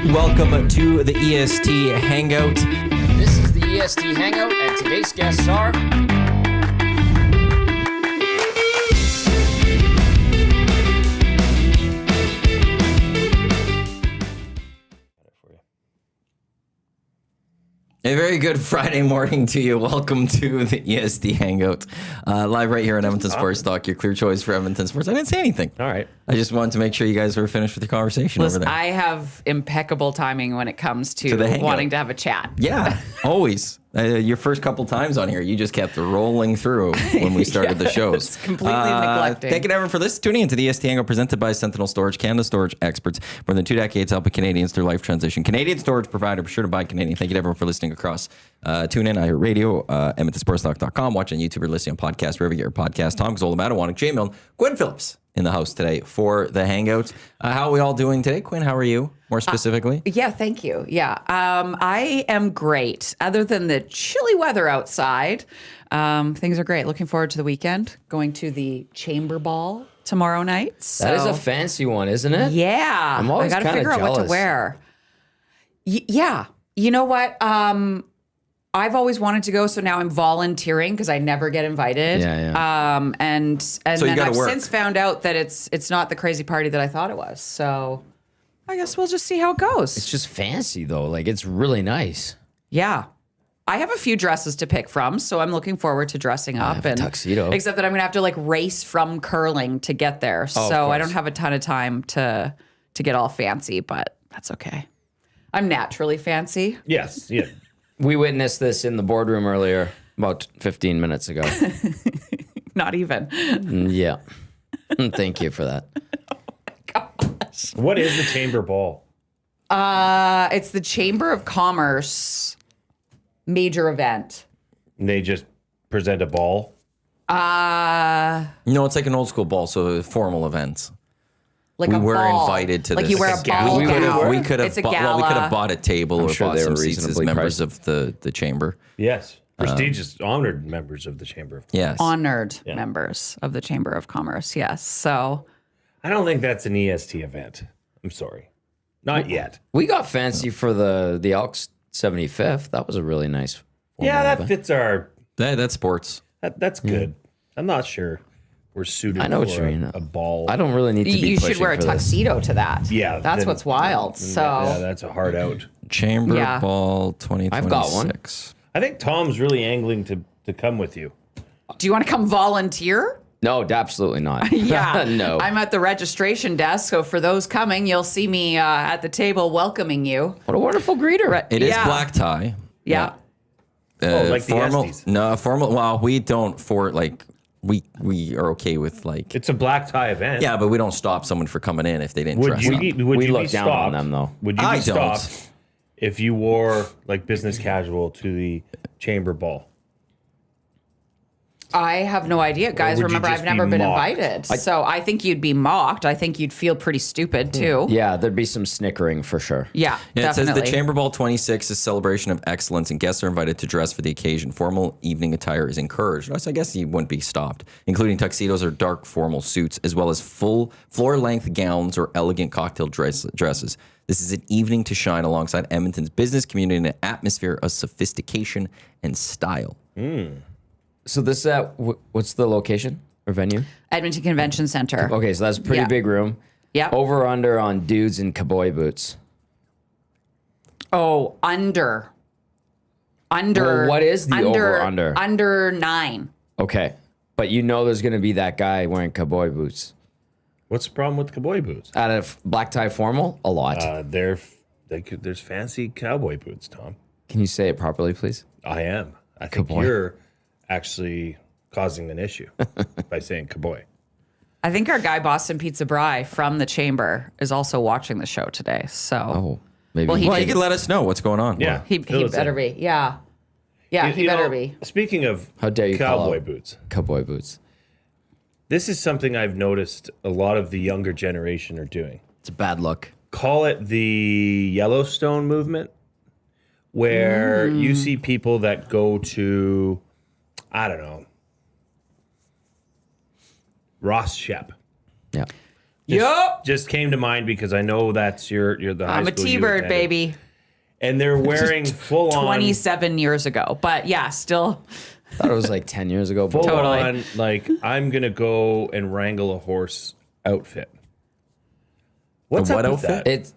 Welcome to the EST Hangout. This is the EST Hangout, and today's guests are... A very good Friday morning to you. Welcome to the EST Hangout. Live right here on Edmonton Sports Talk, your clear choice for Edmonton Sports. I didn't say anything. All right. I just wanted to make sure you guys were finished with your conversation over there. I have impeccable timing when it comes to the hangout. wanting to have a chat. Yeah, always. Your first couple times on here, you just kept rolling through when we started the shows. Completely neglecting. Thank you, everyone, for tuning into the EST Hangout presented by Sentinel Storage, Canada storage experts. More than 2 decades helping Canadians through life transition. Canadian storage provider. Be sure to buy Canadian. Thank you to everyone for listening across TuneIn, iHeartRadio, EdmontonSportsTalk.com, watching YouTube or listening on podcast, wherever you get your podcast. Tom Gazzola, Matt Iwanyk, Milne, Quinn Phillips in the house today for the Hangout. How are we all doing today? Quinn, how are you, more specifically? Yeah, thank you. Yeah, I am great. Other than the chilly weather outside, things are great. Looking forward to the weekend. Going to the Chamber Ball tomorrow night. So. That is a fancy one, isn't it? Yeah. I'm always I got to figure out what to wear. Yeah. You know what? I've always wanted to go, so now I'm volunteering because I never get invited. Yeah. And So then I've work. since found out that it's not the crazy party that I thought it was. So I guess we'll just see how it goes. It's just fancy, though. Like, it's really nice. Yeah. I have a few dresses to pick from, so I'm looking forward to dressing up. have a tuxedo. Except that I'm going to have to race from curling to get there. So I don't have a ton of time to get all fancy, but that's okay. I'm naturally fancy. Yes. Yeah. We witnessed this in the boardroom earlier, about 15 minutes ago. Not even. Yeah. Thank you for that. Gosh. What is the Chamber Ball? It's the Chamber of Commerce major event. And they just present a ball? No, it's like an old school ball, so a formal event. Like We a were ball. invited to like this. you wear a ball We could gown. have It's a gala. we could have bought a table or sure bought they some were seats as reasonably members priced. of the chamber. Yes. Prestigious, honored members of the Chamber of Commerce. Yes. Honored members of the Chamber of Commerce. Yes. So I don't think that's an EST event. I'm sorry. Not yet. We got fancy for the Elks 75th. That was a really nice Yeah, formal that event. fits our... That's sports. That's good. I'm not sure we're suited I know what for you mean. a ball. I don't really need to be you pushing should wear a for this. tuxedo to that. Yeah. That's then- what's wild. So Yeah, that's a hard out. Chamber Yeah. Ball 2026. I've got one. I think Tom's really angling to come with you. do you want to come volunteer? No, absolutely not. Yeah. No. I'm at the registration desk. So for those coming, you'll see me at the table welcoming you. What a wonderful greeter. It is Yeah. black tie. Yeah. like the formal. Estes. No, formal. Well, we don't we are okay with It's a black tie event. yeah, but we don't stop someone for coming in if they didn't Would dress you up. be, would We you look be down stopped? on them, though. Would you I be don't. stopped if you wore business casual to the Chamber Ball? I have no idea, guys. would you Remember, just I've never be been mocked? invited. So I think you'd be mocked. I think you'd feel pretty stupid too. Yeah, there'd be some snickering for sure. Yeah, Yeah, it says definitely. the Chamber Ball 26 is a celebration of excellence, and guests are invited to dress for the occasion. Formal evening attire is encouraged. So I guess you wouldn't be stopped, including tuxedos or dark formal suits, as well as full floor-length gowns or elegant cocktail dresses. This is an evening to shine alongside Edmonton's business community in an atmosphere of sophistication and style. So this what's the location or venue? Edmonton Convention Center. Okay, so that's a pretty Yeah. big room. Yep. Over under on dudes in cowboy boots. Oh, under. Well, what is the over-under? Under 9. Okay. But you know there's going to be that guy wearing cowboy boots. What's the problem with cowboy boots? At a black tie formal? A lot. There's fancy cowboy boots, Tom. Can you say it properly, please? I am. I think Cowboy. you're actually causing an issue by saying cowboy. I think our guy Boston Pizza Bry from the Chamber is also watching the show today. So Oh, maybe. Well, he Well, you did. can let us know what's going on. Yeah. he fill us in. better be. Yeah. Yeah, he You better know, be. Speaking of How dare you call cowboy out boots, cowboy boots. this is something I've noticed a lot of the younger generation are doing. It's a bad look. Call it the Yellowstone movement, where you see people that go to, I don't know, Ross Shep, Yeah. just came to mind because I know that's you're the high I'm a school you T-bird, attended. baby. And they're wearing full on 27 years ago. But yeah, still. I thought it was like 10 years ago. full Totally. on like I'm gonna go and wrangle a horse outfit. What's what up with outfit? that? It's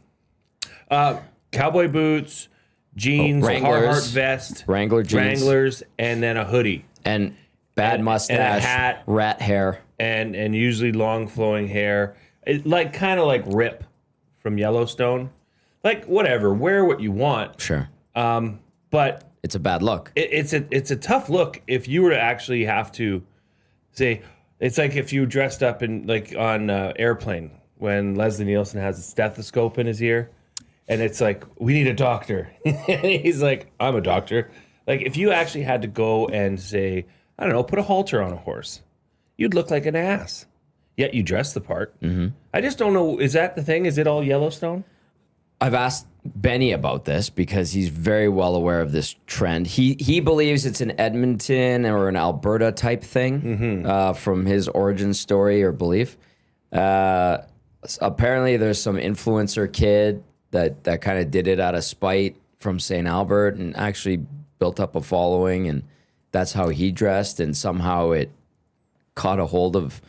Cowboy boots, jeans, Wranglers. Carhartt vest, Wrangler jeans. Wranglers, and then a hoodie. and bad And a mustache, hat. rat hair. and usually long flowing hair, like kind of like Rip from Yellowstone. Like whatever, wear what you want, Sure. but It's a bad look. it's a tough look if you were to actually have to say. It's like if you dressed up in like on Airplane when Leslie Nielsen has a stethoscope in his ear, and it's like we need a doctor, and he's like I'm a doctor. Like if you actually had to go and say I don't know, put a halter on a horse, you'd look like an ass. Yet you dress the part. Mm-hmm. I just don't know. Is that the thing? Is it all Yellowstone? I've asked Benny about this because he's very well aware of this trend. He believes it's an Edmonton or an Alberta type thing from his origin story or belief. Apparently, there's some influencer kid that kind of did it out of spite from St. Albert and actually built up a following, and that's how he dressed, and somehow it caught a hold of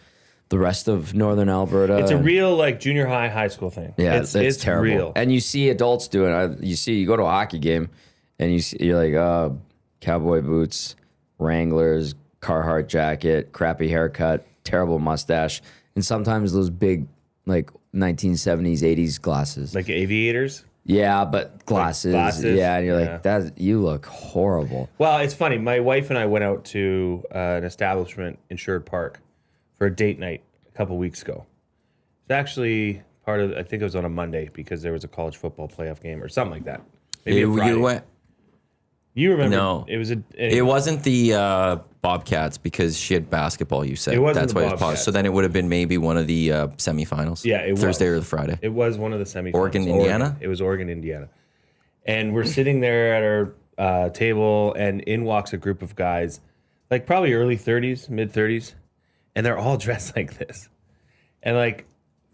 the rest of Northern Alberta. It's a real like junior high school thing. Yeah, it's terrible. real. And you see adults doing it. You go to a hockey game, and you're like, cowboy boots, Wranglers, Carhartt jacket, crappy haircut, terrible mustache, and sometimes those big like 1970s, 80s glasses. Like aviators. Yeah, but glasses. glasses? Yeah, and you're Yeah. like, that. You look horrible. Well, it's funny. My wife and I went out to an establishment in Sherwood Park for a date night a couple weeks ago. It's actually part of. I think it was on a Monday because there was a college football playoff game or something like that. Maybe a Friday. You went. You remember? No. It was a. It wasn't the Bobcats because she had basketball. You said It wasn't that's the why it was paused. Bobcats. So then it would have been maybe one of the semifinals. Yeah, it Thursday was. or the Friday. It was one of the semifinals. Oregon, Indiana? It was Oregon, Indiana. And we're sitting there at our table, and in walks a group of guys, like probably early 30s, mid 30s, and they're all dressed like this. And like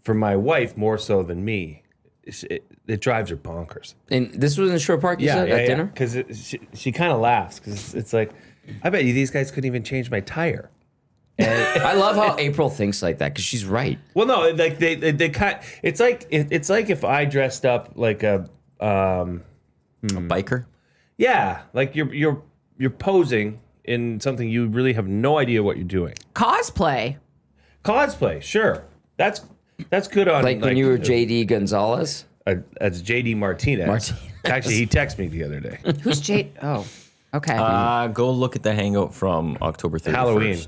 for my wife, more so than me, it drives her bonkers. And this was in Shore Park, you said, at dinner? Because she kind of laughs because it's like, I bet you these guys couldn't even change my tire. And I love how April thinks like that because she's right. well, no, like they kind. It's like if I dressed up like a. A biker. Yeah, like you're posing in something you really have no idea what you're doing. Cosplay. Cosplay, sure. That's good on Like when you were JD Gonzalez. That's JD Martinez. Actually, he texted me the other day. Who's Jade? Oh, okay. Go look at the hangout from October 31st. Halloween.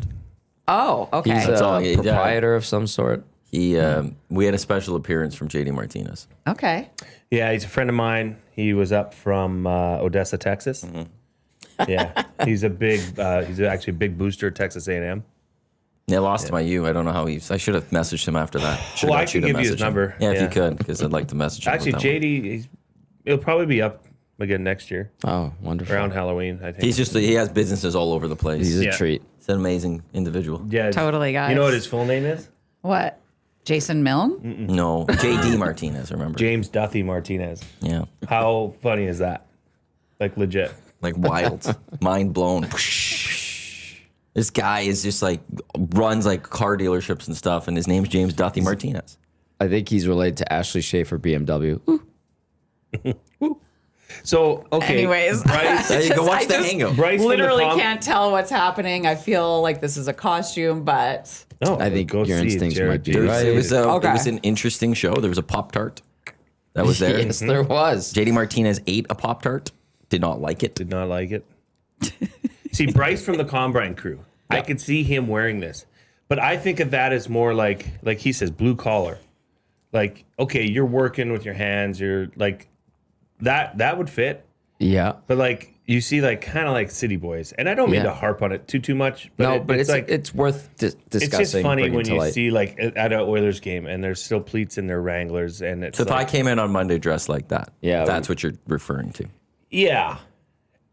Oh, okay. He's That's all a he did. proprietor of some sort. We had a special appearance from JD Martinez. Okay. Yeah, he's a friend of mine. He was up from Odessa, Texas. Yeah, he's actually a big booster at Texas A&M. Yeah, lost to my U. I don't know how he's. I should have messaged him after that. Well, I can give you his number. Yeah, if Yeah. you could, because I'd like to message him. Actually, with that one. JD, he'll probably be up again next year Oh, wonderful. around Halloween. I think he has businesses all over the place. He's a Yeah. treat. He's an amazing individual. yeah, Totally, guys. You know what his full name is? What? Jason Milne? No, JD Martinez. Remember? James Duthie Martinez. Yeah, How funny is that? Like legit. like wild, mind blown. This guy is just like runs like car dealerships and stuff, and his name's James Duthie Martinez. I think he's related to Ashley Schaefer BMW. So okay. Anyways, Bryce, There you go. Watch I the just hangout. Bryce from the literally com- can't tell what's happening. I feel like this is a costume, but No, I think go your see instincts Jared might be Jared. right. It was Okay. it was an interesting show. There was a Pop Tart that was there. Yes, there was. JD Martinez ate a Pop Tart. Did not like it. Did not like it. See, Bryce from the Combine crew. I could see him wearing this, but I think of that as more like he says, blue collar. Like, okay, you're working with your hands. You're like that would fit. Yeah. But like you see, like kind of like City Boys, and I don't mean Yeah. to harp on it too much. But No, but it's like it's worth discussing. it's just funny bringing when to you light. see like at an Oilers game, and there's still pleats in their Wranglers, and it's So if I like, came in on Monday dressed like that, Yeah, that's what you're referring to. yeah.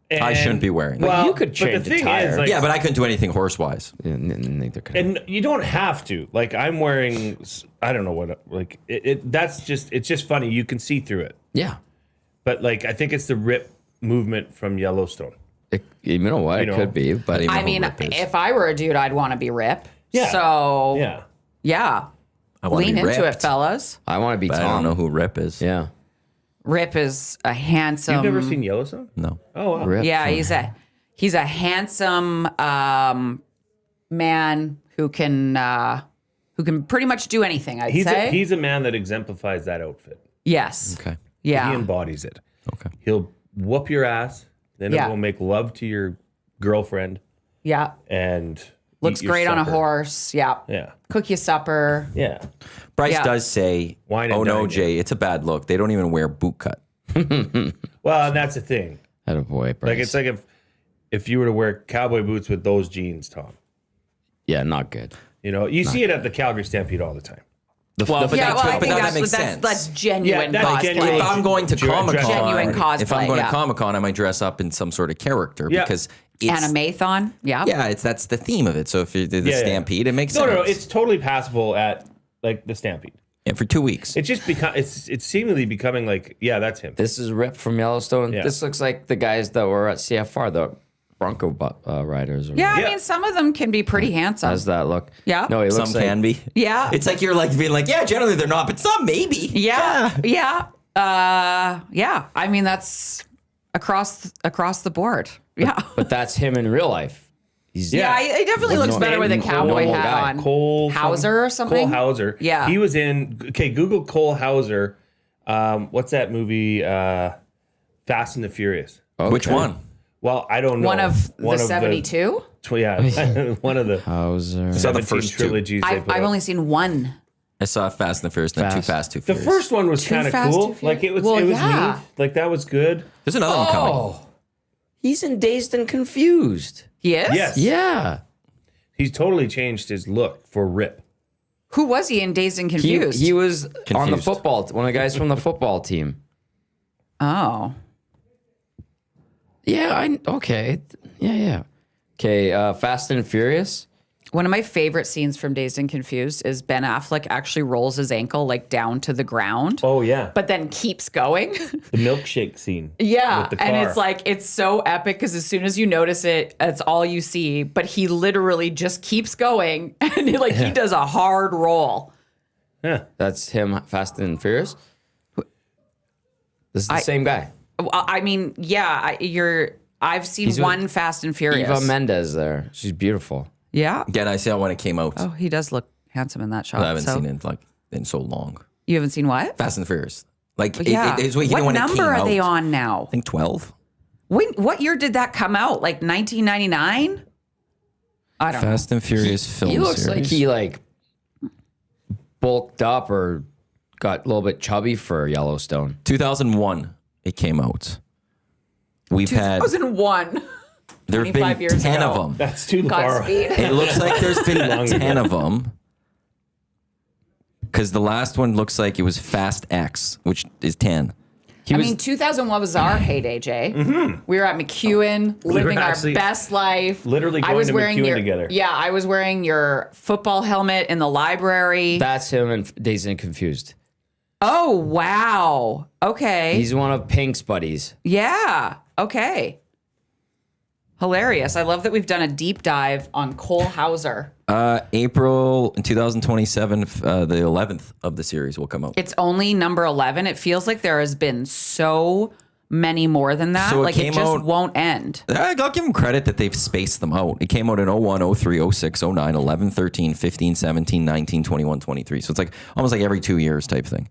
I shouldn't be wearing. Well, you could but change the the thing tire. is, like, Yeah, but I couldn't do anything horse-wise. Neither could I. and you don't have to. Like I'm wearing, I don't know what. Like it's just funny. You can see through it, Yeah. but like I think it's the rip movement from Yellowstone. You know what? It could be, but I mean, if I were a dude, I'd want to be Rip. Yeah. So Yeah. I want to lean be into it, ripped, fellas. I want to be but Tom. I don't know who Rip is. Yeah. Rip is a handsome. You've never seen Yellowstone? No. Oh wow. Rip Yeah, from- he's a handsome man who can pretty much do anything. I'd say He's a man that exemplifies that outfit. yes. Okay. Yeah. He embodies it. Okay. He'll whoop your ass, then Yeah. he will make love to your girlfriend Yeah. and Looks eat your great on a supper. horse. Yeah. Yeah. Cook you supper. Yeah. Bryce Yeah. does say, Wine and "Oh no, dine. Jay, it's a bad look. They don't even wear boot cut." Well, and that's the thing. Attaboy, Bryce. Like it's like if you were to wear cowboy boots with those jeans, Tom. Yeah, not good. You know, you see it at the Calgary Stampede all the time. Well, but Yeah, well, I but think that that's makes sense. that's genuine Yeah, that's cosplay. genuine. If I'm going to Genuine Comic-Con, cosplay, if I'm going yeah. to Comic-Con, I might dress up in some sort of character Yeah. because it's Animathon. Yeah. Yeah, that's the theme of it. So if you did the Yeah, yeah. Stampede, it makes No, sense. no, it's totally passable at like the Stampede. And for 2 weeks. It's just it's seemingly becoming like, yeah, that's him. This is Rip from Yellowstone. Yeah. This looks like the guys that were at CFR, the Bronco riders. Or Yeah, I Yeah. mean, some of them can be pretty handsome. How's that look? Yeah. No, he Some looks like can be. Yeah. It's like you're like being like, yeah, generally they're not, but some maybe. Yeah. Yeah. Yeah. I mean, that's across the board. Yeah. But that's him in real life. He's Yeah, he definitely looks better with a cowboy normal hat guy. on. Cole Hauser or something? Cole Hauser. Yeah. He was in. Okay, Google Cole Hauser. What's that movie? Fast and the Furious. Which one? Well, I don't know. One of the 72? Yeah, one of the Hauser. saw the 17 first two. trilogies. they I've put out. only seen one. I saw Fast and the Furious, then Too Fast, Too The Furious. first one was Too kind of Fast, cool. Too Furious. Like it was. Well, it was yeah. neat. Like that was good. There's another one coming. Oh, he's in Dazed and Confused. He is? Yes. Yeah. He's totally changed his look for Rip. Who was he in Dazed and He, Confused? he was on the Confused. football, one of the guys from the football team. Oh. Yeah, okay. Yeah. Okay, Fast and Furious. One of my favorite scenes from Dazed and Confused is Ben Affleck actually rolls his ankle like down to the ground, Oh yeah, but then keeps going. the milkshake scene. Yeah, with the and car. it's like it's so epic because as soon as you notice it, that's all you see. But he literally just keeps going, and he does a hard roll. Yeah. That's him, Fast and Furious. This is the same guy. Well, I mean, yeah, I've seen He's with one Fast and Furious. Eva Mendes there. She's beautiful. Yeah. Again, I saw when it came out. Oh, he does look handsome in that shot. I haven't so. seen it in so long. You haven't seen what? Fast and the Furious. Like, Yeah. it's what What when it number came are they out. on now? I think 12. What year did that come out? Like 1999? I don't know. Fast and Furious film He looks series. like he bulked up or got a little bit chubby for Yellowstone. 2001, it came out. We've had, 2001. there have 25 been years 10 ago. of them. That's too far. Godspeed. It looks like there's been Longer. 10 of them. Because the last one looks like it was Fast X, which is 10. I mean, 2001 was our heyday, Jay. We were at McEwen, living our actually best life. literally I going was to wearing McEwen your, together. Yeah, I was wearing your football helmet in the library. That's him in Dazed and Confused. Oh, wow. Okay. He's one of Pink's buddies. Yeah. Okay. Hilarious. I love that we've done a deep dive on Cole Hauser. April in 2027, the 11th of the series will come out. It's only number 11. It feels like there has been so many more than that. So it like it came just out- won't end. I'll give them credit that they've spaced them out. It came out in 01, 03, 06, 09, 11, 13, 15, 17, 19, 21, 23. So it's like almost like every 2 years type thing.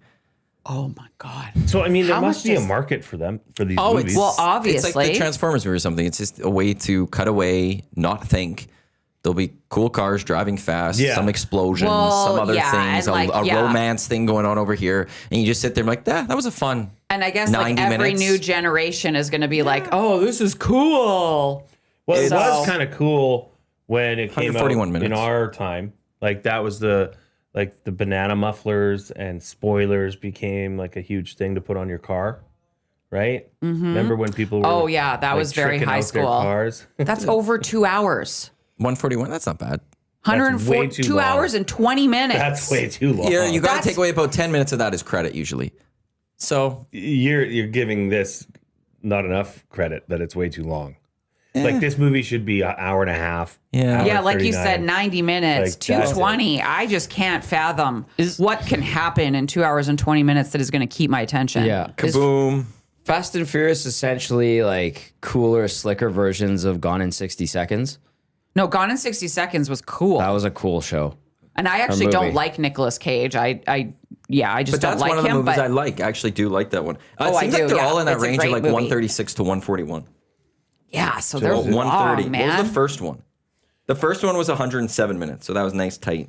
Oh my God. So I mean, there How must much be a does- market for them for these Oh, movies. Well, It's obviously. like the Transformers movie or something. It's just a way to cut away, not think. There'll be cool cars driving fast, Yeah. some explosions, Well, some other yeah, things, and like, a yeah. romance thing going on over here. And you just sit there and like, that was a fun. And I guess like 90 every minutes. new generation is going to be like, oh, this is cool. well, it So- was kind of cool when it came out 141 in minutes. our time. Like that was the banana mufflers and spoilers became like a huge thing to put on your car. right? Remember when people were Oh, yeah, that was very tricking high out their school. cars? That's over 2 hours. 141. That's not bad. 104, too 2 long. hours and 20 minutes. That's way too long. Yeah, you got to That's- take away about 10 minutes of that as credit usually. So You're giving this not enough credit that it's way too long. Like this movie should be an hour and a half. Yeah. hour Yeah, like you 39. said, 90 minutes, Like, that's 220. I just can't fathom what can happen in 2 hours and 20 minutes that is going to keep my attention. Yeah. Is kaboom. Fast and Furious essentially like cooler, slicker versions of Gone in 60 Seconds? No, Gone in 60 Seconds was cool. That was a cool show. And I actually don't movie. like Nicolas Cage. I just But don't that's like one of the him. movies But I like. I actually do like that one. Oh, It I seems do, like they're yeah. all in that It's a range of great like movie. 136 to 141. yeah, so they're Well, long, 130. man. What was the first one? The first one was 107 minutes, so that was nice, tight.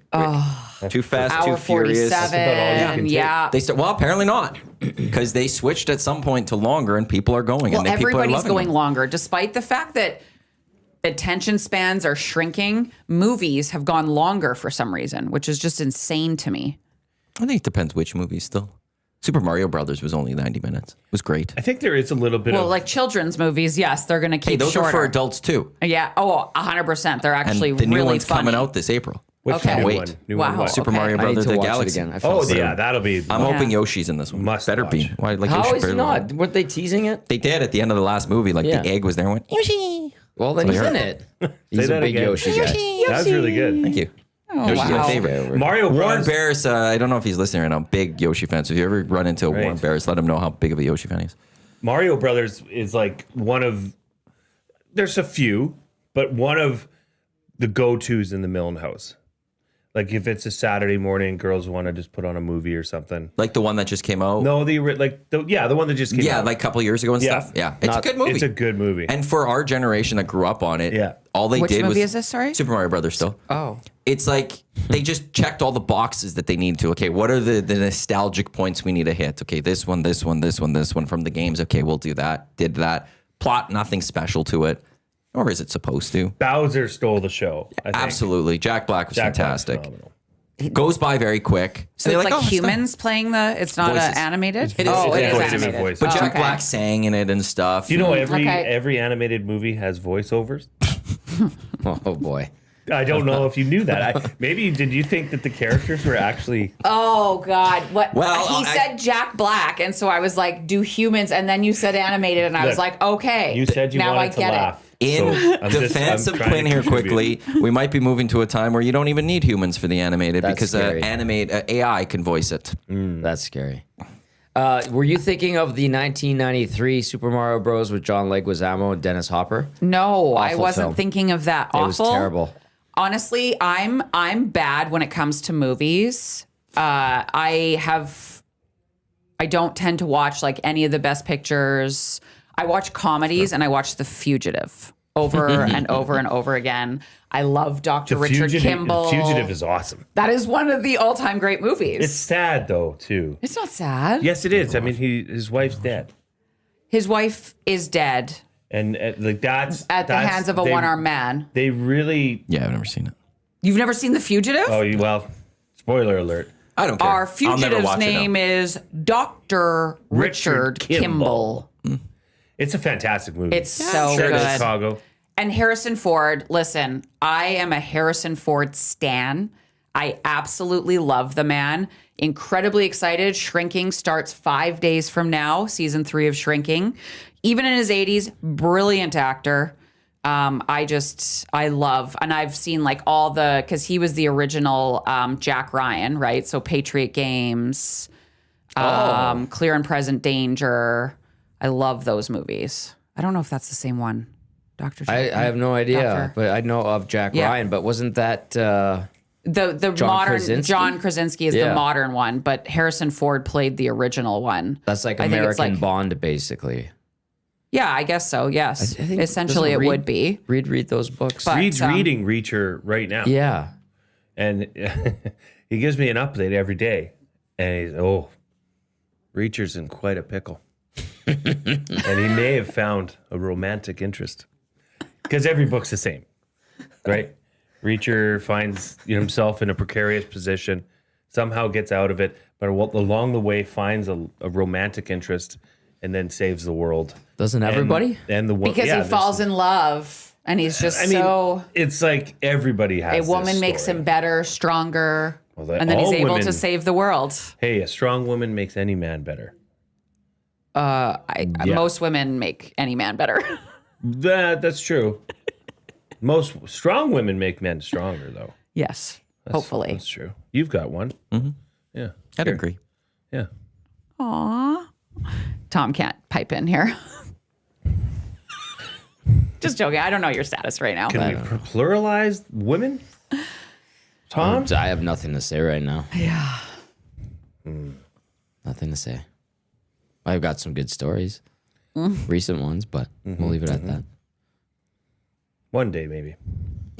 Too fast, Hour too furious. 47. about all you can take. Yeah. Well, apparently not, because they switched at some point to longer, and people are going. Well, and people are everybody's loving going them. longer, despite the fact that attention spans are shrinking. Movies have gone longer for some reason, which is just insane to me. I think it depends which movie. Still, Super Mario Brothers was only 90 minutes. It was great. I think there is a little bit Well, of like children's movies, yes, they're going to keep Hey, those shorter. are for adults too. Yeah. Oh, 100%. They're And actually the new really one's funny. coming out this April. what's okay. the new Wait. one? New Wow. one what? Super Okay. Mario I need Brothers: to The watch Galaxy. it again. I Oh, fell asleep. yeah, that'll be. I'm hoping Yoshi's in this one. Must Better watch. be. Why? Like How Yoshi is he barely- not? Weren't they teasing it? They did at the end of the last movie. Like Yeah. the egg was there and went Yoshi. Well, then he's I in heard. it. He's a that big again. Yoshi guy. That was really good. Thank you. Oh, Yoshi's wow. my favorite. Okay, Mario Warren Bros. Barris, I don't know if he's listening right now. Big Yoshi fan. So if you ever run into Right. Warren Barris, let him know how big of a Yoshi fan he is. Mario Brothers is like one of. There's a few, but one of the go-tos in the Milne house. Like if it's a Saturday morning, girls want to just put on a movie or something. Like the one that just came out. No, the one that just came Yeah, out. like a couple years ago and Yeah. stuff. Yeah, it's a Not- good movie. It's a good movie. And for our generation that grew up on it, Yeah. all they Which did movie was is this, sorry? Super Mario Brothers. Still, Oh. it's like they just checked all the boxes that they need to. Okay, what are the nostalgic points we need to hit? Okay, this one from the games. Okay, we'll do that. Did that. Plot, nothing special to it, or is it supposed to? Bowser stole the show. I think. Absolutely, Jack Black was Jack Black's fantastic. phenomenal. Goes by very quick. So you're it's like "Oh, it's done." humans playing it's not Voices. animated? It is- Oh, it it is is voices. animated. Voices. But Oh, Jack okay. Black sang in it and stuff. Do you know Okay. every animated movie has voiceovers? Oh boy. I don't know if you knew that. Maybe did you think that the characters were actually? Oh God! What? Well, he said Jack Black, and so I was like, "Do humans?" And then you said animated, and I was Look, like, "Okay." You said you now wanted I to get laugh. In So I'm defense I'm of trying Quinn to here contribute. quickly, we might be moving to a time where you don't even need humans for the animated That's because scary. AI can voice it. That's scary. Were you thinking of the 1993 Super Mario Bros. With John Leguizamo and Dennis Hopper? No, I Awful wasn't film. thinking of that. It was Awful. terrible. Honestly, I'm bad when it comes to movies. I don't tend to watch like any of the best pictures. I watch comedies and I watch The Fugitive over and over and over again. I love Dr. The Richard Fugitive, Kimball. Fugitive is awesome. That is one of the all-time great movies. It's sad though too. It's not sad. Yes, it is. I mean, his wife's dead, His wife is dead and like that's at the hands of a one-armed man. They really. Yeah, I've never seen it. You've never seen The Fugitive? Well, spoiler alert. I don't care. Our I'll never fugitive's watch name it is Dr. Richard Richard Kimball. Kimball. It's a fantastic movie. It's so Set in good. Chicago. And Harrison Ford, listen, I am a Harrison Ford stan. I absolutely love the man. Incredibly excited. Shrinking starts 5 days from now, season 3 of Shrinking. Even in his 80s, brilliant actor. I love, and I've seen like all because he was the original Jack Ryan, right? So Patriot Games, Clear and Present Danger. I love those movies. I don't know if that's the same one. Dr. I have no idea, Doctor. but I know of Jack Yeah. Ryan. But wasn't that The John modern Krasinski? John Krasinski is Yeah. the modern one, but Harrison Ford played the original one. that's like I think it's American like- Bond, basically? Yeah, I guess so. Yes, I think- essentially doesn't it would be. Read those books. But- Reed's reading Reacher right now. Yeah. And he gives me an update every day. And he's, Reacher's in quite a pickle. And he may have found a romantic interest. Because every book's the same, right? Reacher finds himself in a precarious position, somehow gets out of it, but along the way finds a romantic interest and then saves the world. Doesn't everybody? And the woman. Because he falls in love and he's just it's like everybody has a woman this makes story. him better, stronger, Well, and then he's all able women- to save the world. Hey, a strong woman makes any man better. Most women make any man better. That's true. Most strong women make men stronger, though. Yes, hopefully. That's true. You've got one. Mm-hmm. Yeah. I'd agree. Yeah. Aw. Tom can't pipe in here. Just joking. I don't know your status right now. Can we pluralize women? Tom? I have nothing to say right now. Yeah. Nothing to say. I've got some good stories, recent ones, but we'll leave it at that. One day, maybe.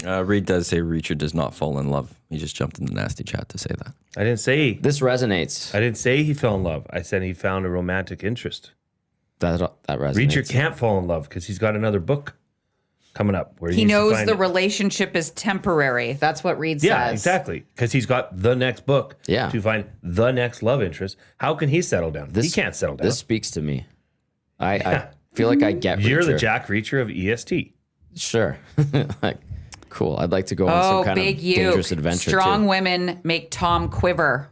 Reed does say Reacher does not fall in love. He just jumped in the nasty chat to say that. I didn't say This resonates. I didn't say he fell in love. I said he found a romantic interest. That resonates. Reacher can't fall in love because he's got another book coming up where He needs to knows find the it. relationship is temporary. That's what Reed Yeah, says. exactly. Because he's got the next book Yeah. to find the next love interest. How can he settle down? He can't settle down. This speaks to me. I feel like I get You're the Reacher. Jack Reacher of EST. Sure. Like, cool. I'd like to go on Oh, some kind big of you. dangerous adventure Strong too. women make Tom quiver.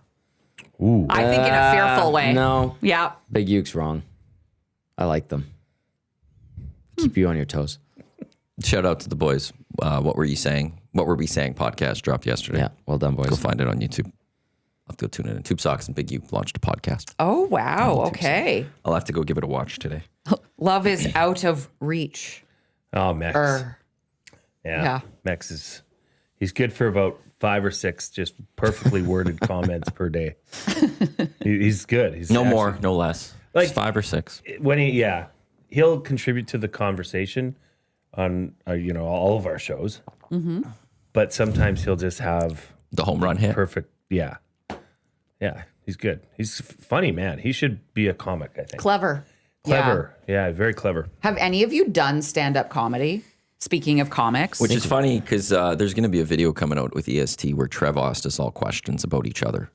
Ooh. I think in a fearful way. No, Yeah. Big Uke's wrong. I like them. Keep you on your toes. Shout out to the boys. What were you saying? What were we saying? Podcast dropped yesterday. Yeah, well done, boys. Go find it on YouTube. I'll have to go tune in. Tube Socks and Big U launched a podcast. Oh, wow. Okay. I'll have to go give it a watch today. Love is out of reach. Oh, Mex. Yeah. Mex he's good for about 5 or 6 just perfectly worded comments per day. He's good. He's No actually- more, no less. Like- Just 5 or 6. When he'll contribute to the conversation on all of our shows. Mm-hmm. But sometimes he'll just have The home run hit. perfect. Yeah. He's good. He's funny, man. He should be a comic, I think. Clever. Clever. Yeah, very clever. Have any of you done stand-up comedy? Speaking of comics. Which is funny because there's going to be a video coming out with EST where Trev asked us all questions about each other.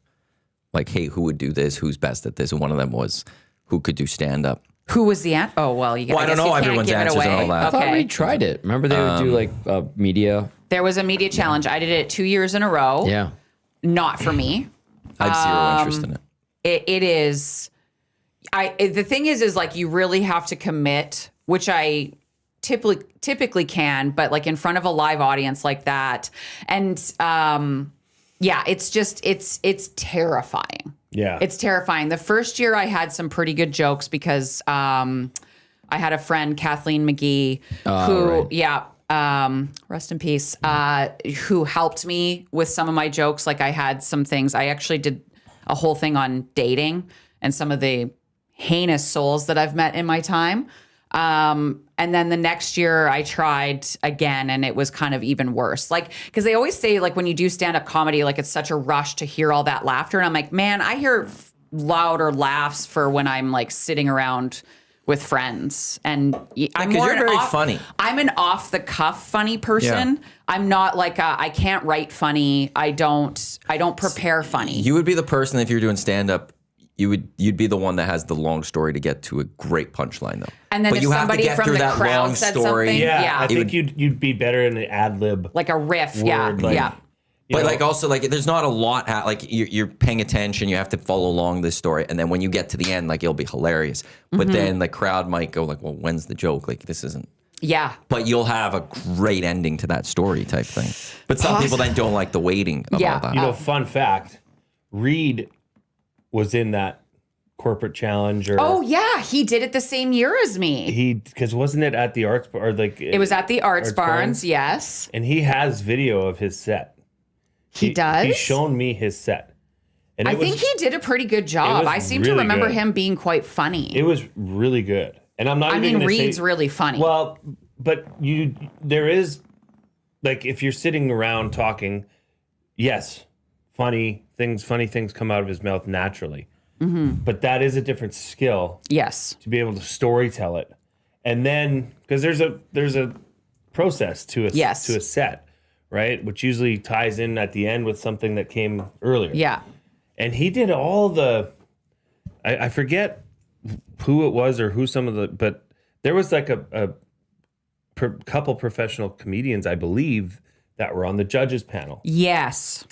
Like, hey, who would do this? Who's best at this? And one of them was who could do stand-up. Who was the answer? Oh, well, Well, I don't know everyone's answers and all that. I thought Okay. we tried it. Remember they would do like media? There was a media challenge. I did it 2 years in a row. Yeah. Not for me. I have zero interest in it. It is. The thing is like you really have to commit, which I typically can, but like in front of a live audience like that, and it's terrifying. Yeah. It's terrifying. The first year I had some pretty good jokes because I had a friend, Kathleen McGee, rest in peace, who helped me with some of my jokes. Like I had some things. I actually did a whole thing on dating and some of the heinous souls that I've met in my time. And then the next year I tried again and it was kind of even worse. Like, cause they always say like when you do stand-up comedy, like it's such a rush to hear all that laughter. And I'm like, man, I hear louder laughs for when I'm like sitting around with friends. And I'm 'cause more you're very off, funny. I'm an off the cuff funny person. Yeah. I'm not like I can't write funny. I don't prepare funny. You would be the person if you're doing stand-up. You'd be the one that has the long story to get to a great punchline, though. And then but if you have to somebody get from through the that crowd long said story. something, Yeah, I think would- you'd be better in the ad lib. like a riff. Word, Yeah. like- Yeah. But like also like there's not a lot like you're paying attention. You have to follow along this story, and then when you get to the end, like it'll be hilarious. But Mm-hmm. then the crowd might go like, "Well, when's the joke? Like this isn't." Yeah. But you'll have a great ending to that story type thing. But some people then don't like the waiting of Yeah. all that. Fun fact, Reed was in that corporate challenge or Oh yeah, he did it the same year as me. because wasn't it at the Arts Bar or like It was at the Arts Arts Barns, Barns? yes. and he has video of his set. He does? He's shown me his set. And I it think was, he did a pretty good job. was I seem to really remember good. him being quite funny. it was really good. And I'm not I even mean, gonna Reed's say, really funny. Well, but there is like if you're sitting around talking, yes, funny things come out of his mouth naturally. Mm-hmm. But that is a different skill yes. to be able to story tell it. And then because there's a process to a Yes. to a set, right? Which usually ties in at the end with something that came earlier. Yeah. And he did all the I forget who it was or who some of the, but there was like a couple professional comedians, I believe, that were on the judges panel. Yes.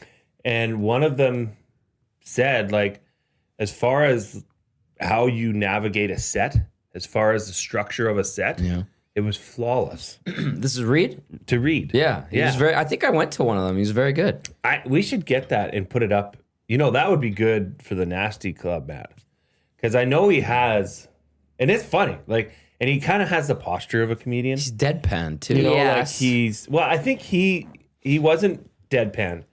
And one of them said, like, as far as how you navigate a set, as far as the structure of a set, it was flawless. This is Reed? To read. Yeah. He was I think I went to one of them. He was very good. We should get that and put it up. You know, that would be good for the Nasty Club, Matt. Because I know he has, and it's funny, like, and he kind of has the posture of a comedian. He's deadpan, too. You know, Yes. like I think he wasn't deadpan.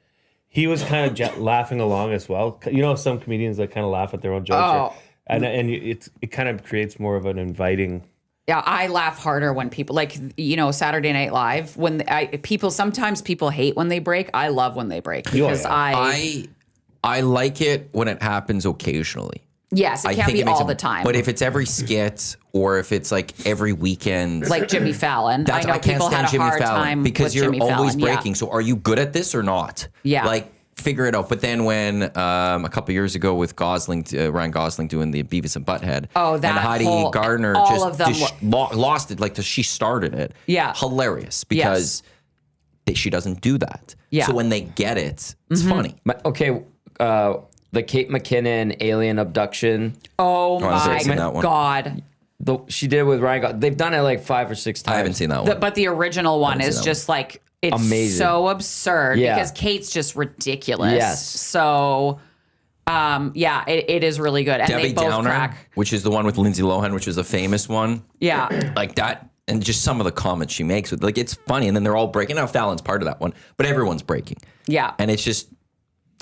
He was kind of laughing along as well. You know, some comedians that kind of laugh at their own jokes. And it kind of creates more of an inviting. Yeah, I laugh harder when people, like, you know, Saturday Night Live, when sometimes people hate when they break. I love when they break because I like it when it happens occasionally. Yes, it can't be all the time. But if it's every skit or if it's like every weekend, like Jimmy Fallon, I know can't people had stand a hard Jimmy Fallon time because with you're Jimmy always Fallon. breaking. Yeah. So are you good at this or not? Yeah. Like, figure it out. But then when a couple years ago with Ryan Gosling doing the Beavis and Butthead, and Heidi Gardner lost it. Like she started it. Yeah, hilarious because she doesn't do that. Yeah. So when they get it, it's funny. Okay. The Kate McKinnon alien abduction. Oh my that one. God. She did it with Ryan Gosling. They've done it like 5 or 6 times. I haven't seen that one. But the original one is just like, it's amazing. So absurd because Kate's just ridiculous. Yes. So, it is really good. And Debbie they both Downer, crack. which is the one with Lindsay Lohan, which is a famous one. Yeah. Like that. And just some of the comments she makes with, like, it's funny. And then they're all breaking. Now Fallon's part of that one, but everyone's breaking. Yeah. And it's just,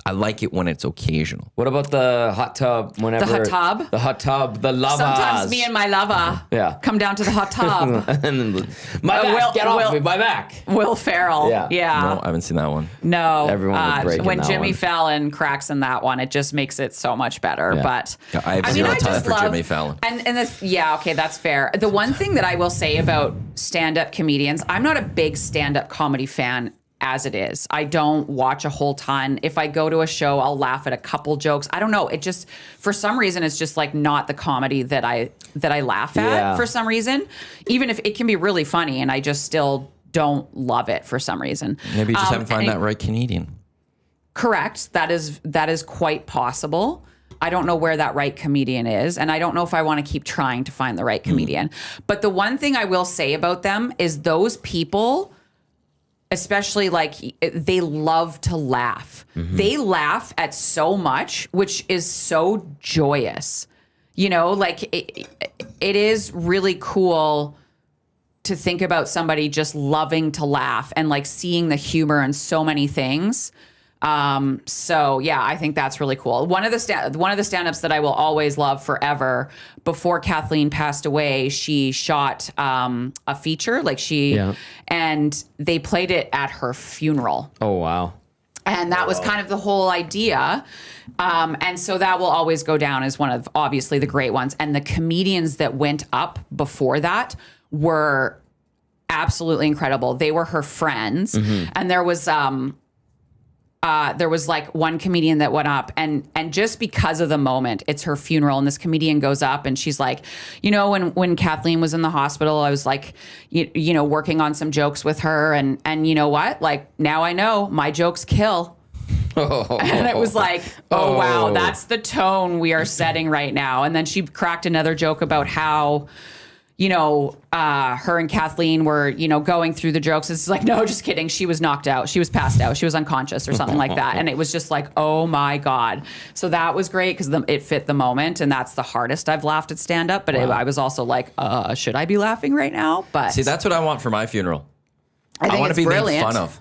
I like it when it's occasional. What about the hot tub? Whenever The hot tub? The hot tub. The lavas. Sometimes me and my lover come down to the hot tub. And then, my back, get off me, my back. Will Ferrell. Yeah. No, I haven't seen that one. No. Everyone was breaking when that Jimmy one. Fallon cracks in that one, it just makes it so much better. Yeah. But I have zero time just for Jimmy Fallon. And this, okay, that's fair. The one thing that I will say about stand-up comedians, I'm not a big stand-up comedy fan as it is. I don't watch a whole ton. If I go to a show, I'll laugh at a couple jokes. I don't know. It just, for some reason, it's just like not the comedy that I laugh at for some reason. Even if it can be really funny and I just still don't love it for some reason. Maybe you just haven't found that right comedian. Correct. That is quite possible. I don't know where that right comedian is, and I don't know if I want to keep trying to find the right comedian. But the one thing I will say about them is those people, especially, like, they love to laugh. They laugh at so much, which is so joyous. You know, like it is really cool to think about somebody just loving to laugh and like seeing the humor in so many things. So yeah, I think that's really cool. One of the stand-ups that I will always love forever. Before Kathleen passed away, she shot a feature, and they played it at her funeral. Oh wow! And that was kind of the whole idea. And so that will always go down as one of obviously the great ones. And the comedians that went up before that were absolutely incredible. They were her friends, and there was like one comedian that went up and just because of the moment, it's her funeral and this comedian goes up and she's like, you know, when Kathleen was in the hospital, I was like, you know, working on some jokes with her and you know what? Like now I know my jokes kill. And it was like, oh wow, that's the tone we are setting right now. And then she cracked another joke about how, you know, her and Kathleen were, you know, going through the jokes. It's like, no, just kidding. She was knocked out. She was passed out. She was unconscious or something like that. And it was just like, oh my God. So that was great because it fit the moment. And that's the hardest I've laughed at stand up. But I was also like, should I be laughing right now? But see, that's what I want for my funeral. I want to be brilliant. made fun of.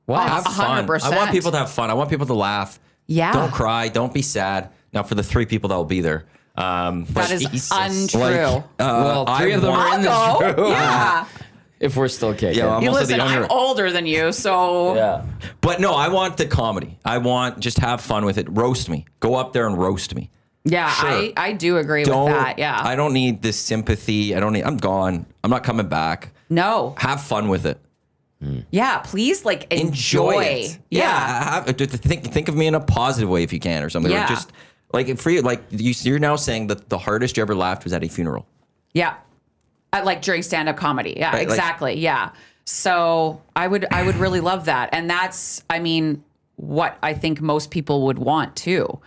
Have fun. 100%. I want people to have fun. I want people to laugh. Yeah. Don't cry. Don't be sad. Now, for the 3 people that will be there. That is untrue. Well, 3 of them are in this room. Yeah. If we're still kicking. Yeah, I'm You also listen, the younger. I'm older than you, so Yeah. But no, I want the comedy. I want just have fun with it. Roast me. Go up there and roast me. yeah, Sure. I do agree with that. Yeah. I don't need this sympathy. I'm gone. I'm not coming back. No. Have fun with it. Yeah, please like enjoy. it. Yeah. Think of me in a positive way if you can or something. Yeah. Or just Like for you, like you're now saying that the hardest you ever laughed was at a funeral. Yeah. Like during stand-up comedy. Yeah, Right, exactly. Yeah. So I would really love that. And that's, I mean, what I think most people would want too.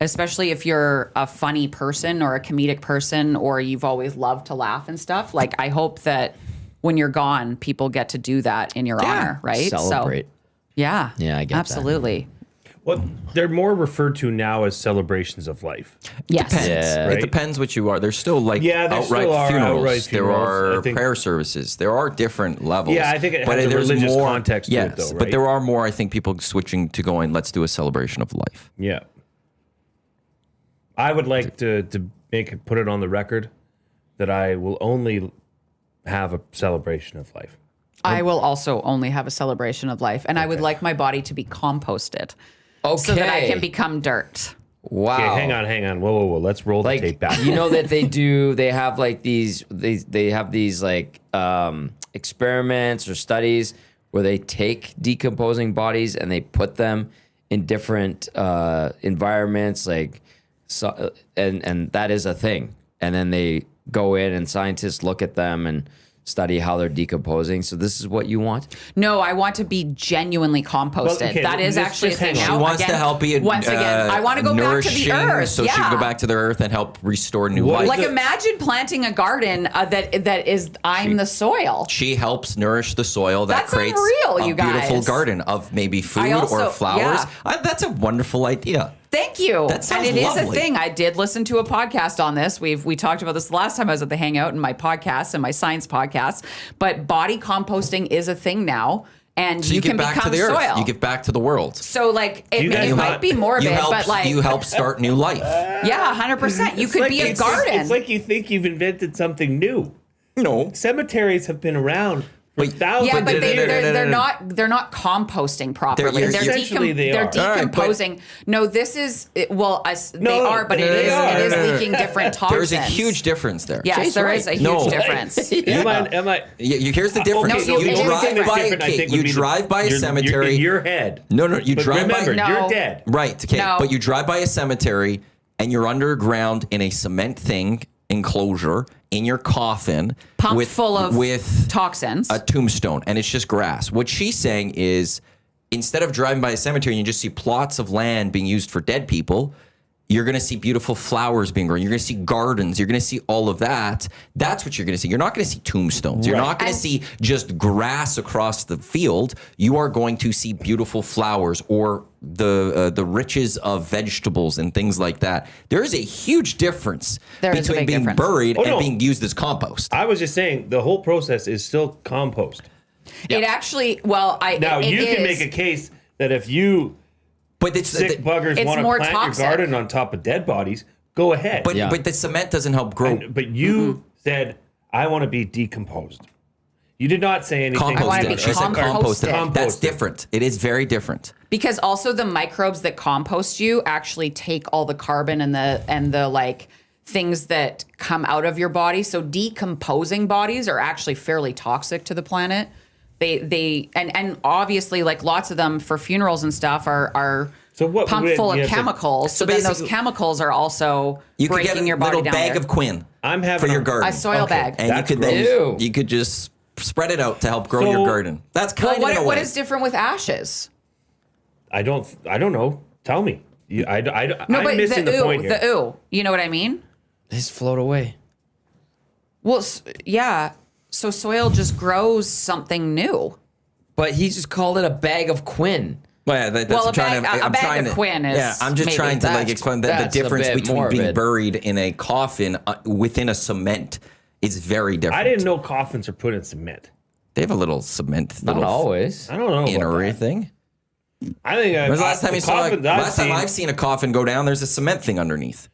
Especially if you're a funny person or a comedic person or you've always loved to laugh and stuff. Like I hope that when you're gone, people get to do that in your honor, right? Celebrate. So, yeah. Yeah, I get that. absolutely. Well, they're more referred to now as celebrations of life. Yes. Depends. Yeah. It Right? depends what you are. There's still like Yeah, there outright still are funerals. outright There funerals. I are think- prayer services. There are different levels. Yeah, I think it has a there's religious context to it, yes, though, but right? there are more, I think, people switching to going, let's do a celebration of life. Yeah. I would like to put it on the record that I will only have a celebration of life. I will also only have a celebration of life. And I would like my body to be composted Okay. so that I can become dirt. Wow. Okay, hang on. Whoa. Let's roll the tape Like back. you know that they have like they have these like experiments or studies where they take decomposing bodies and they put them in different environments, like and that is a thing. And then they go in and scientists look at them and study how they're decomposing. So this is what you want? No, I want to be genuinely composted. Well, okay, that is just actually a hang thing. on. She Now, wants again, to help you. Once again, I want to go back to the nourishing, earth. so yeah. she can go back to the earth and help restore new What life. Like imagine planting a garden that is I'm the soil. She helps nourish the soil that That's creates unreal, a you beautiful guys. garden of maybe food I also- or flowers. yeah. That's a wonderful idea. Thank you. That sounds and it is lovely. a thing. I did listen to a podcast on this. We talked about this the last time I was at the Hangout in my podcast and my science podcast. But body composting is a thing now, and So you, can give back become to the soil. earth. You give back to the world. So like it, You guys it not- might be morbid, you help, but like you help start new life. yeah, 100%. You could be a garden. It's like you think you've invented something new. No. Cemeteries have been around for Wait, thousands yeah, but of years. they're not composting properly. They're- They're, Essentially, they they're are. All right, but- decomposing. No, this is they No, are, but they are. it is leaking different toxins. There's a huge difference there. Yes, Jay's there right. is a huge No. difference. Am I? Here's the difference. Okay, No, you it is drive different. by different, I okay, think, you would be drive by a you're cemetery. in your head. No, you But drive remember, by. No. you're dead. Right. Okay. No. But you drive by a cemetery and you're underground in a cement thing enclosure in your coffin Pumped full of with toxins. a tombstone, and it's just grass. What she's saying is, instead of driving by a cemetery and you just see plots of land being used for dead people, you're going to see beautiful flowers being grown. You're going to see gardens. You're going to see all of that. That's what you're going to see. You're not going to see tombstones. You're Right. not going to see just grass across the field. You are going to see beautiful flowers or the riches of vegetables and things like that. There is a huge difference There is a between big being difference. buried Oh, and no. being used as compost. I was just saying the whole process is still compost. It actually, well, Now it you can is. make a case that if you But it's sick buggers It's want to more plant toxic. your garden on top of dead bodies, go ahead. but Yeah. but the cement doesn't help grow. But you said I want to be decomposed. You did not say anything. I wanna be Composted. She said composted. composted. That's Composted. different. It is very different. Because also the microbes that compost you actually take all the carbon and the like things that come out of your body. So decomposing bodies are actually fairly toxic to the planet. And obviously like lots of them for funerals and stuff are So what pumped would- full you of have to- chemicals. So So then those basically- chemicals are also You could breaking get a your body little down bag there. of Quinn I'm for having your garden. A soil Okay. bag. and you That's could gross. then Ew. you could just spread it out to help grow So- your garden. That's Well, kind of in a what way. is different with ashes? I don't know. Tell me. No, I'm but missing the point here. the ooh. You know what I mean? Just float away. Well, yeah. So soil just grows something new. But he just called it a bag of Quinn. Well, yeah, that's Well, I'm trying to, a I'm bag trying of to, Quinn is yeah, I'm just maybe trying to like that's- explain the that's a difference bit between being morbid. buried in a coffin within a cement is very different. I didn't know coffins are put in cement. They have a little cement, Not little always. I don't know. inner About that. thing. I think When was the last time you saw? coffins Last time I've seen a coffin go down, there's a cement thing underneath.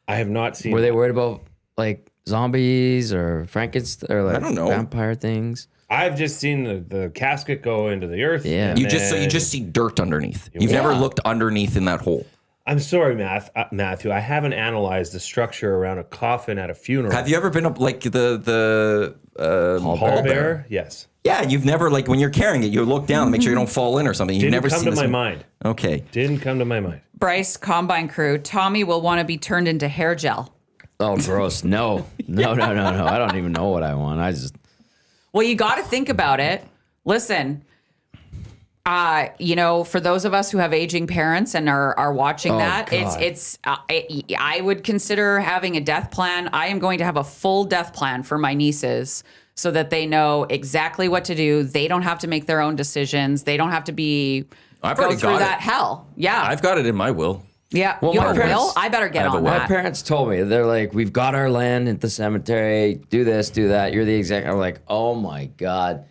I have not seen. Were they worried about like zombies or Frankenstein or like I don't know. vampire things? I've just seen the casket go into the earth. Yeah. and You just then- see dirt underneath. You've never looked underneath in that hole. I'm sorry, Matthew. I haven't analyzed the structure around a coffin at a funeral. Have you ever been up like the pallbearer? Yes. Yeah, you've never like when you're carrying it, you look down, make sure you don't fall in or something. You've Didn't never come seen to this my mind. Okay. Didn't come to my mind. Bryce, Combine Crew, Tommy will want to be turned into hair gel. Oh, gross. No. I don't even know what I want. Well, you got to think about it. Listen, for those of us who have aging parents and are watching that, God. I would consider having a death plan. I am going to have a full death plan for my nieces so that they know exactly what to do. They don't have to make their own decisions. They don't have to I've go already through got that it. hell. Yeah. I've got it in my will. Yeah. Well, You my have a will? parents- I better get I have a on will. My that. parents told me, they're like, we've got our land at the cemetery. Do this, do that. You're the exact. I'm like, oh my God.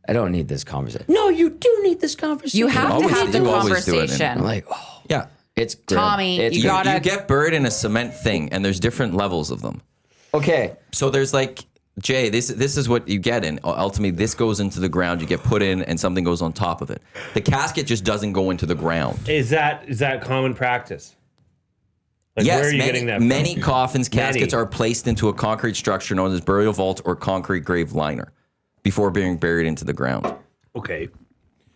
I don't need this conversation. No, you do need this conversation. You have to always have the do, always do it. conversation. I'm like, oh, Yeah. it's grim. Tommy, It's you grim. gotta- You get buried in a cement thing, and there's different levels of them. Okay. So there's like, Jay, this is what you get in. Ultimately, this goes into the ground. You get put in, and something goes on top of it. The casket just doesn't go into the ground. Is that common practice? Like, Yes, where are you many, getting that from? many coffins, caskets Many. are placed into a concrete structure known as burial vault or concrete grave liner before being buried into the ground. Okay.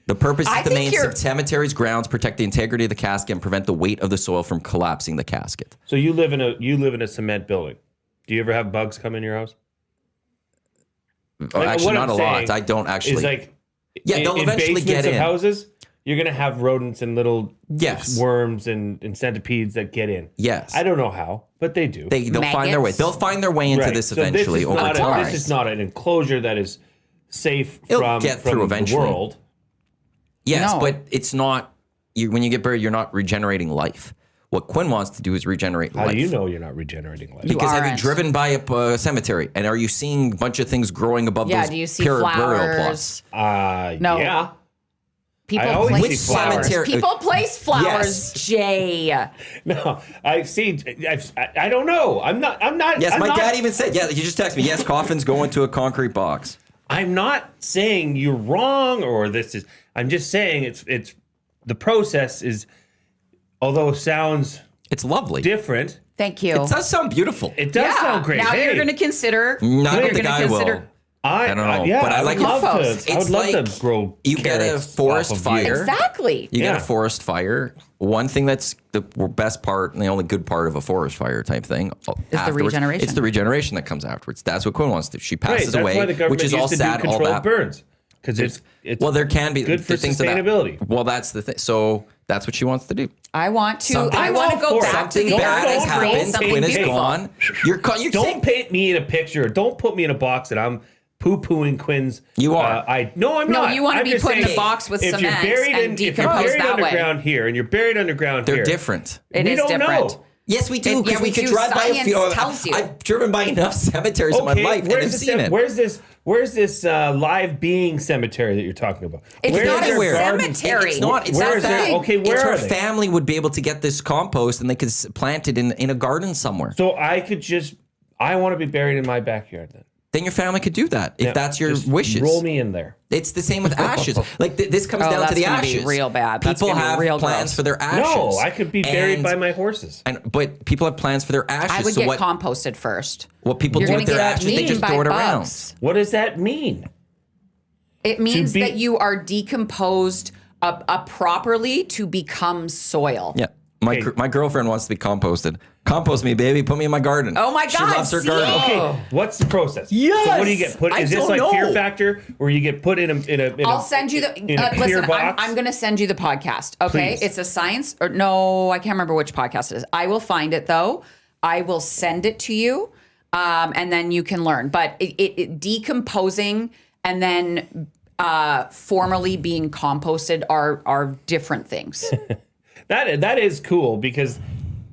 The purpose I is to think maintain you're- cemeteries' grounds, protect the integrity of the casket, and prevent the weight of the soil from collapsing the casket. So you live in a cement building. Do you ever have bugs come in your house? Like, Actually, what not I'm a lot. saying I don't actually. Is like Yeah, they'll eventually basements get of in. houses. You're gonna have rodents and little Yes. worms and centipedes that get in. Yes. I don't know how, but they do. They'll find their way. Maggots. They'll find their way into Right. this So eventually is over not time. This is not an enclosure that is safe It'll from get through the eventually. world. Yes, No. but it's not. When you get buried, you're not regenerating life. What Quinn wants to do is regenerate How life. do you know you're not regenerating life? Because have you aren't. driven by a cemetery and are you seeing a bunch of things growing above Yeah, those do you see burial plots? flowers? No. Yeah. People I always place see flowers. flowers. People place flowers, Yes. Jay. No, I see. I don't know. I'm not. Yes, I'm my not, dad even said, yeah, you just text me, yes, coffins go into a concrete box. I'm not saying you're wrong or this is. I'm just saying it's the process is, although it sounds It's lovely. different, Thank you. It does sound beautiful. it does sound great. Now Hey, you're going to consider. No, I don't you're think gonna I will. consider- I don't know, yeah, but I would like love compost. to. I would love It's to grow. you get a carrots forest off of fire. you. Exactly. You get Yeah. a forest fire. One thing that's the best part and the only good part of a forest fire type thing afterwards, regeneration. It's the regeneration that comes afterwards. That's what Quinn wants to do. She Right, passes that's away, why the government which is used all to sad, do all controlled that. burns because it's Well, there can be good for the things of that. sustainability. Well, that's the thing. So that's what she wants to do. I want to. Something- I want to go for it. back to Something the bad has earth and create happened. something Quinn is beautiful. gone. You're saying- Don't paint me in a picture. Don't put me in a box that I'm poo-pooing Quinn's. You are. No, I'm No, not. you want to I'm be just put in saying, a box with if you're cement buried and if you're decompose buried that way. underground here and you're buried underground They're here, different. It we is don't different. know. Yes, we do Yeah, because we we could do. drive by a Science few. tells you. I've driven by enough cemeteries in my Okay, life and have seen it. Where's this live being cemetery that you're talking about? It's Where not is a there gardens? cemetery. It's not. It's Where not is there- that. okay, where it's are her they? family would be able to get this compost and they could plant it in a garden somewhere. So I want to be buried in my backyard then. Then your family could do that if Yeah, that's your just wishes. Roll me in there. It's the same with ashes. Like this comes Oh, down to that's the gonna be ashes. real bad. That's People gonna be have real plans gross. for their ashes. No, I could be buried And- by my horses. But people have plans for their ashes. I would so get what, composted first. what people You're do gonna with their get ashes, they eaten just by throw it around. bugs. What does that mean? It means be- that you are decomposed properly to become soil. Yeah. My girlfriend wants to be composted. Compost me, baby. Put me in my garden. Oh my She God, loves her see? garden. Okay, what's the process? Yes! So what do you get put? I Is this don't like Fear know. Factor, where you get put in a I'll send you the. in a clear Listen, box? I'm going to send you the podcast. Okay, Please. it's a science or no, I can't remember which podcast it is. I will find it though. I will send it to you, and then you can learn. But it decomposing and then formally being composted are different things. That is cool because,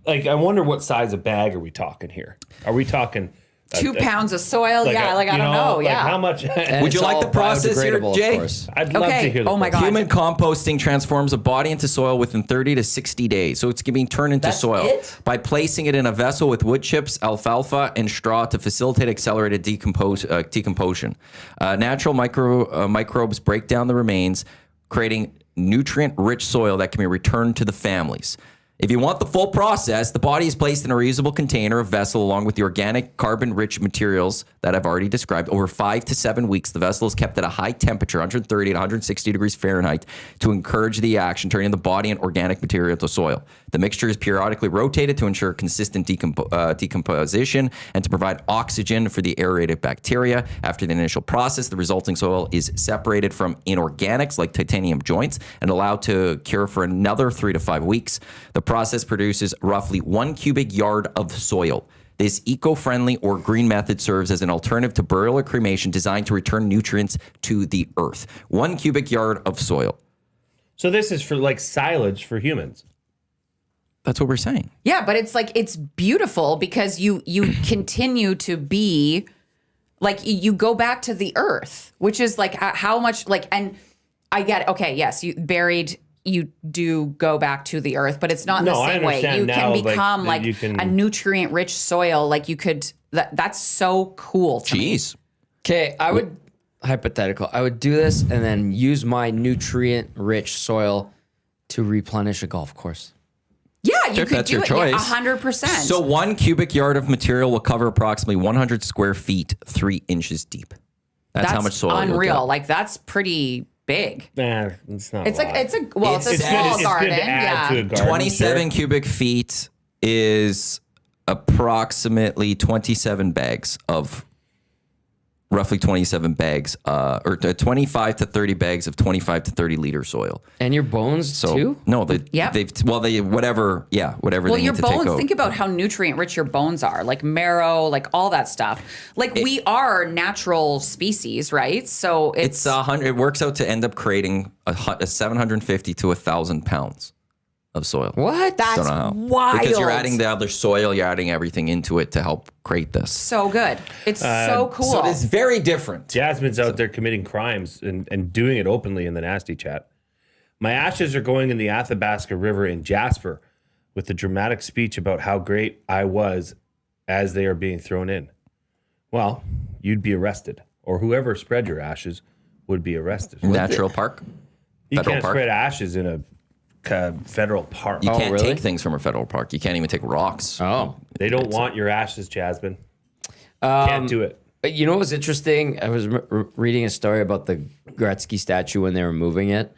like, I wonder what size of bag are we talking here? Are we talking 2 pounds of soil? like Yeah, a- like I you don't know. like Yeah. how much? And Would you it's like all the process here, biodegradable, Jay? of course. I'd love Okay. to hear. The Oh my process. God. Human composting transforms a body into soil within 30 to 60 days. So it's being turned into soil it? by placing it in a vessel with wood chips, alfalfa, and straw to facilitate accelerated decomposition. Natural microbes break down the remains, creating nutrient-rich soil that can be returned to the families. If you want the full process, the body is placed in a reusable container or vessel along with the organic carbon-rich materials that I've already described. Over 5 to 7 weeks, the vessel is kept at a high temperature, 130 to 160 degrees Fahrenheit, to encourage the action, turning the body and organic material to soil. The mixture is periodically rotated to ensure consistent decomposition and to provide oxygen for the aerated bacteria. After the initial process, the resulting soil is separated from inorganics like titanium joints and allowed to cure for another 3 to 5 weeks. The process produces roughly 1 cubic yard of soil. This eco-friendly or green method serves as an alternative to burial or cremation designed to return nutrients to the earth. 1 cubic yard of soil. So this is for like silage for humans. That's what we're saying. Yeah, but it's like it's beautiful because you continue to be like you go back to the earth, which is like how much like and I get it. Okay, yes, you buried. You do go back to the earth, but it's not in the same way. You can become like a nutrient-rich soil. Like you could. That's so cool. Jeez. Okay, I would hypothetical. I would do this and then use my nutrient-rich soil to replenish a golf course. Yeah, you If could that's do your it. choice. 100%. So 1 cubic yard of material will cover approximately 100 square feet, 3 inches deep. That's how much soil you'll unreal. get. Like that's pretty big. Nah, it's not. It's a like lot. it's a small good, garden. It's good to add to a garden. 27 sure. cubic feet is approximately 27 bags of roughly 27 bags, or 25 to 30 bags of 25 to 30 liter soil. And your bones So too? no, Yep. whatever Well, they your need to take bones, out. think about how nutrient rich your bones are, like marrow, like all that stuff. Like we are natural species, right? So It's 100. It works out to end up creating a 750 to 1,000 pounds of soil. What? that's Don't know how. wild. Because you're adding the other soil, you're adding everything into it to help create this. so good. It's so cool. So it's very different. Jasmine's out there committing crimes and doing it openly in the nasty chat. My ashes are going in the Athabasca River in Jasper with the dramatic speech about how great I was as they are being thrown in. Well, you'd be arrested, or whoever spread your ashes would be arrested. Natural park. You Federal can't park. spread ashes in a federal park. You can't really? take things from a federal park. You can't even take rocks. Oh. They don't want your ashes, Jasmine. Can't do it. But you know what's interesting? I was reading a story about the Gretzky statue when they were moving it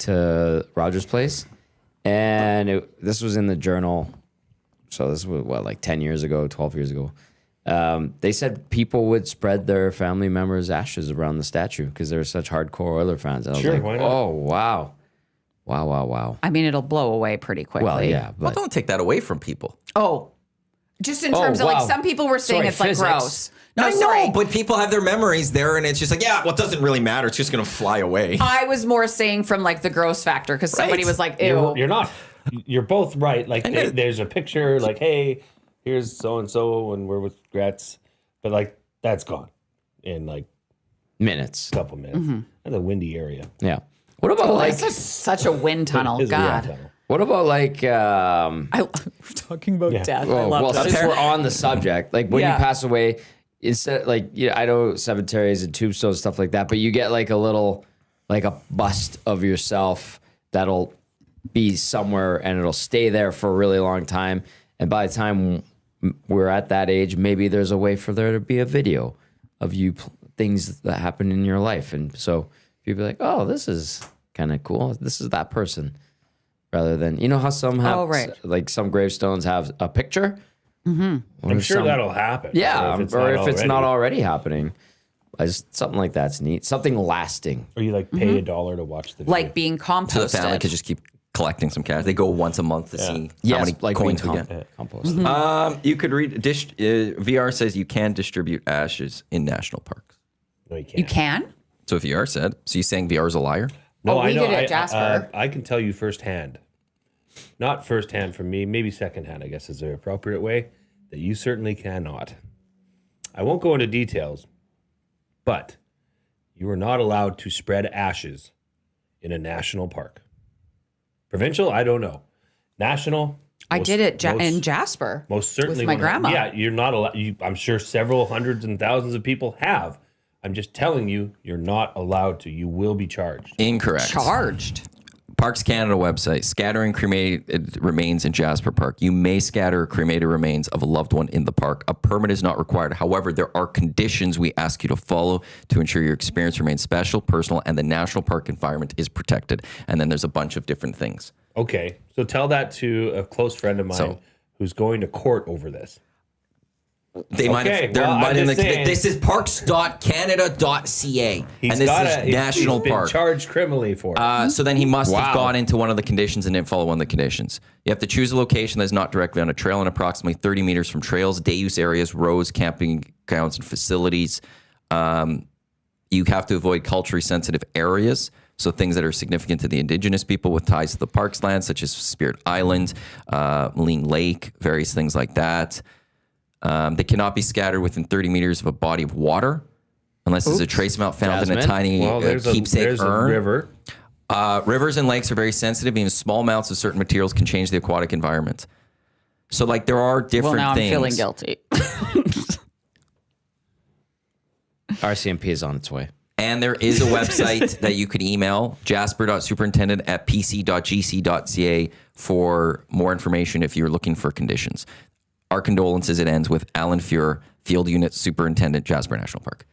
to Rogers Place. And this was in the Journal. So this was, like 10 years ago, 12 years ago. They said people would spread their family members' ashes around the statue because they were such hardcore Oiler fans. And I was Sure, like, why not? oh, wow. Wow. I mean, it'll blow away pretty quickly. Well, yeah. Well, But don't take that away from people. Oh, just in terms of wow. like some people were saying Sorry, it's like physics. gross. No, I sorry. know, but people have their memories there, and it's just like, yeah, well, it doesn't really matter. It's just going to fly away. I was more saying from like the gross factor because somebody Right. was like, ew. You're not. You're both right. Like there's a picture, like, hey, here's so and so, and we're with Gretz, but like that's gone in like minutes. a couple minutes. That's a windy area. Yeah. What about like, This is such a wind tunnel. It's a wind God. tunnel. what about like, We're talking about death. I love well, that. since we're on the subject, like when Yeah. you pass away, instead, like, I know cemeteries and tombstones, stuff like that, but you get like a little, like a bust of yourself that'll be somewhere and it'll stay there for a really long time. And by the time we're at that age, maybe there's a way for there to be a video of you, things that happen in your life. And so you'd be like, oh, this is kind of cool. This is that person. Rather than, you know how some have, Oh, right. like some gravestones have a picture? I'm sure that'll happen. Yeah, or if it's not already happening. Something like that's neat. Something lasting. Or you like pay $1 to watch the video. Like being composted. So the family could just keep collecting some cash. They go once a month to see how many like coins we being get. compost. You could read, VR says you can distribute ashes in national parks. No, you can't. You can? So if VR said, so you saying VR is a liar? No, Oh, we I know. did it, Jasper. I can tell you firsthand, not firsthand from me, maybe secondhand, I guess is the appropriate way, that you certainly cannot. I won't go into details, but you are not allowed to spread ashes in a national park. Provincial, I don't know. National, I did it in most- Jasper. most certainly with my 100 grandma. Yeah, you're not allowed. I'm sure several hundreds and thousands of people have. I'm just telling you, you're not allowed to. You will be charged. Incorrect. Charged. Parks Canada website. Scattering cremated remains in Jasper Park. You may scatter cremated remains of a loved one in the park. A permit is not required. However, there are conditions we ask you to follow to ensure your experience remains special, personal, and the national park environment is protected. And then there's a bunch of different things. Okay, so tell that to a close friend of mine who's going to court over this. They might have. This is parks.canada.ca, and this is national he's been park. Charged criminally for it. So then he must have gone into one of the conditions and didn't follow one of the conditions. You have to choose a location that's not directly on a trail and approximately 30 meters from trails, day use areas, roads, camping grounds, and facilities. You have to avoid culturally sensitive areas. So things that are significant to the indigenous people with ties to the park's land, such as Spirit Island, Milne Lake, various things like that. They cannot be scattered within 30 meters of a body of water unless there's a trace amount found in a tiny keepsake urn. A river. Rivers and lakes are very sensitive. Even small amounts of certain materials can change the aquatic environment. So like there are different Well, now things. I'm feeling guilty. RCMP is on its way. And there is a website that you could email, jasper.superintendent@pc.gc.ca for more information if you're looking for conditions. Our condolences. It ends with Alan Fuhr, Field Unit Superintendent, Jasper National Park,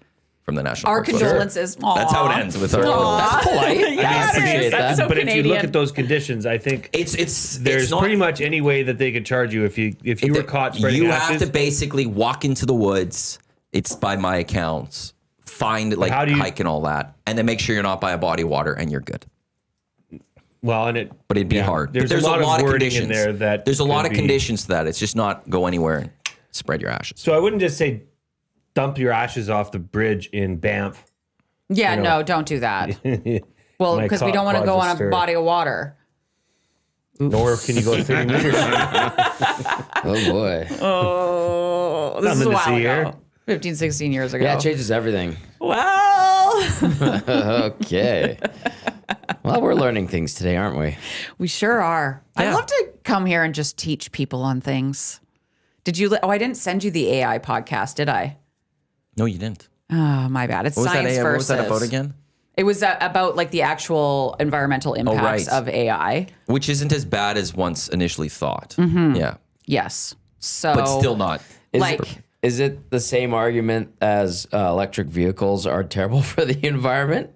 from the National Our Park. condolences. Sure. That's how it ends with our. That's polite. Yeah, I appreciate that. That's so But Canadian. if you look at those conditions, I think there's not, pretty much any way that they could charge you if you were caught spreading You ashes. have to basically walk into the woods. It's by my accounts. Find hike and all that, and then make sure you're not by a body of water, and you're good. Well, But it'd be hard. There's a lot of wording conditions in there that there's a lot of could be- conditions to that. It's just not go anywhere and spread your ashes. So I wouldn't just say dump your ashes off the bridge in Banff. Yeah, know. no, don't do that. Well, My because we don't want to cod go on a register. body of water. Nor can you go 30 meters. Oh, boy. Oh, this is Nothing a to while see ago. here. 15, 16 years ago. Yeah, it changes everything. Well, Okay. Well, we're learning things today, aren't we? we sure are. I'd Yeah. love to come here and just teach people on things. Did you? I didn't send you the AI podcast, did I? No, you didn't. Oh, my bad. It's What was science that? What was versus. that about again? It was about like the actual environmental impacts right. of AI. Which isn't as bad as once initially thought. Yeah, Yes. So, but still not. Is it the same argument as electric vehicles are terrible for the environment?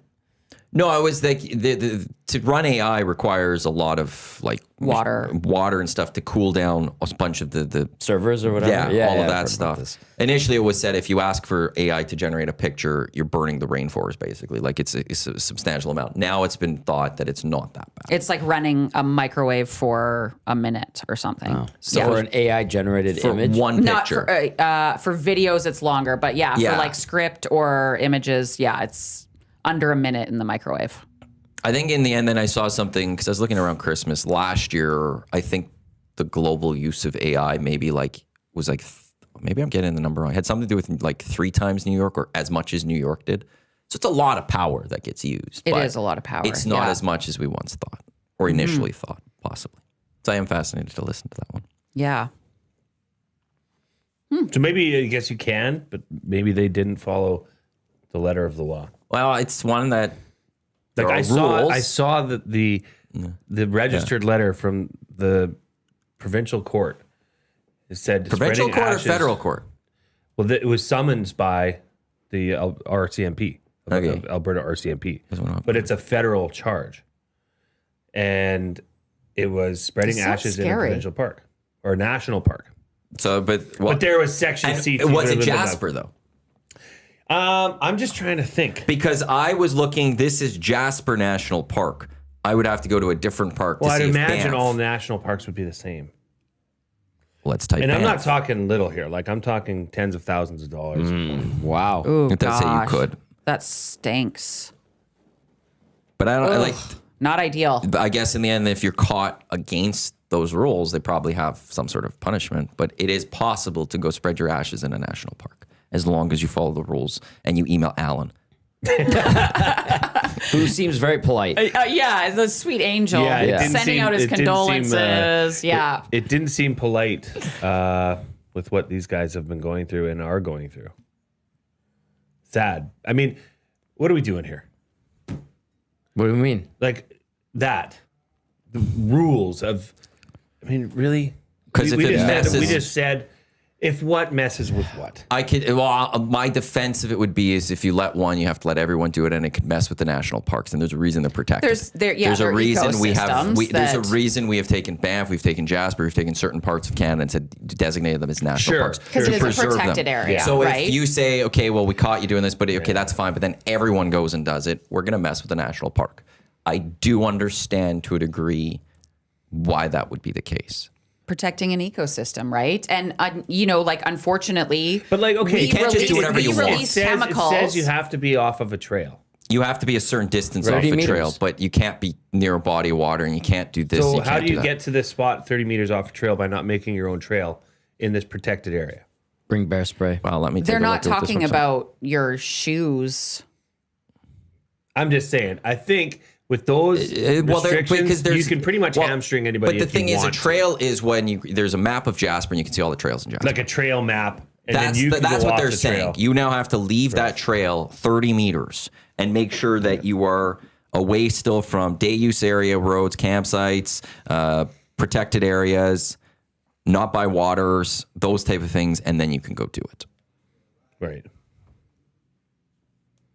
No, I was like, to run AI requires a lot of like Water and stuff to cool down a bunch of the Servers or whatever? all of I've heard that about stuff. this. Initially, it was said if you ask for AI to generate a picture, you're burning the rainforest, basically. Like it's a substantial amount. Now it's been thought that it's not that bad. it's like running a microwave for a minute or something. So for an AI generated For image? one Not picture. for videos, it's longer, but Yeah. for like script or images, it's under a minute in the microwave. I think in the end, then I saw something because I was looking around Christmas last year. I think the global use of AI maybe maybe I'm getting the number wrong. It had something to do with like 3 times New York or as much as New York did. So it's a lot of power that gets used. It but is a lot of power. It's not yeah. as much as we once thought or initially thought, possibly. So I am fascinated to listen to that one. Yeah. So maybe I guess you can, but maybe they didn't follow the letter of the law. Well, it's one that Like there are I saw rules. the registered letter from the provincial court. It said Provincial spreading court or ashes- federal court? Well, it was summoned by the RCMP, Okay. Alberta RCMP, one up. but it's a federal charge, and it was spreading This sounds ashes in a scary. provincial park or a national park. So, but There was Section C. was it Jasper though? I'm just trying to think. Because I was looking, this is Jasper National Park. I would have to go to a different park Well, to I'd see if imagine Banff- all national parks would be the same. Let's type And I'm not Banff. talking little here. Like I'm talking tens of thousands of dollars. Wow. Ooh, It does say you gosh. could. That stinks. But I don't I Ugh, like. not ideal. I guess in the end, if you're caught against those rules, they probably have some sort of punishment. But it is possible to go spread your ashes in a national park as long as you follow the rules and you email Alan. Who seems very polite. Yeah, the sweet angel Yeah, it Yeah. didn't sending seem- out his it didn't seem, condolences. yeah. It didn't seem polite with what these guys have been going through and are going through. Sad. I mean, what are we doing here? What do you mean? Like that. rules of. I mean, really? 'Cause if it messes- we just said, if what messes with what? My defense of it would be is if you let one, you have to let everyone do it, and it could mess with the national parks. And there's a reason they're protected. There's a reason we have. There's a reason we have taken Banff, we've taken Jasper, we've taken certain parts of Canada and said designated them as national parks because it is a protected area. So right? if you say, okay, well, we caught you doing this, but okay, that's fine. But then everyone goes and does it. We're gonna mess with the national park. I do understand to a degree why that would be the case. Protecting an ecosystem, right? And unfortunately, but okay, you can't just do whatever you want. It says you have to be off of a trail. You have to be a certain distance off a trail, but you can't be near a body of water, and you can't do this. So how do you get to this spot 30 meters off a trail by not making your own trail in this protected area? Bring bear spray. Well, let me. They're not talking about your shoes. I'm just saying. I think. With those restrictions, you can pretty much hamstring anybody. But the thing is, a trail is when there's a map of Jasper and you can see all the trails in Jasper. Like a trail map. And that's what they're saying. You now have to leave that trail 30 meters and make sure that you are away still from day use area, roads, campsites, protected areas, not by waters, those type of things, and then you can go do it. Right.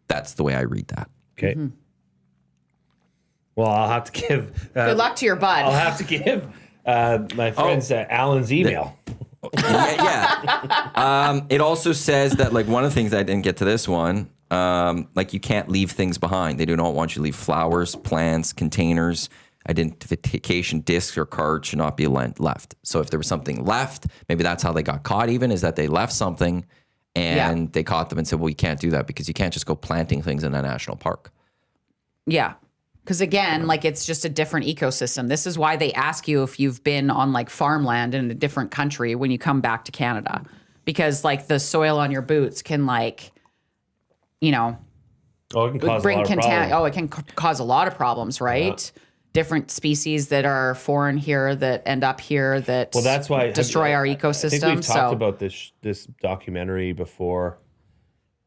That's the way I read that. Okay. Mm-hmm. Well, I'll have to give... Good luck to your bud. I'll have to give my friend's Alan's email. It also says that, one of the things I didn't get to this one, you can't leave things behind. They do not want you to leave flowers, plants, containers, identification discs or cards should not be left. So if there was something left, maybe that's how they got caught even, is that they left something and they caught them and said, well, you can't do that because you can't just go planting things in a national park. Yeah. Because again, it's just a different ecosystem. This is why they ask you if you've been on farmland in a different country when you come back to Canada, because the soil on your boots can it can cause bring a lot of problems. it can cause a lot of problems, right? Yeah. Different species that are foreign here that end up here that that's why destroy our ecosystem. I think we've talked about this documentary before.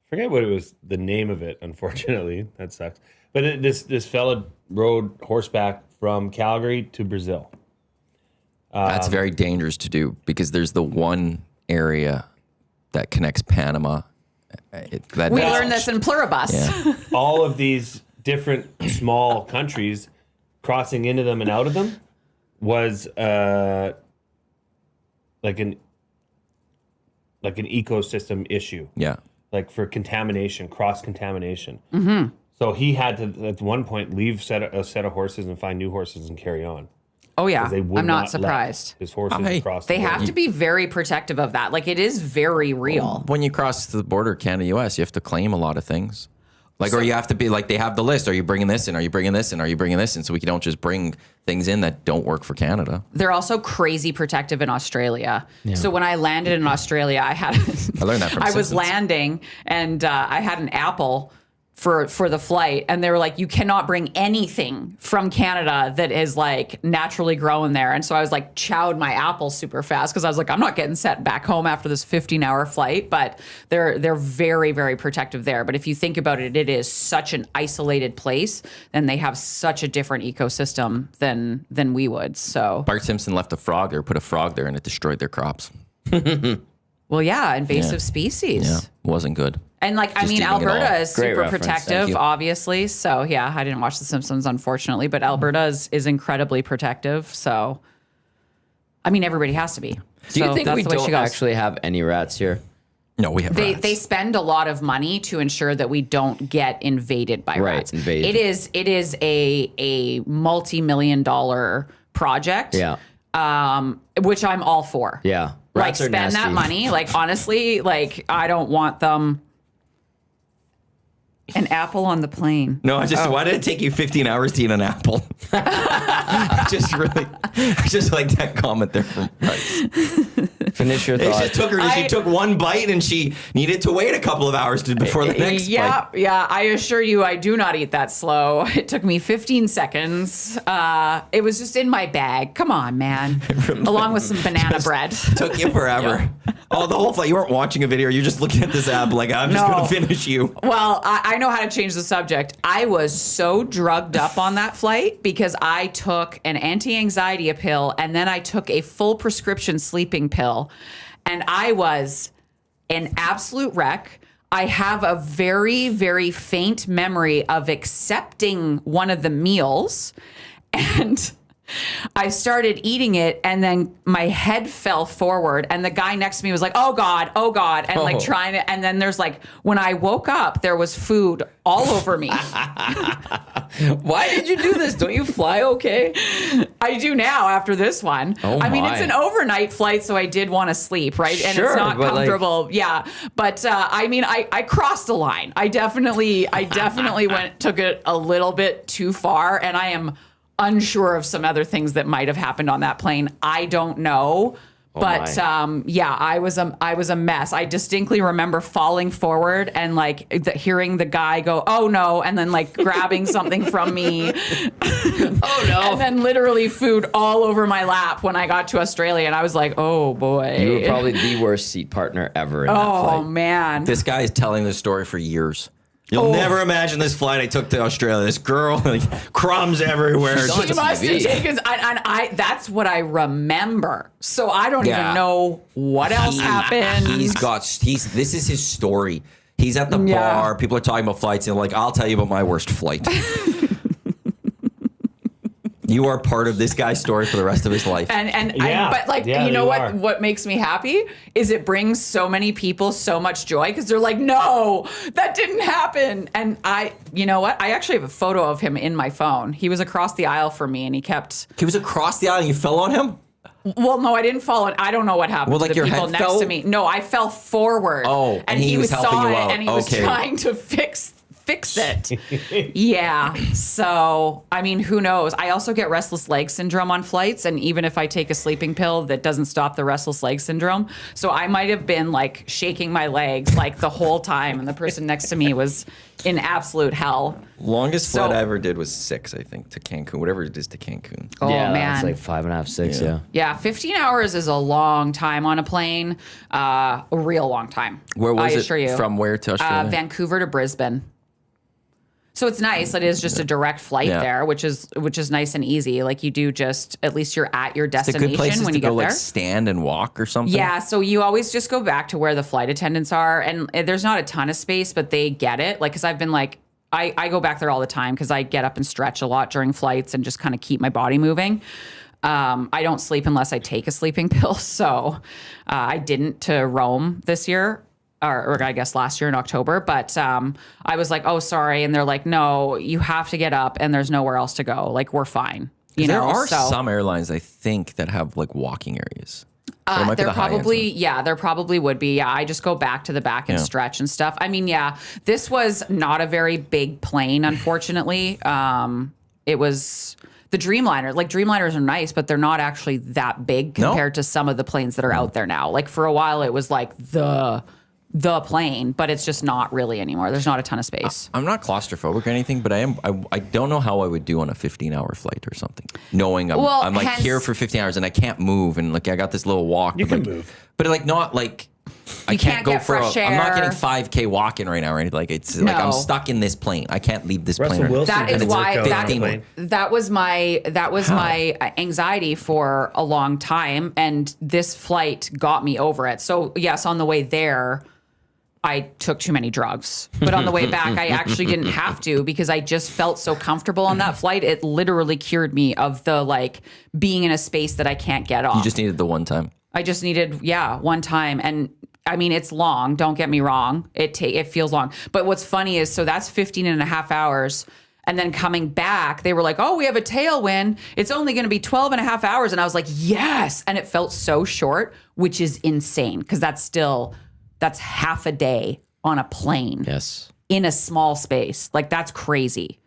I forget what it was, the name of it. Unfortunately, that sucks. But this fella rode horseback from Calgary to Brazil. That's very dangerous to do because there's the one area that connects Panama. We learned this in Pluribus. Yeah. All of these different small countries crossing into them and out of them was an ecosystem issue. Yeah. For contamination, cross-contamination. Mm-hmm. So he had to, at one point, leave a set of horses and find new horses and carry on. Oh, yeah. I'm not surprised. His horses across They have to be very protective of that. It is very real. When you cross the border, Canada-US, you have to claim a lot of things. Or you have to be they have the list. Are you bringing this in? Are you bringing this in? Are you bringing this in? So we don't just bring things in that don't work for Canada. They're also crazy protective in Australia. Yeah. So when I landed in Australia, I learned that from I was landing and I had an apple for the flight, and they were like, you cannot bring anything from Canada that is naturally grown there. And so I was chowed my apple super fast because I was I'm not getting sent back home after this 15-hour flight. But they're very, very protective there. But if you think about it, it is such an isolated place, and they have such a different ecosystem than we would. So Bart Simpson left a frog there, put a frog there, and it destroyed their crops. Well, yeah, invasive species. Yeah, wasn't good. And Alberta is super protective, obviously. So yeah, I didn't watch The Simpsons, unfortunately, but Alberta is incredibly protective. So, everybody has to be. Do you think we don't actually have any rats here? No, we have rats. They spend a lot of money to ensure that we don't get invaded by rats. Invaded. It is a multi-million-dollar project. Yeah. Which I'm all for. Yeah. Rats spend nasty. that money. Honestly, I don't want them. An apple on the plane. No, why did it take you 15 hours to eat an apple? I just like that comment there from Bryce. Finish your thought. She took one bite and she needed to wait a couple of hours before the next bite. Yeah, I assure you I do not eat that slow. It took me 15 seconds. It was just in my bag. Come on, man. Along with some banana bread. Took you forever. Oh, the whole flight. You weren't watching a video. You're just looking at this app like, I'm just No. going to finish you. Well, I know how to change the subject. I was so drugged up on that flight because I took an anti-anxiety pill and then I took a full prescription sleeping pill. And I was an absolute wreck. I have a very, very faint memory of accepting one of the meals, and I started eating it, and then my head fell forward, and the guy next to me was like, oh God, and like trying to, and then there's like, when I woke up, there was food all over me. Why did you do this? Don't you fly okay? I do now after this one. Oh I mean, my. it's an overnight flight, so I did want to sleep, right? And Sure, it's not but, like- comfortable. Yeah. But I mean, I crossed the line. I definitely took it a little bit too far, and I am unsure of some other things that might have happened on that plane. I don't know. But yeah, I was a mess. I distinctly remember falling forward and like hearing the guy go, "Oh no," and then like grabbing something from me. Oh no. And then literally food all over my lap when I got to Australia, and I was like, "Oh boy." You were probably the worst seat partner ever in that Oh flight. man. This guy is telling this story for years. You'll never imagine this flight I took to Australia. This girl, like, crumbs everywhere. She's on She must have TV. taken, and I that's what I remember. So I don't Yeah. even know what else happened. This is his story. He's at the Yeah. bar. People are talking about flights, and like, I'll tell you about my worst flight. You are part of this guy's story for the rest of his life. But like, Yeah, you know you what? are. What makes me happy is it brings so many people so much joy because they're like, no, that didn't happen. And you know what? I actually have a photo of him in my phone. He was across the aisle from me, and he kept. He was across the aisle and you fell on him? Well, no, I didn't fall. I don't know what happened Well, to like the your people head next fell? to me. No, I fell forward. Oh, and he was helping saw you it, out. and he was Okay. trying to fix it. Yeah. So, I mean, who knows? I also get restless leg syndrome on flights. And even if I take a sleeping pill, that doesn't stop the restless leg syndrome. So I might have been like shaking my legs like the whole time. And the person next to me was in absolute hell. Longest So- flight I ever did was 6, I think, to Cancun, whatever it is to Cancun. Oh, yeah, man. that's like 5.5, 6, yeah. Yeah, 15 hours is a long time on a plane. A real long time. Where was I it? assure you. From where to Australia? Vancouver to Brisbane. So it's nice. It is just a direct flight Yeah. there, which is nice and easy. Like you do just at least you're at your It's a destination good place when to you get go, there. like, stand and walk or something. Yeah, so you always just go back to where the flight attendants are, and there's not a ton of space, but they get it. Like, because I've been like, I go back there all the time because I get up and stretch a lot during flights and just kind of keep my body moving. I don't sleep unless I take a sleeping pill, so I didn't to Rome this year. Or I guess last year in October, but I was like, oh, sorry. And they're like, no, you have to get up and there's nowhere else to go. Like, we're fine. You There know, are so, some airlines, I think, that have like walking areas. Or it might be there the high-end probably, ones. yeah, there probably would be. Yeah, I just go back to the back and Yeah. stretch and stuff. I mean, yeah, this was not a very big plane, unfortunately. It was the Dreamliner. Like, Dreamliners are nice, but they're not actually that big No. compared to some of the planes that are out there now. Like, for a while, it was like the plane, but it's just not really anymore. There's not a ton of space. I'm not claustrophobic or anything, but I don't know how I would do on a 15-hour flight or something. Knowing I'm like hence- here for 15 hours and I can't move, and like I got this little walk. You but, can like, move. But like not like I can't go get for fresh I'm not air. getting 5K walking right now or anything. Like it's like I'm No. stuck in this plane. I can't leave this Russell plane. Wilson That did is a why workout on a 15 plane. that was my anxiety for a long time, and this flight got me over it. So yes, on the way there, I took too many drugs, but on the way back, I actually didn't have to because I just felt so comfortable on that flight. It literally cured me of the like being in a space that I can't get off. You just needed the one time. I just needed, one time. And I mean, it's long. Don't get me wrong. It feels long. But what's funny is, so that's 15 and a half hours. And then coming back, they were like, oh, we have a tailwind. It's only going to be 12 and a half hours. And I was like, yes. And it felt so short, which is insane because that's half a day on a plane Yes. in a small space. Like, that's crazy.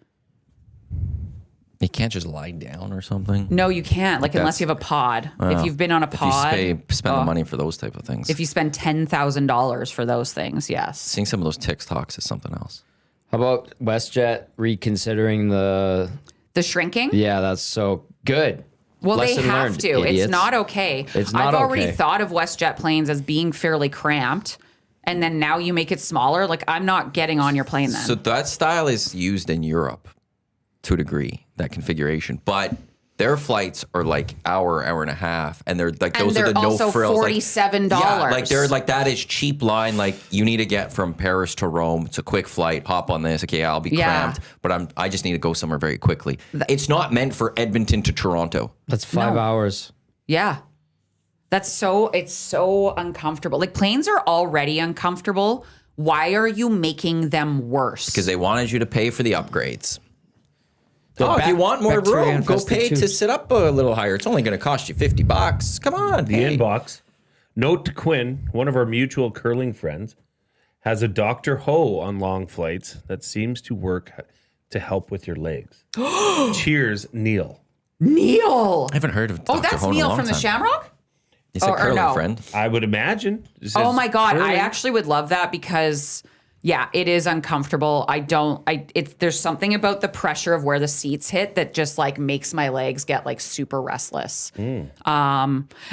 You can't just lie down or something. No, you can't. Like, unless That's- you have a pod. If you've been on a pod. If you spend the money for those type of things. If you spend $10,000 for those things, yes. Seeing some of those TikToks is something else. How about WestJet reconsidering the... The shrinking? Yeah, that's so good. Well, they Lesson have learned, to. idiots. It's not okay. It's not I've already okay. thought of WestJet planes as being fairly cramped, and then now you make it smaller. Like, I'm not getting on your plane then. So that style is used in Europe to a degree, that configuration. But their flights are like hour and a half, and they're like and those are they're the no also frills. $47. Yeah, like they're like that is cheap line. Like you need to get from Paris to Rome. It's a quick flight. Hop on this. Okay, I'll be cramped, but I just need to go somewhere very quickly. It's not meant for Edmonton to Toronto. That's 5 hours. Yeah. It's so uncomfortable. Like, planes are already uncomfortable. Why are you making them worse? Because they wanted you to pay for the upgrades. The if you want more bacteria room, go infested pay to tubes. sit up a little higher. It's only going to cost you $50. Come on, The inbox. Note to Quinn, one of our mutual curling friends, has a Dr. Ho on long flights that seems to work to help with your legs. Cheers, Neil. Neil. I haven't heard of Dr. That's Ho in a Neil long from the time. Shamrock? He's a or curling no? friend. I would imagine. It Oh says my God. I curling. actually would love that because, yeah, it is uncomfortable. There's something about the pressure of where the seats hit that just like makes my legs get like super restless. And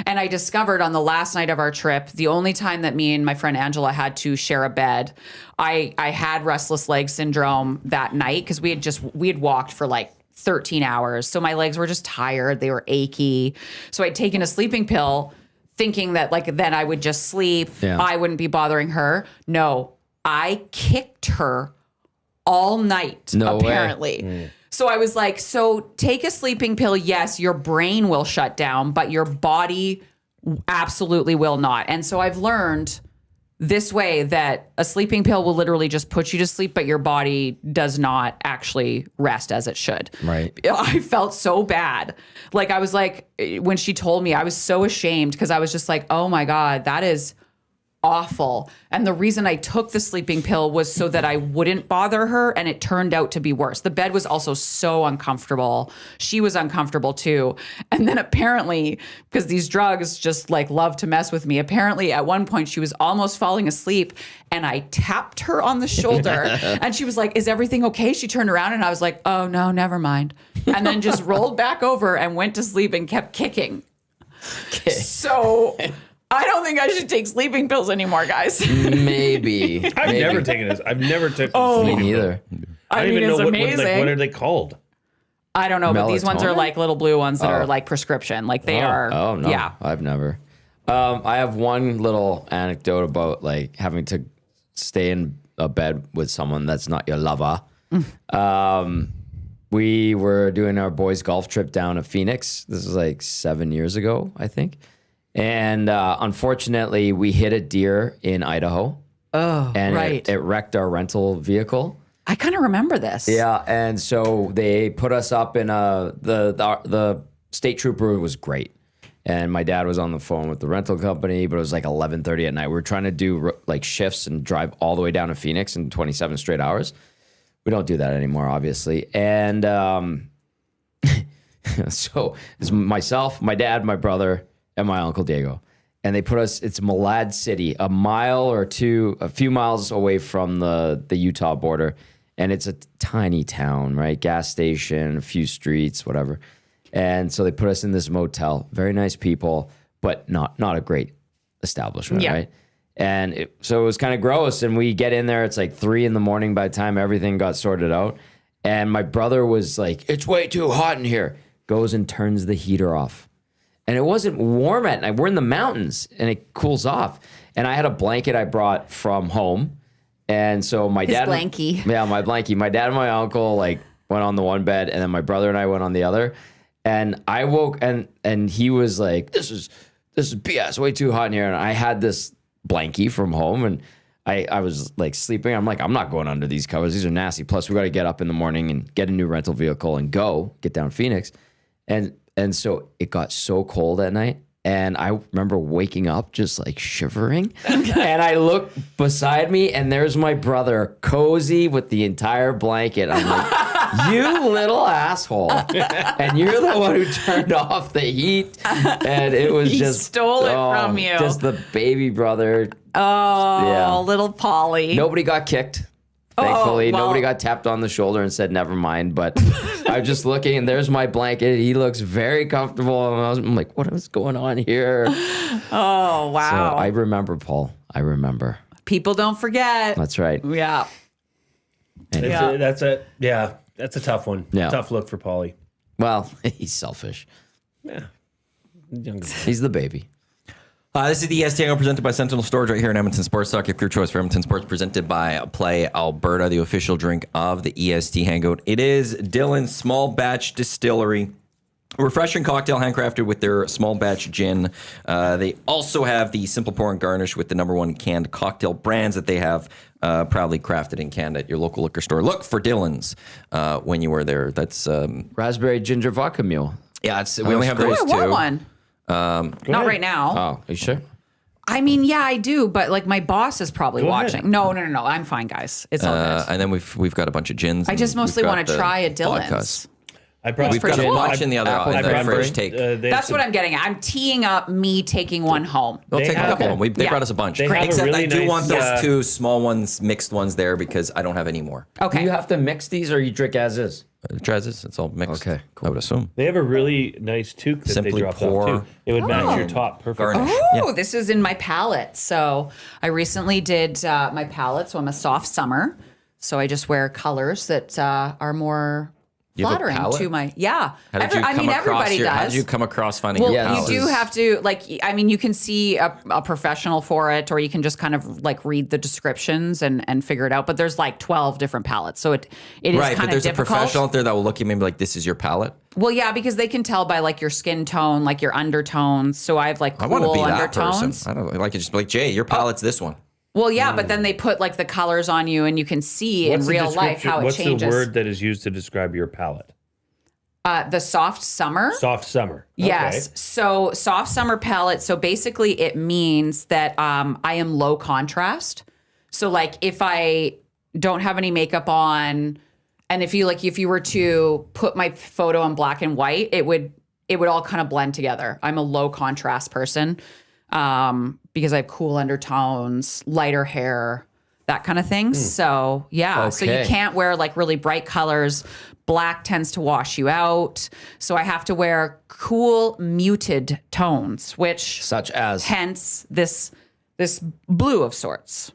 I discovered on the last night of our trip, the only time that me and my friend Angela had to share a bed, I had restless leg syndrome that night because we had walked for like 13 hours. So my legs were just tired. They were achy. So I'd taken a sleeping pill thinking that like then I would just sleep. Yeah. I wouldn't be bothering her. No, I kicked her all night, No way. apparently. So I was like, so take a sleeping pill. Yes, your brain will shut down, but your body absolutely will not. And so I've learned this way that a sleeping pill will literally just put you to sleep, but your body does not actually rest as it should. Right. I felt so bad. Like, I was like, when she told me, I was so ashamed because I was just like, oh my God, that is awful. And the reason I took the sleeping pill was so that I wouldn't bother her, and it turned out to be worse. The bed was also so uncomfortable. She was uncomfortable too. And then apparently, because these drugs just like love to mess with me, apparently at one point she was almost falling asleep and I tapped her on the shoulder and she was like, is everything okay? She turned around and I was like, oh no, never mind. And then just rolled back over and went to sleep and kept kicking. So I don't think I should take sleeping pills anymore, guys. Maybe. I've never taken this. I've never taken Me sleeping pill. neither. I don't mean, even know it's what amazing. are they called? I don't know, but these ones are Melatonin? like little blue ones that Oh. are like prescription. Like they are. Oh no, Yeah. I've never. I have one little anecdote about like having to stay in a bed with someone that's not your lover. We were doing our boys' golf trip down to Phoenix. This was like 7 years ago, I think. And unfortunately, we hit a deer in Idaho. Oh, And right. it wrecked our rental vehicle. I kind of remember this. Yeah, and so they put us up in the state trooper was great, and my dad was on the phone with the rental company, but it was like 11:30 at night. We were trying to do like shifts and drive all the way down to Phoenix in 27 straight hours. We don't do that anymore, obviously, and so it's myself, my dad, my brother, and my uncle Diego. And they put us, it's Malad City, a few miles away from the Utah border. And it's a tiny town, right? Gas station, a few streets, whatever. And so they put us in this motel. Very nice people, but not a great establishment, Yeah. right? And so it was kind of gross. And we get in there, it's like 3 a.m. by the time everything got sorted out. And my brother was like, it's way too hot in here. Goes and turns the heater off. And it wasn't warm at night. We're in the mountains and it cools off. And I had a blanket I brought from home. And so my dad, blankie. Yeah, my blankie. My dad and my uncle like went on the one bed, and then my brother and I went on the other. And I woke and he was like, This is BS, way too hot in here. And I had this blankie from home, and I was like sleeping. I'm like, I'm not going under these covers. These are nasty. Plus, we got to get up in the morning and get a new rental vehicle and get down to Phoenix. And so it got so cold at night. And I remember waking up just like shivering. And I look beside me, and there's my brother, cozy with the entire blanket. I'm like, you little asshole. And you're the one who turned off the heat. And it was He just stole it from you. Just the baby brother. Oh, Yeah. little Polly. Nobody got kicked. Thankfully, well- nobody got tapped on the shoulder and said, never mind. But I was just looking, and there's my blanket. He looks very comfortable. And I'm like, what is going on here? Oh, wow. So I remember, Paul. I remember. People don't forget. That's right. Yeah. Anyway. That's a tough one. Yeah. Tough look for Paulie. Well, he's selfish. Yeah. Younger. He's the baby. This is the EST Hangout presented by Sentinel Storage right here in Edmonton Sports Talk. Your clear choice for Edmonton Sports, presented by Play Alberta, the official drink of the EST Hangout. It is Dylan's Small Batch Distillery. Refreshing cocktail handcrafted with their small batch gin. They also have the simple pour and garnish with the #1 canned cocktail brands that they have proudly crafted in Canada at your local liquor store. Look for Dylan's when you are there. That's Raspberry ginger vodka mule. we only have those I want two. one. Not ahead. right now. Oh, are you sure? I mean, yeah, I do, but like my boss is probably Go ahead. watching. No. I'm fine, guys. It's all good. And then we've got a bunch of gins. I just and we've mostly got want to the try a Dylan's. vodkas. I brought We've got a sure. bunch in the other Apple the cranberry. first take. That's what I'm getting at. I'm teeing up me taking one home. We'll They take a have- couple. They Yeah. brought us a bunch. They have a Except really I do nice, want those two small ones, mixed ones there because I don't have any more. Okay. Do you have to mix these or you drink as is? Dresses, it's all mixed. Okay, I would assume. They have a really nice toque that Simply they dropped pour. off too. It would match your top perfectly. Garnish. Oh, this is in my palette. So I recently did my palette. So I'm a soft summer. So I just wear colors that are more You have a flattering palette? to my, yeah. How did you come across everybody How does. did you come across finding Well, your Yeah, you palette? do have to, like, I mean, you can see a professional for it, or you can just kind of like read the descriptions and figure it out. But there's like 12 different palettes. So it is Right, but kind of there's difficult. a professional out there that will look at me and be like, this is your palette. Well, yeah, because they can tell by like your skin tone, like your undertones. So I have like I cool want to be that undertones. person. I don't know. Like, it's just like, Jay, your palette's this one. Well, yeah, but then they put like the colors on you and you can see in What's the real life description- how it What's changes. the word that is used to describe your palette? The soft summer. Soft summer. Yes. Okay. So soft summer palette. So basically, it means that I am low contrast. So like if I don't have any makeup on, and if you were to put my photo in black and white, it would all kind of blend together. I'm a low contrast person because I have cool undertones, lighter hair, that kind of thing. So yeah. So you Okay. can't wear like really bright colors. Black tends to wash you out. So I have to wear cool muted tones, which Such as. hence this blue of sorts.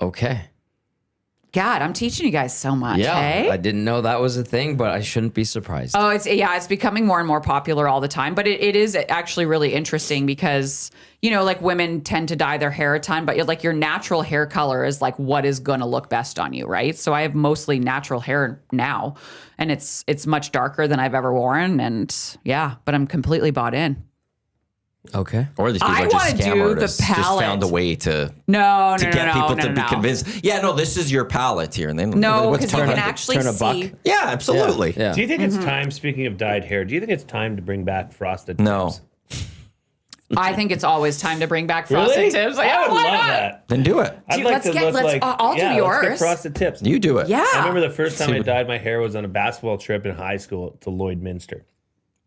Okay. God, I'm teaching you guys so much. Yeah. Hey? I didn't know that was a thing, but I shouldn't be surprised. Oh, it's becoming more and more popular all the time. But it is actually really interesting because, you know, like women tend to dye their hair a ton, but like your natural hair color is like what is going to look best on you, right? So I have mostly natural hair now, and it's much darker than I've ever worn, and yeah, but I'm completely bought in. Okay. Or these people I are just wanna scam do the artists. Just palette. found a way to No, get people to be no. convinced. Yeah, no, this is your palette here. And then No, what's because you talking can about? actually turn a buck? see. Yeah, absolutely. Yeah. Do you think Mm-hmm. it's time, speaking of dyed hair, do you think it's time to bring back frosted No. tips? I think it's always time to bring back frosted Really? tips. I would why love not? that. Then do it. I'd Dude, like let's to get- look let's- like I'll do let's get yours. frosted tips. You do it. Yeah. I remember the first time See I what- dyed my hair was on a basketball trip in high school to Lloydminster.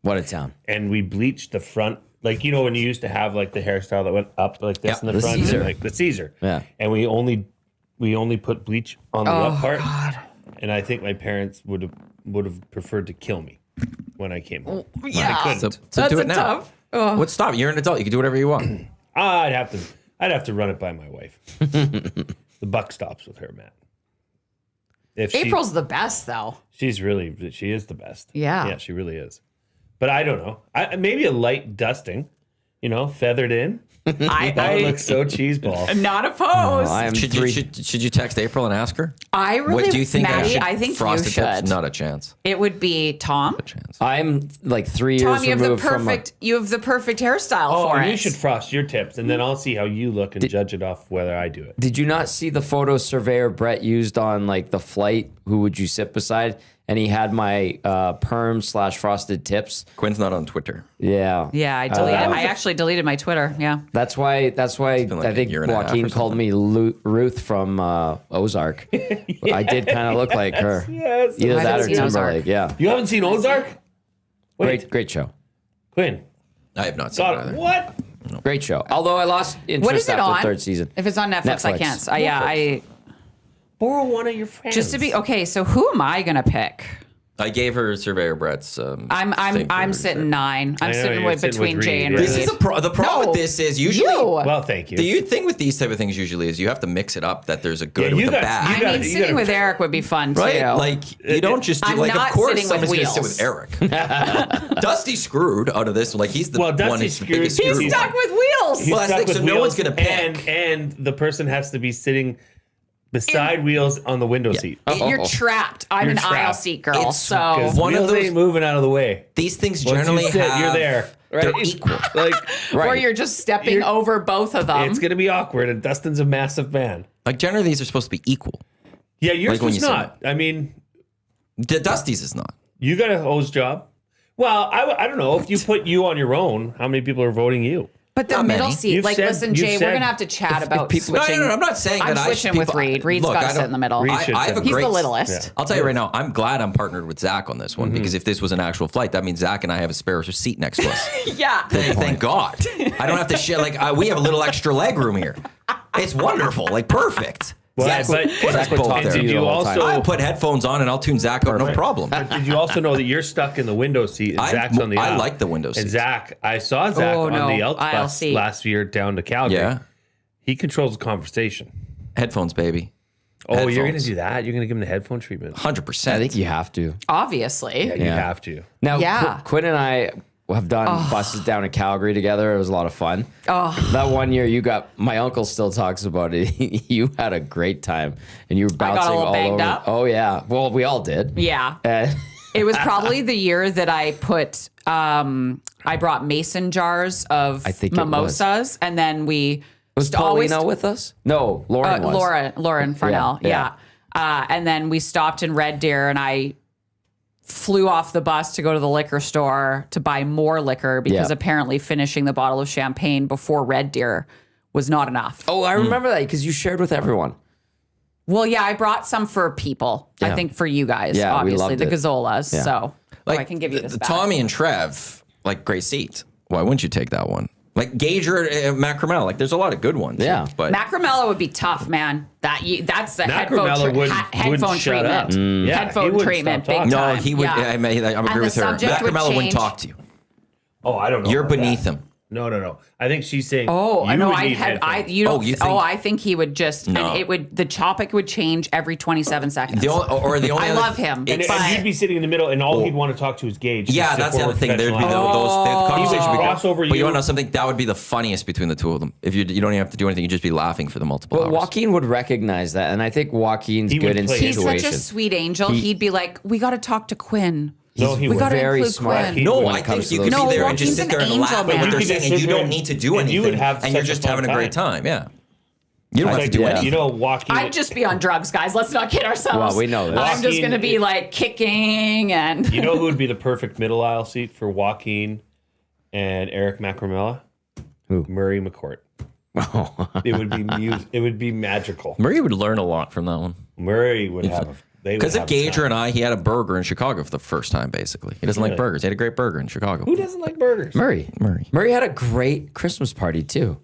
What a town. And we bleached the front, like, you know, when you used to have like the hairstyle that went up like this Yeah, in the the front, Caesar. like the Caesar. Yeah. And we only put bleach on the Oh, up part. God. And I think my parents would have preferred to kill me when I came home. Yeah. I couldn't. So That's do a it now. tough. Oh. What's stop? You're an adult. You can do whatever you want. I'd have to run it by my wife. The buck stops with her, Matt. If April's the best, though. she is the best. Yeah. Yeah, she really is. But I don't know. Maybe a light dusting, you know, feathered in. That would I look so cheeseball. am not opposed. I am Should you text April and ask her? I really, What do you think? Maddie, I I think you frosted tips? should. Not a chance. It would be Tom. Chance. I'm like 3 years Tom, you have the removed from. perfect hairstyle Oh, for it. you should frost your tips, and then I'll see how you look and judge it off whether I do it. Did you not see the photo surveyor Brett used on like the flight? Who would you sit beside? And he had my perm / frosted tips. Quinn's not on Twitter. Yeah. Yeah, I deleted. that was I actually deleted my Twitter. Yeah. That's why been like I a think year and a half Joaquin or called me Ruth from Ozark. I did kind of look like her. Yes. Either I that haven't or seen Ozark. Timberlake. Yeah. You haven't seen Ozark? Wait, Great show. Quinn. I have not seen it God, either. what? Great show. Although I lost interest What is it after on? the third season. If it's on Netflix, I Netflix. can't. Yeah, Borrow one of your friends. Just to be okay. So who am I gonna pick? I gave her Surveyor Brett's. I'm sitting 9. I'm know, sitting you're with sitting between with Jay Reed. and This Reed. This is the problem No. with this is usually. You. Well, thank you. The thing with these type of things usually is you have to mix it up. That there's a good Yeah, you with a got- bad. you I got- mean, sitting with Eric would be fun too. Right? Like you don't just do I'm like. not Of course, sitting with someone's going to sit wheels. with Eric. Dusty's screwed out of this. Like he's the Well, one. Dusty's He's the biggest screwed. screwed He's one. stuck with wheels. He's Well, that's stuck like, with so no one's wheels, gonna pick. and the person has to be sitting beside wheels on the window seat. You're trapped. I'm You're an aisle trapped. seat girl. It's- So One of Wheels those- ain't moving out of the way. These things Once generally you sit, have. you're there. Right? They're equal. Like or you're just stepping You're- over both of them. it's gonna be awkward, and Dustin's a massive man. Like generally, these are supposed to be equal. Yeah, yours Like when was you sit not. I mean, Dusty's is not. you got a hose job. Well, I don't know if you put you on your own. How many people are voting you? But the Not middle many. seat, You've like, said- listen, you've Jay, we're said gonna have to chat about No, switching. I'm not saying I'm that switching with Reed. Reed's Look, got I to sit don't- in the middle. Reed I should have a sit. He's great. the littlest. Yeah. I'll tell you right now, I'm glad I'm partnered with Zach on this one because if this was an actual flight, that means Zach and I have a spare seat next to us. Yeah. Thank God. I don't have to share. Like we have a little extra leg room here. It's wonderful. Like perfect. Well, Zach's- but Zach's would both talk there. to did you the whole time. also? I'll put headphones on and I'll tune Zach out, no problem. But did you also know that you're stuck in the window seat and Zach's on the I aisle? like the window And seats. Zach, I saw Zach Oh, on no, the Elks aisle bus seat. last year down to Calgary. Yeah. He controls the conversation. Headphones, baby. Oh, you're going to Headphones. do that? You're going to give him the headphone treatment? 100%. I think you have to. Obviously. You have to. Now, Yeah. Quinn and I have done buses down in Calgary together. It was a lot of fun. That one year you got, my uncle still talks about it. You had a great time and you were got a bouncing little all banged over. up. Oh, yeah. Well, we all did. Yeah. And It was probably the year that I put, I brought mason jars of I think it was. mimosas, and then we was always Paulina with us? No, Lauren was. Lauren Farnell, Yeah, yeah. And then we stopped in Red Deer, and I flew off the bus to go to the liquor store to buy more liquor because Yeah. apparently finishing the bottle of champagne before Red Deer was not enough. Oh, I remember that because you shared with everyone. Well, yeah, I brought some for people. I Yeah. think for you guys, Yeah, we obviously, loved the it. Gazzolas. Yeah. So I can give you this back. Tommy and Trev, like great seats. Why wouldn't you take that one? Like Gager, Matt Carmel, like there's a lot of good ones. Yeah. But Macramella would be tough, man. That's the Macramella headphone wouldn't shut treatment. up. Yeah, he Headphone wouldn't treatment, stop big talking. no, time. he would. Yeah. I agree the with her. subject Matt would Carmel wouldn't change. talk to you. Oh, I don't know. You're about beneath that. him. No. I think she's saying. Oh, I you know. would I need had. headphones. You don't. Oh, you think- I think he would just. No. And it would. The topic would change every 27 seconds. The only, or the only I other- love him. And but you'd be sitting in the middle, and all he'd want to talk to is Gage. Yeah, just that's the forward other thing. There'd be professional those the athlete. conversation. He would would go- cross over But you you. want to know something? That would be the funniest between the two of them. If you don't even have to do anything, you just be laughing for the multiple But hours. Joaquin would recognize that. And I think Joaquin's He good would in play it. he's situations. such a sweet angel. He'd be like, "We got to talk to Quinn. No, he we would. got to Very include smart. Quinn." He- No, when I it comes think to you those could be No, there and just Joaquin's sit there an and angel, laugh at man. what You they're could saying, just and sit you there don't need to do and you anything, would have and you're such a just fun having a great time. time. Yeah, you don't have to do Like, anything. you know, Joaquin. I'd just be on drugs, guys. Let's not kid ourselves. Well, we know that. I'm just Joaquin- going to be like kicking and. You know who would be the perfect middle aisle seat for Joaquin and Eric Macramella? Who? Murray McCourt. It would be it would be magical. Murray would learn a lot from that one. Murray would have. Because of Gager and I, he had a burger in Chicago for the first time, basically. He doesn't like Really? burgers. He had a great burger in Chicago. Who doesn't like burgers? Murray. Murray. Murray had a great Christmas party too.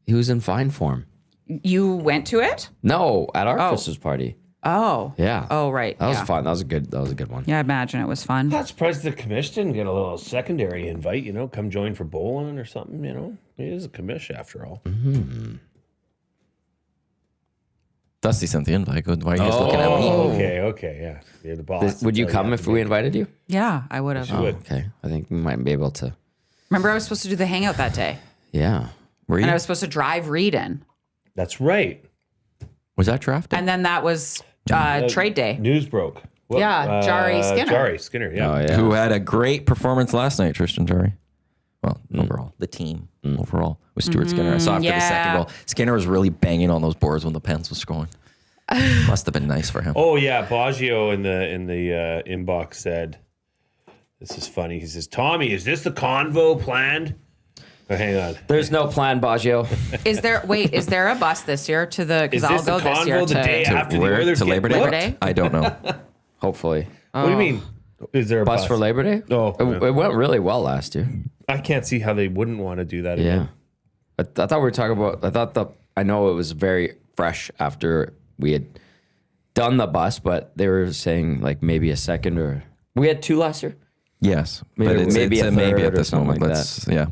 He was in fine form. You went to it? No, at our Christmas party. Oh. Yeah. Oh, right. That was yeah. fun. That was a good one. Yeah, I imagine it was fun. I'm not surprised the commission didn't get a little secondary invite. Come join for bowling or something. He is a commission after all. Dusty sent the invite. Why are you guys looking at me? Oh, okay, yeah. You're the boss. Would you so come have if to we get- invited you? Yeah, I would have. would. Okay. I think we might be able to. Remember, I was supposed to do the hangout that day, Yeah. Were you? and I was supposed to drive Reed in, That's right. Was that drafted? and then that was trade day. News broke. What? Yeah, Jari Skinner. Jari Skinner, yeah. Oh yeah. Who had a great performance last night, Tristan Jari. Well, overall, the team overall was Stuart Skinner. I saw after the second yeah. goal, Skinner was really banging on those boards when the pens was scoring. Must have been nice for him. Oh yeah, Baggio in the inbox said, "This is funny." He says, "Tommy, is this the convo planned?" Oh, hang on. There's no plan, Baggio. Is there a bus this year to the? Because Is I'll this the go this year convo the day to. after the Where? Oilers To get Labor Day? Labor booked? Day? I don't know. Hopefully. What do you mean? Is there a Bus bus for Labor Day? Oh, It went really well last year. I can't see how they wouldn't want to do that. Yeah. Again. I thought we were talking about, I know it was very fresh after we had done the bus, but they were saying like maybe a second or we had 2 last year. Yes, Maybe- but it's maybe a a maybe third at or this something moment. like Let's yeah.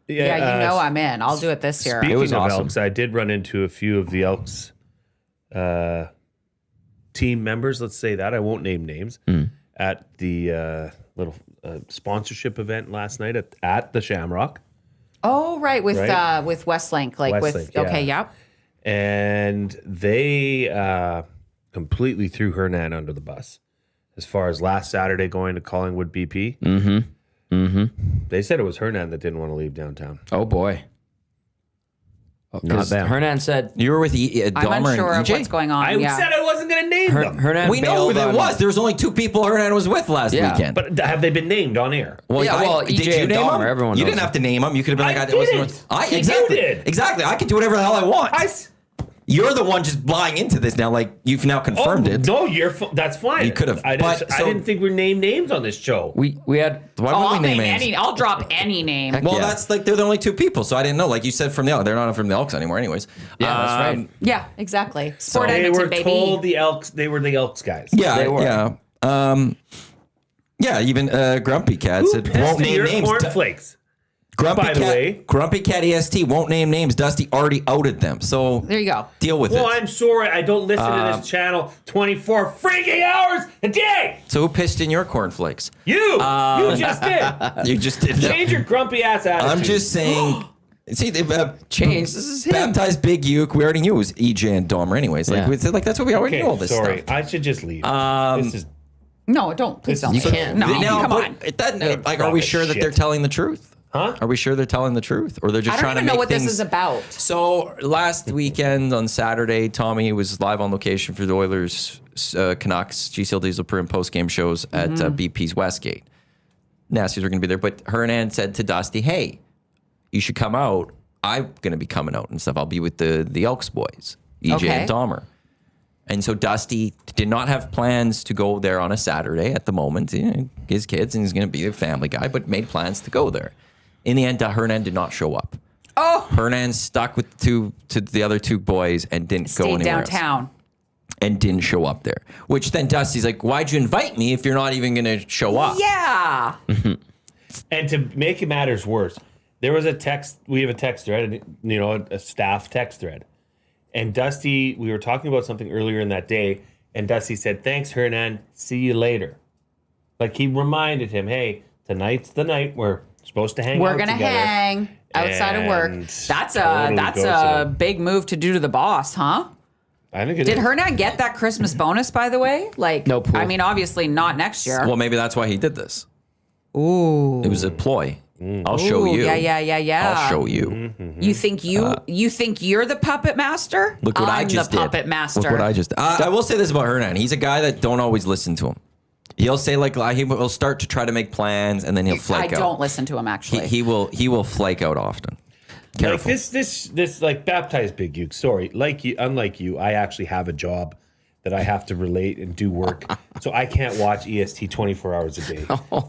Yeah, you know I'm in. I'll do it this year. Speaking was of awesome. Elks, I did run into a few of the Elks team members. Let's say that I won't name names at the little sponsorship event last night at the Shamrock, Oh, right, with Right? Westlink, like Westlink, with okay, yeah. yep. and they completely threw Hernan under the bus as far as last Saturday going to Collingwood BP. They said it was Hernan that didn't want to leave downtown. Oh boy. Not them. Hernan said You were with I'm Dahmer unsure and of EJ? what's going on. I yeah. said I wasn't going to name them. Hernan We know who bailed that on- was. There was only 2 people Hernan was with last Yeah. weekend. But have they been named on air? Well, Yeah, well, did EJ you and name Dahmer, them? everyone You knows didn't have to name them. You could have been I like, wasn't. didn't. Exactly. You did. Exactly. I can do whatever the hell I want. You're the one just buying into this now. Like you've now confirmed it. No, that's fine. You could have, I but- I so- didn't think we named names on this show. we had Why Oh, would I'll we name name names? any. I'll drop any name. Well, Yeah. that's like they're the only 2 people, so I didn't know. Like you said, from the Elks, they're not from the Elks anymore, anyways. Yeah, that's right. Yeah, exactly. Sport They Edmonton, were baby. told the Elks. They were the Elks guys. Yeah, They were. yeah. Yeah, even Grumpy Cat Who said pissed won't in name your names. cornflakes? Grumpy by the Cat, way? Grumpy Cat EST won't name names. Dusty already outed them, so There you go. deal with Well, it. I'm sorry. I don't listen to this channel 24 freaking hours a day. So who pissed in your cornflakes? You just did. You just did. Change your grumpy ass attitude. I'm just saying. See, they Change. This is him. baptized Big Uke. We already knew it was EJ and Dahmer, anyways. Like, Yeah. we said, like that's what we already Okay, know all this sorry. stuff. I should just leave. this is No, don't. Please don't. You leave. can't. No, Now, come but on. it doesn't, like, are Drop we a sure that shit. they're telling the truth? Huh? Are we sure they're telling the truth, or they're just I trying don't to even make know what things? this is about. So last weekend on Saturday, Tommy was live on location for the Oilers Canucks GCL Diesel pre and post game shows at BP's Westgate. Nasties were going to be there, but Hernan said to Dusty, "Hey, you should come out. I'm going to be coming out and stuff. I'll be with the Elks boys, EJ Okay. and Dahmer." And so Dusty did not have plans to go there on a Saturday at the moment. You know, his kids, and he's going to be a family guy, but made plans to go there. In the end, Hernan did not show up. Oh, Hernan stuck with the other 2 boys and didn't go stayed anywhere else. downtown. And didn't show up there. Which then Dusty's like, "Why'd you invite me if you're not even going to show up?" Yeah. And to make it matters worse, there was a text. We have a text thread, a staff text thread. And Dusty, we were talking about something earlier in that day, and Dusty said, "Thanks, Hernan. See you later." Like he reminded him, "Hey, tonight's the night we're supposed to hang out We're gonna together." hang outside of work. And That's totally a ghosted him. big move to do to the boss, huh? I think it Did is. Hernan get that Christmas bonus, by the way? Like, No pool. I mean, obviously not next year. Well, maybe that's why he did this. Ooh. It was a ploy. I'll show Ooh, you. yeah. I'll show you. You think you think you're the puppet master? Look what I I'm just the did. puppet master. Look what I just. I will say this about Hernan. He's a guy that don't always listen to him. He'll say like he will start to try to make plans and then he'll flake out. I don't listen to him actually. He will flake out often. Like Careful. this like baptized Big Uke. Sorry, unlike you, I actually have a job that I have to relate and do work, so I can't watch EST 24 hours a day.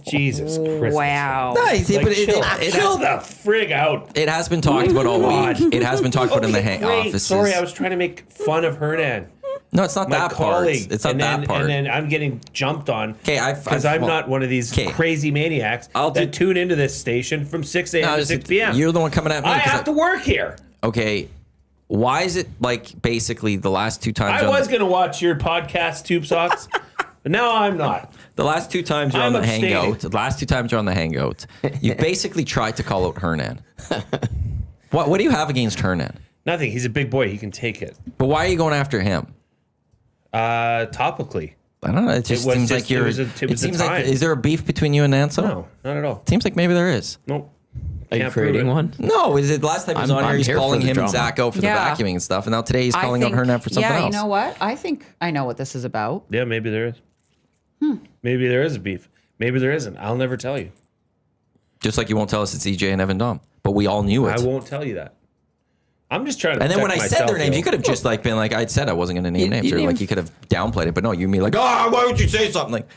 Jesus Christ! Wow. Nice, Like, but chill has, the frig out. it has been talked about all God. week. It has been talked about in the Okay, great. offices. Sorry, I was trying to make fun of Hernan, No, it's not my that part. colleague. It's not and that then, part. And then I'm getting jumped on because I've- I'm not one of these Okay. crazy maniacs I'll that do- tune into this station from 6 a.m. No, to it's- 6 p.m. You're the one coming at me. I 'cause have to work here. Okay, why is it like basically the last 2 times? I on was the, going to watch your podcast, Tube Socks, but now I'm not. the last 2 times you're I'm on the abstaining. hangout. The last 2 times you're on the hangout. You basically tried to call out Hernan. What do you have against Hernan? Nothing. He's a big boy. He can take it. But why are you going after him? Topically. I don't know. It just was seems just- like you're. it was a seems like time. is there a beef between you and Nanso? No, not at all. Seems like maybe there is. Nope. Are you Can't prove creating it. one? No, is it last time he was I'm on here? He's here for calling the him and drama. Zach out for Yeah. the vacuuming and stuff, and now today he's I calling think, out Hernan for something yeah, else. you know what? I think I know what this is about. Yeah, maybe there is. Maybe there is a beef. Maybe there isn't. I'll never tell you. Just like you won't tell us it's EJ and Evan Dom, but we all knew it. I won't tell you that. I'm just trying to. And then when I protect said their myself, names, yo. you could have just like been like, I'd said I wasn't going to name names, you or like named- you could have downplayed it, but no, you mean like, oh, why would you say something? Like,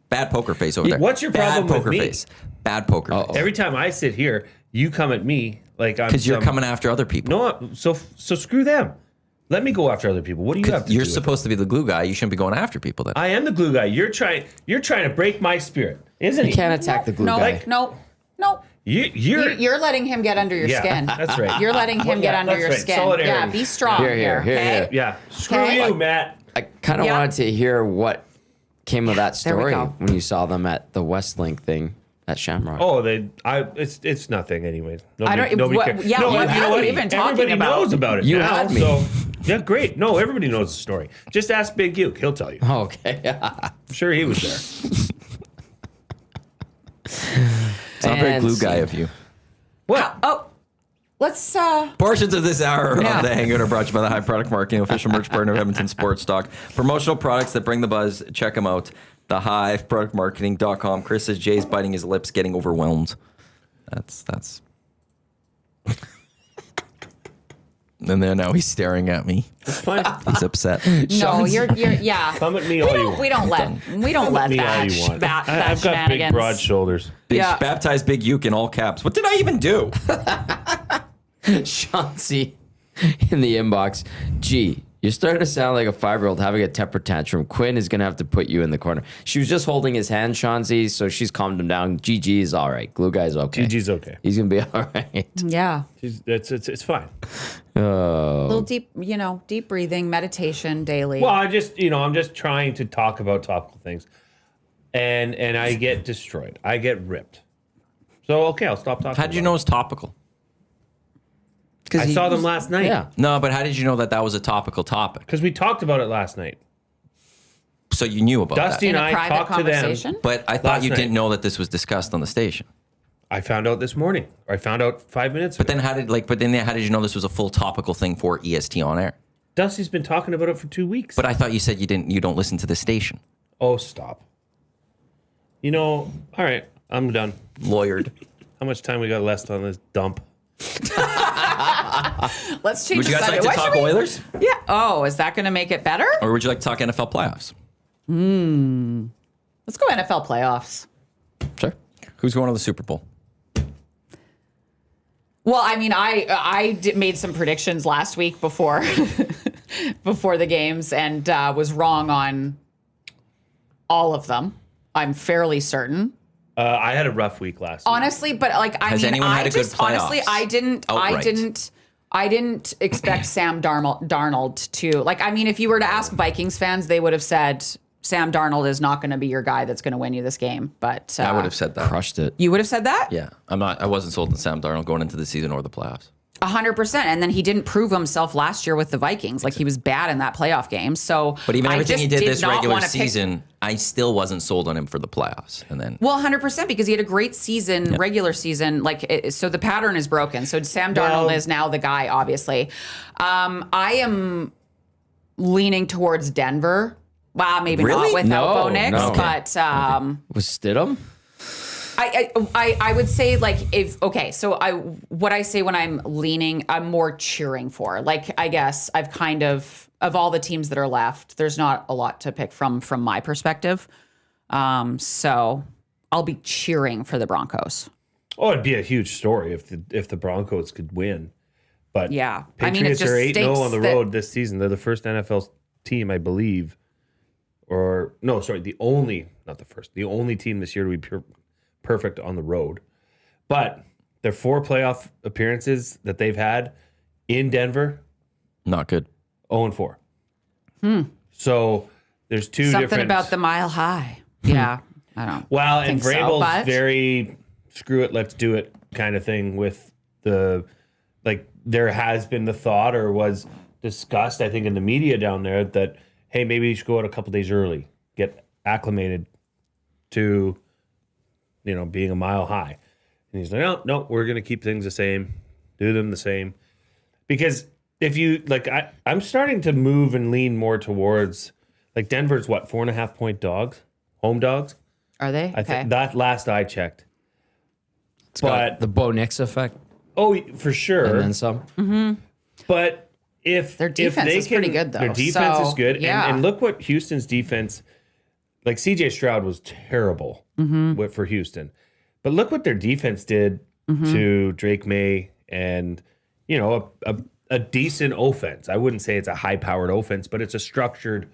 bad poker face over there. What's your problem Bad with poker me? face. Bad poker face. Every time I sit here, you come at me like I'm. Because you're some- coming after other people. No, so screw them. Let me go after other people. What do you have to You're do with supposed to be the glue guy. You shouldn't be going after people then. it? I am the glue guy. You're trying to break my spirit, isn't You he? can't attack the glue guy. No. You're letting him get under your skin. That's right. You're letting him get under your skin. Solidarity. Yeah, be strong Here. okay? Yeah. Screw Okay. you, Matt. I kind of Yeah. wanted to hear what came of that There we story go. when you saw them at the Westlink thing at Shamrock. Oh, it's nothing anyways. I don't- Nobody what- cares. yeah, no, what you know are what? we even talking Everybody about? knows about it You now. had me. So, yeah, great. No, everybody knows the story. Just ask Big Uke. He'll tell you. Oh, okay. I'm sure he was there. It's not very And glue guy scene. of you. What? Oh, let's Portions of this hour Yeah. of the Hangout are brought to you by the High Product Marketing, official merch partner of Edmonton Sports Stock. Promotional products that bring the buzz. Check them out. TheHiveProductMarketing.com. Chris says Jay's biting his lips, getting overwhelmed. That's. And then now he's staring at me. It's fine. He's upset. no, you're yeah. Come at me all you want. We don't let Come at me all you want. that I've got big, shenanigans. broad shoulders. Yeah. Baptize Big Uke in all caps. What did I even do? Chauncey in the inbox. Gee, you're starting to sound like a 5-year-old having a temper tantrum. Quinn is going to have to put you in the corner. She was just holding his hand, Chauncey, so she's calmed him down. GG is all right. Glue guy's okay. GG's okay. He's going to be all right. Yeah. It's fine. A little deep, deep breathing, meditation daily. Well, I'm just trying to talk about topical things, and I get destroyed. I get ripped. So okay, I'll stop talking. How did you know it was topical? I saw them last night. Yeah. No, but how did you know that was a topical topic? Because we talked about it last night. So you knew about Dusty that. in and a I private talked to them. conversation. But I thought Last you night. didn't know that this was discussed on the station. I found out this morning, or I found out 5 minutes ago. But then how did you know this was a full topical thing for EST on air? Dusty's been talking about it for 2 weeks. But I thought you said you don't listen to the station. Oh, stop. All right, I'm done. Lawyered. How much time we got left on this dump? Let's change Would you the guys like subject. to Why talk should we- Oilers? Yeah. Oh, is that going to make it better? Or would you like to talk NFL playoffs? Let's go NFL playoffs. Sure. Who's going to the Super Bowl? Well, I mean, made some predictions last week before before the games and was wrong on all of them. I'm fairly certain. I had a rough week last week. Honestly, but Has anyone had a good honestly, playoffs? I didn't expect Sam Darnold to if you were to ask Vikings fans, they would have said Sam Darnold is not going to be your guy that's going to win you this game. But I would have said that. Crushed it. you would have said that? Yeah. I wasn't sold on Sam Darnold going into the season or the playoffs. 100%. And then he didn't prove himself last year with the Vikings. Like he was bad in that playoff game. So, But even I everything just he did did this not regular wanna pick- season, I still wasn't sold on him for the playoffs. And then Well, 100% because he had a great season, regular season. So the pattern is broken. So Sam Darnold Well- is now the guy, obviously. I am leaning towards Denver. Well, maybe Really? not without No, Bo Nix, no. but Was Stidham? I would say what I say when I'm leaning, I'm more cheering for. I guess I've kind of all the teams that are left, there's not a lot to pick from my perspective. So I'll be cheering for the Broncos. Oh, it'd be a huge story if the Broncos could win. But Yeah. Patriots I mean, it just are 8-0 on the stinks that- road this season. They're the first NFL team, I believe. The only team this year to be perfect on the road. But their 4 playoff appearances that they've had in Denver, not good. 0-4. So there's two Something different. about the mile high. Yeah. I don't Well, and think so, Vrabel's but- very screw it, let's do it kind of thing with there has been the thought or was discussed, I think, in the media down there that, hey, maybe you should go out a couple days early, get acclimated to, being a mile high. And he's like, no, we're going to keep things the same, do them the same. Because if you, I'm starting to move and lean more towards, Denver's 4.5 point dogs, home dogs. Are they? I Okay. think that last I checked. But The Bo Nix effect. oh, for sure. And then some. But if Their defense if they is pretty good, though. Their defense So, is good, yeah. and look what Houston's defense. CJ Stroud was terrible for Houston, but look what their defense did to Drake May and a a decent offense. I wouldn't say it's a high-powered offense, but it's a structured,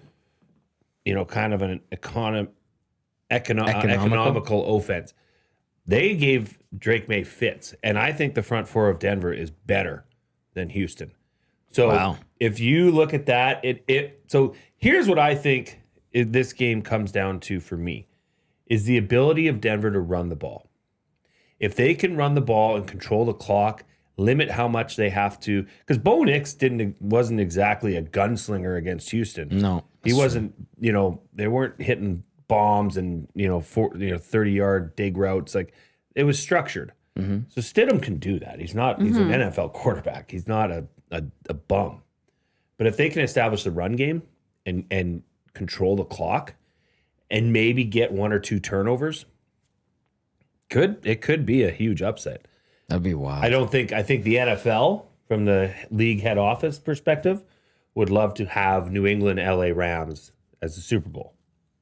kind of an economical offense. They gave Drake May fits, and I think the front four of Denver is better than Houston. So if you look at that, so here's what I think this game comes down to for me, is the ability of Denver to run the ball. If they can run the ball and control the clock, limit how much they have to, because Bo Nix wasn't exactly a gunslinger against Houston. No, he wasn't. They weren't hitting bombs and 30-yard dig routes. Like, it was structured. Mm-hmm. So Stidham can do that. He's not. He's an NFL quarterback. He's not a bum. But if they can establish the run game and control the clock, and maybe get one or two turnovers, it could be a huge upset. That'd be wild. I think the NFL, from the league head office perspective, would love to have New England LA Rams as the Super Bowl,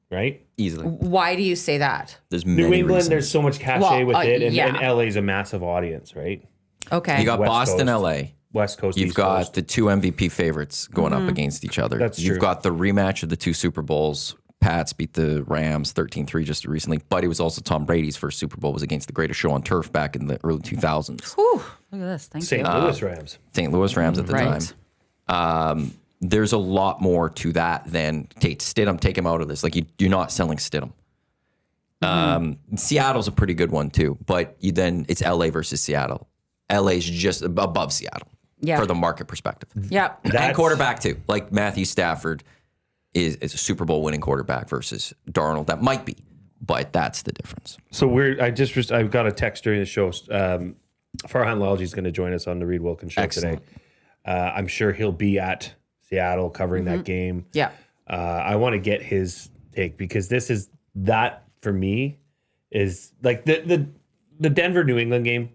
right? Easily. Why do you say that? There's New many England, reasons. there's so much cachet with it, and yeah. LA's a massive audience, right? Okay. You got West Boston, Coast. LA. West Coast, You've East got Coast. the two MVP favorites going up against each other. That's You've true. got the rematch of the two Super Bowls. Pats beat the Rams 13-3 just recently, but it was also Tom Brady's first Super Bowl was against the greatest show on turf back in the early 2000s. Whew, look at this. Thank St. you. Louis Rams. St. Louis Rams at the Right. time. There's a lot more to that than Stidham. Take him out of this. Like you're not selling Stidham. Seattle's a pretty good one too, but then it's LA versus Seattle. LA's just above Seattle for the market perspective. Yep. And quarterback too. Like Matthew Stafford is a Super Bowl winning quarterback versus Darnold. That might be, but that's the difference. So I've got a text during the show. Farhan Lalji is going to join us on the Reed Wilkins show today. I'm sure he'll be at Seattle covering that game. Yeah. I want to get his take, because that for me is like the Denver New England game.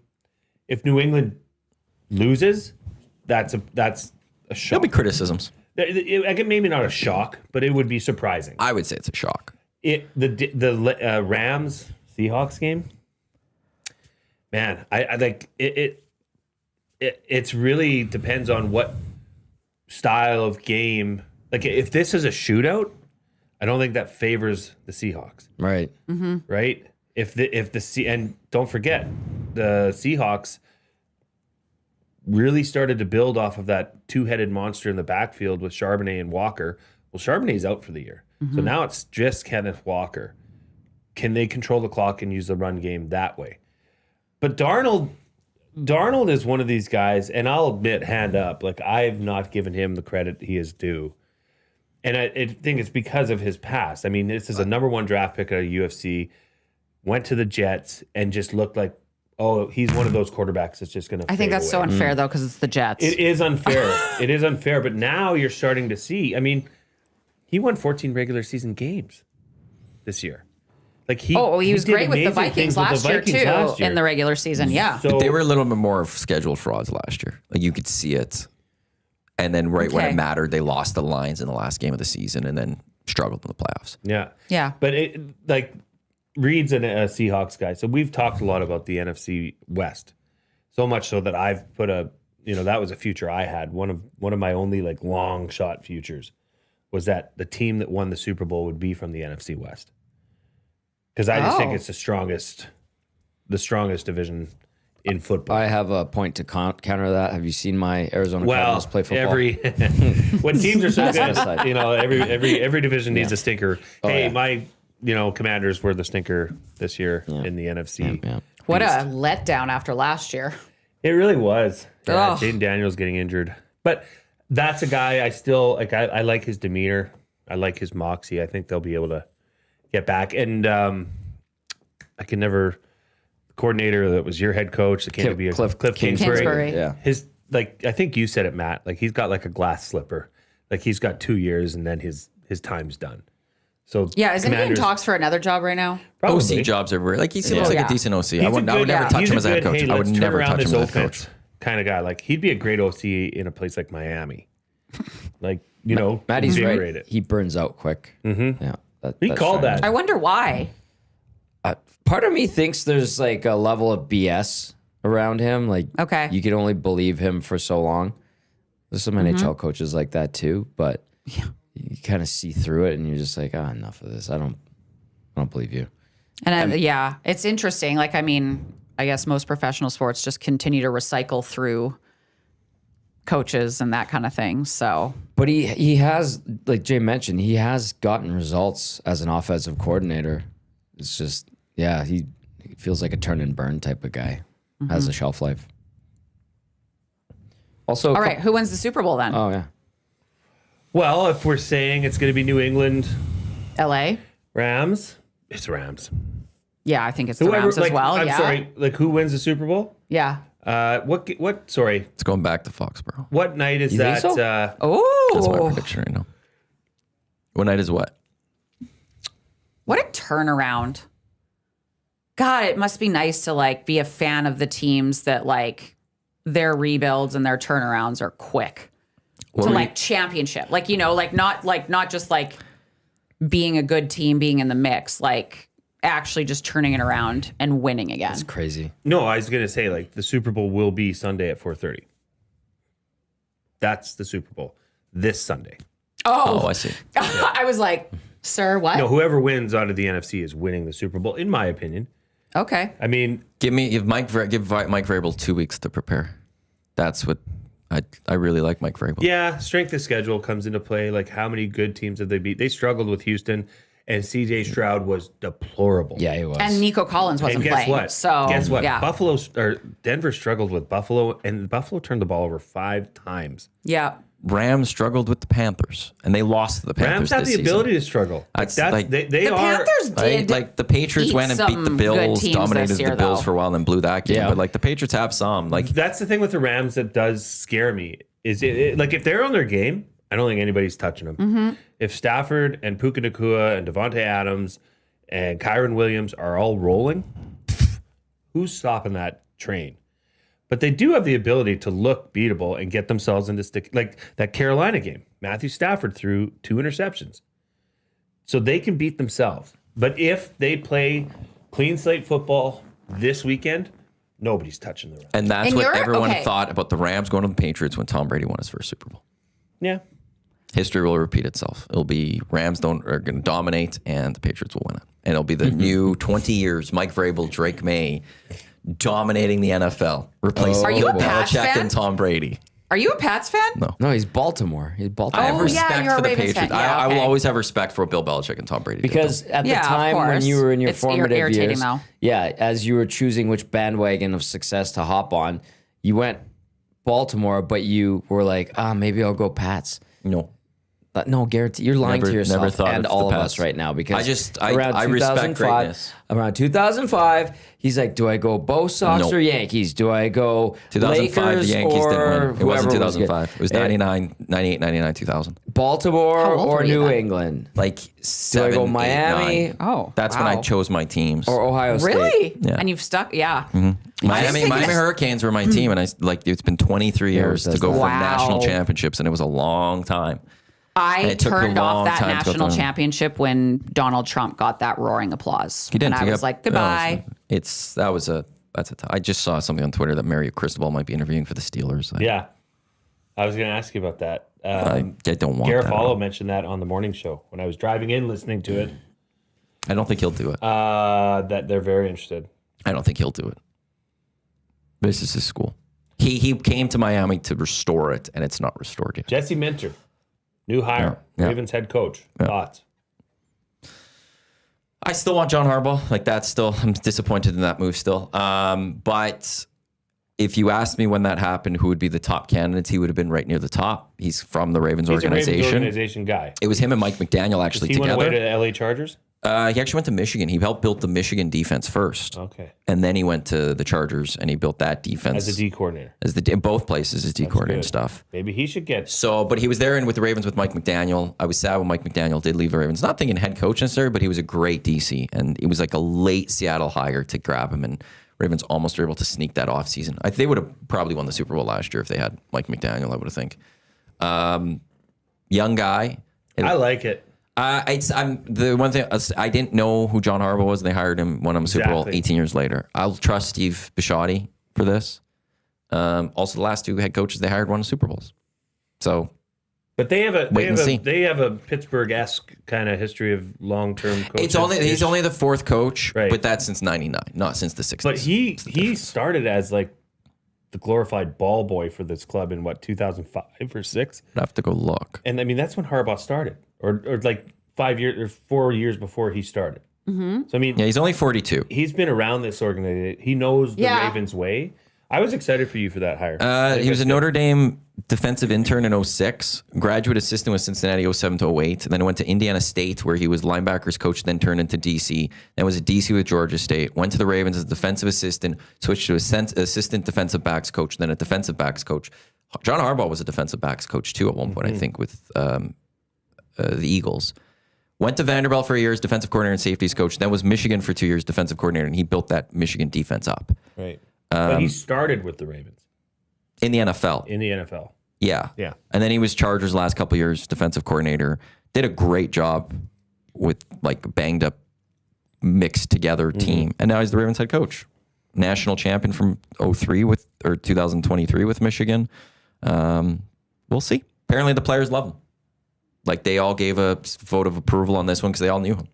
If New England loses, that's a shock. There'll be criticisms. Maybe not a shock, but it would be surprising. I would say it's a shock. The Rams Seahawks game, man, I like it. It's really depends on what style of game. Like, if this is a shootout, I don't think that favors the Seahawks. Right. Right? And don't forget, the Seahawks really started to build off of that two-headed monster in the backfield with Charbonnet and Walker. Well, Charbonnet's out for the year. So now it's just Kenneth Walker. Can they control the clock and use the run game that way? But Darnold is one of these guys, and I'll admit, hand up, like, I've not given him the credit he is due. And I think it's because of his past. I mean, this is a number one draft pick at UFC, went to the Jets, and just looked like, oh, he's one of those quarterbacks that's just going to I think that's so unfair, though, because it's the Jets. It is unfair. It is unfair, but now you're starting to see. I mean, he won 14 regular season games this year. Like he was great with the amazing Vikings things with last the year, Vikings too, last year. in the regular season. Yeah. So They were a little bit more of scheduled frauds last year. Like you could see it. And then when Okay. it mattered, they lost the Lions in the last game of the season and then struggled in the playoffs. yeah. Yeah. But Reed's a Seahawks guy. So we've talked a lot about the NFC West. So much so that I've put that was a future I had. One of my only like long shot futures was that the team that won the Super Bowl would be from the NFC West. Because I just think it's the strongest division in football. I have a point to counter that. Have you seen my Arizona Cardinals play football? When teams are so good, aside. every division needs a stinker. Hey, yeah. my Commanders were the stinker this year in the NFC. Yeah. What a letdown after last year. It really was. Ugh. Jaden Daniels getting injured, but that's a guy I still like. I like his demeanor. I like his moxie. I think they'll be able to get back. And I can never. The coordinator that was your head coach, the Cliff Kingsbury. Yeah. His I think you said it, Matt. Like he's got like a glass slipper. Like he's got 2 years and then his time's done. So Yeah, isn't he in Commanders- talks for another job right now? Probably. OC jobs everywhere. Like he seems like Yeah. a decent OC. He's I would a good- never touch he's him a as a head good, coach. hey, I would let's turn never around touch him this as a head offense coach. kind of guy. Like he'd be a great OC in a place like Miami. Like Maddie's invigorate right. it. He burns out quick. Mm-hmm. Yeah. He that's called right. that. I wonder why. Part of me thinks there's like a level of BS around him. Like, Okay. you can only believe him for so long. There's some NHL coaches like that too, but you kind of see through it and you're just like, enough of this. I don't believe you. And it's interesting. Like, I mean, I guess most professional sports just continue to recycle through coaches and that kind of thing. So, but he has, like Jay mentioned, he has gotten results as an offensive coordinator. It's just, he feels like a turn and burn type of guy. Has a shelf life. Also, all right, who wins the Super Bowl then? Oh yeah. Well, if we're saying it's going to be New England LA? Rams, it's Rams. Yeah, I think it's the Rams as well. I'm sorry, like who wins the Super Bowl? Yeah. What? Sorry. It's going back to Foxborough. What night is You that? think so? That's my Oh, prediction right now. What night is what? what a turnaround. God, it must be nice to like be a fan of the teams that like their rebuilds and their turnarounds are quick to like championship. Like, not just like being a good team, being in the mix, like actually just turning it around and winning again. It's crazy. No, I was going to say like the Super Bowl will be Sunday at 4:30. That's the Super Bowl this Sunday. Oh, I see. I was like, sir, what? No, whoever wins out of the NFC is winning the Super Bowl, in my opinion. Okay. I mean, Give Mike Vrabel 2 weeks to prepare. That's what I really like Mike Vrabel. yeah, strength of schedule comes into play. Like, how many good teams have they beat? They struggled with Houston, and C.J. Stroud was deplorable. Yeah, he was. And Nico Collins wasn't And guess playing. what? So guess what? Yeah. Denver struggled with Buffalo, and Buffalo turned the ball over 5 times. Yeah. Rams struggled with the Panthers, and they lost to the Panthers. Rams have this the ability season. to struggle. That's That's like- they The are. Panthers did. Like the Patriots beat went and beat the some good Bills, teams dominated this year, the Bills though. for a while, and then blew that game. Yeah. But like the Patriots have some. Like That's the thing with the Rams that does scare me. Is it like if they're on their game, I don't think anybody's touching them. Mm-hmm. If Stafford and Puka Nacua and Devontae Adams and Kyron Williams are all rolling, who's stopping that train? But they do have the ability to look beatable and get themselves into like that Carolina game. Matthew Stafford threw 2 interceptions. So they can beat themselves. But if they play clean slate football this weekend, nobody's touching the Rams. and that's And what you're- everyone okay. thought about the Rams going to the Patriots when Tom Brady won his first Super Bowl. Yeah. History will repeat itself. It'll be Rams are going to dominate, and the Patriots will win it. And it'll be the new 20 years Mike Vrabel, Drake May dominating the NFL, replacing Are you a Bill Pats Belichick fan? and Tom Brady. Are you a Pats fan? No, he's Baltimore. He's Baltimore. I have Oh, yeah, respect you're a for the Ravens Patriots. fan. Yeah, I will okay. always have respect for what Bill Belichick and Tom Brady did. Because at the Yeah, of time when course. you were in your It's formative irritating, years, though. as you were choosing which bandwagon of success to hop on, you went Baltimore, but you were like, maybe I'll go Pats. No. No, guarantee you're lying Never- to yourself never thought and of all the of Pats. us right now because I respect greatness. Around 2005, he's like, do I go Bo Sox Nope. or Yankees? Do I go 2005, Lakers the Yankees or didn't win. It whoever wasn't was 2005. good? It was 99, 98, 99, 2000. Baltimore How old or were you New then? England? Like Do I 7, go 8, Miami 9. Oh, That's when I wow. chose my teams. or Ohio State? Really? Yeah. And you've stuck? Yeah. Miami Hurricanes were my team, and it's been 23 years to go for Wow. national championships, and it was a long time. I it took a turned off long that time to go national through. championship when Donald Trump got that roaring applause. He didn't. And I was like, goodbye. That's a. I just saw something on Twitter that Mario Cristobal might be interviewing for the Steelers. Yeah. I was going to ask you about that. I don't want Gareth that. Follow mentioned that on the morning show when I was driving in listening to it, I don't think he'll do it. that they're very interested. I don't think he'll do it. This is his school. He came to Miami to restore it, and it's not restored yet. Jesse Minter, new hire, Yeah. Ravens head coach. Thoughts? I still want John Harbaugh. I'm disappointed in that move still. But if you asked me when that happened, who would be the top candidates, he would have been right near the top. He's from the Ravens He's a organization. Ravens organization guy. It was him and Mike McDaniel actually He went away together. to the LA Chargers? He actually went to Michigan. He helped build the Michigan defense first. Okay. And then he went to the Chargers and he built that defense. As a D coordinator. in both places as D coordinator and good. stuff. Maybe he should get. So, but he was there and with the Ravens with Mike McDaniel. I was sad when Mike McDaniel did leave the Ravens. Not thinking head coach necessarily, but he was a great DC. And it was like a late Seattle hire to grab him. And Ravens almost were able to sneak that offseason. They would have probably won the Super Bowl last year if they had Mike McDaniel, I would have think. Young guy. I like it. I'm the one thing I didn't know who John Harbaugh was, and they hired him, won him a Super Bowl Exactly. 18 years later. I'll trust Steve Bisciotti for this. Also, the last 2 head coaches they hired won Super Bowls. So But they have Wait and see. they have a Pittsburgh-esque kind of history of long-term coaches. he's only the fourth coach, Right. but that's since '99, not since the '60s. But he started as like the glorified ball boy for this club in 2005 or 6. I'd have to go look. And I mean that's when Harbaugh started, or like 5 years or 4 years before he started. Mm-hmm. So I mean, Yeah, he's only 42. he's been around this organization. He knows the Yeah. Ravens way. I was excited for you for that hire. He was a Notre Dame defensive intern in 06, graduate assistant with Cincinnati 07 to 08, then went to Indiana State where he was linebackers coach, then turned into DC, then was a DC with Georgia State, went to the Ravens as a defensive assistant, switched to assistant defensive backs coach, then a defensive backs coach. John Harbaugh was a defensive backs coach too at one point, I think, with the Eagles. Went to Vanderbilt for a year as defensive coordinator and safeties coach, then was Michigan for 2 years defensive coordinator, and he built that Michigan defense up. Right. But he started with the Ravens In the NFL. in the NFL. Yeah. Yeah. And then he was Chargers last couple of years, defensive coordinator. Did a great job with like a banged up, mixed together team. And now he's the Ravens head coach. National champion from 2023 with Michigan. We'll see. Apparently the players love him. Like they all gave a vote of approval on this one because they all knew him.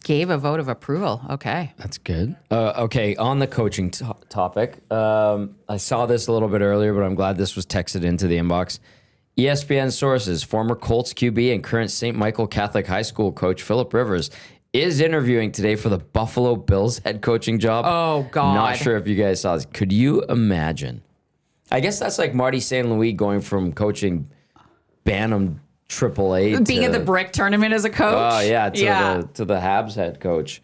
Gave a vote of approval. Okay. That's good. Okay, on the coaching topic, I saw this a little bit earlier, but I'm glad this was texted into the inbox. ESPN sources, former Colts QB and current St. Michael Catholic High School coach Philip Rivers is interviewing today for the Buffalo Bills head coaching job. Oh, God. Not sure if you guys saw this. Could you imagine? I guess that's like Marty St. Louis going from coaching Bantam AAA Being at the brick tournament as a coach. Oh yeah, to the Habs head coach.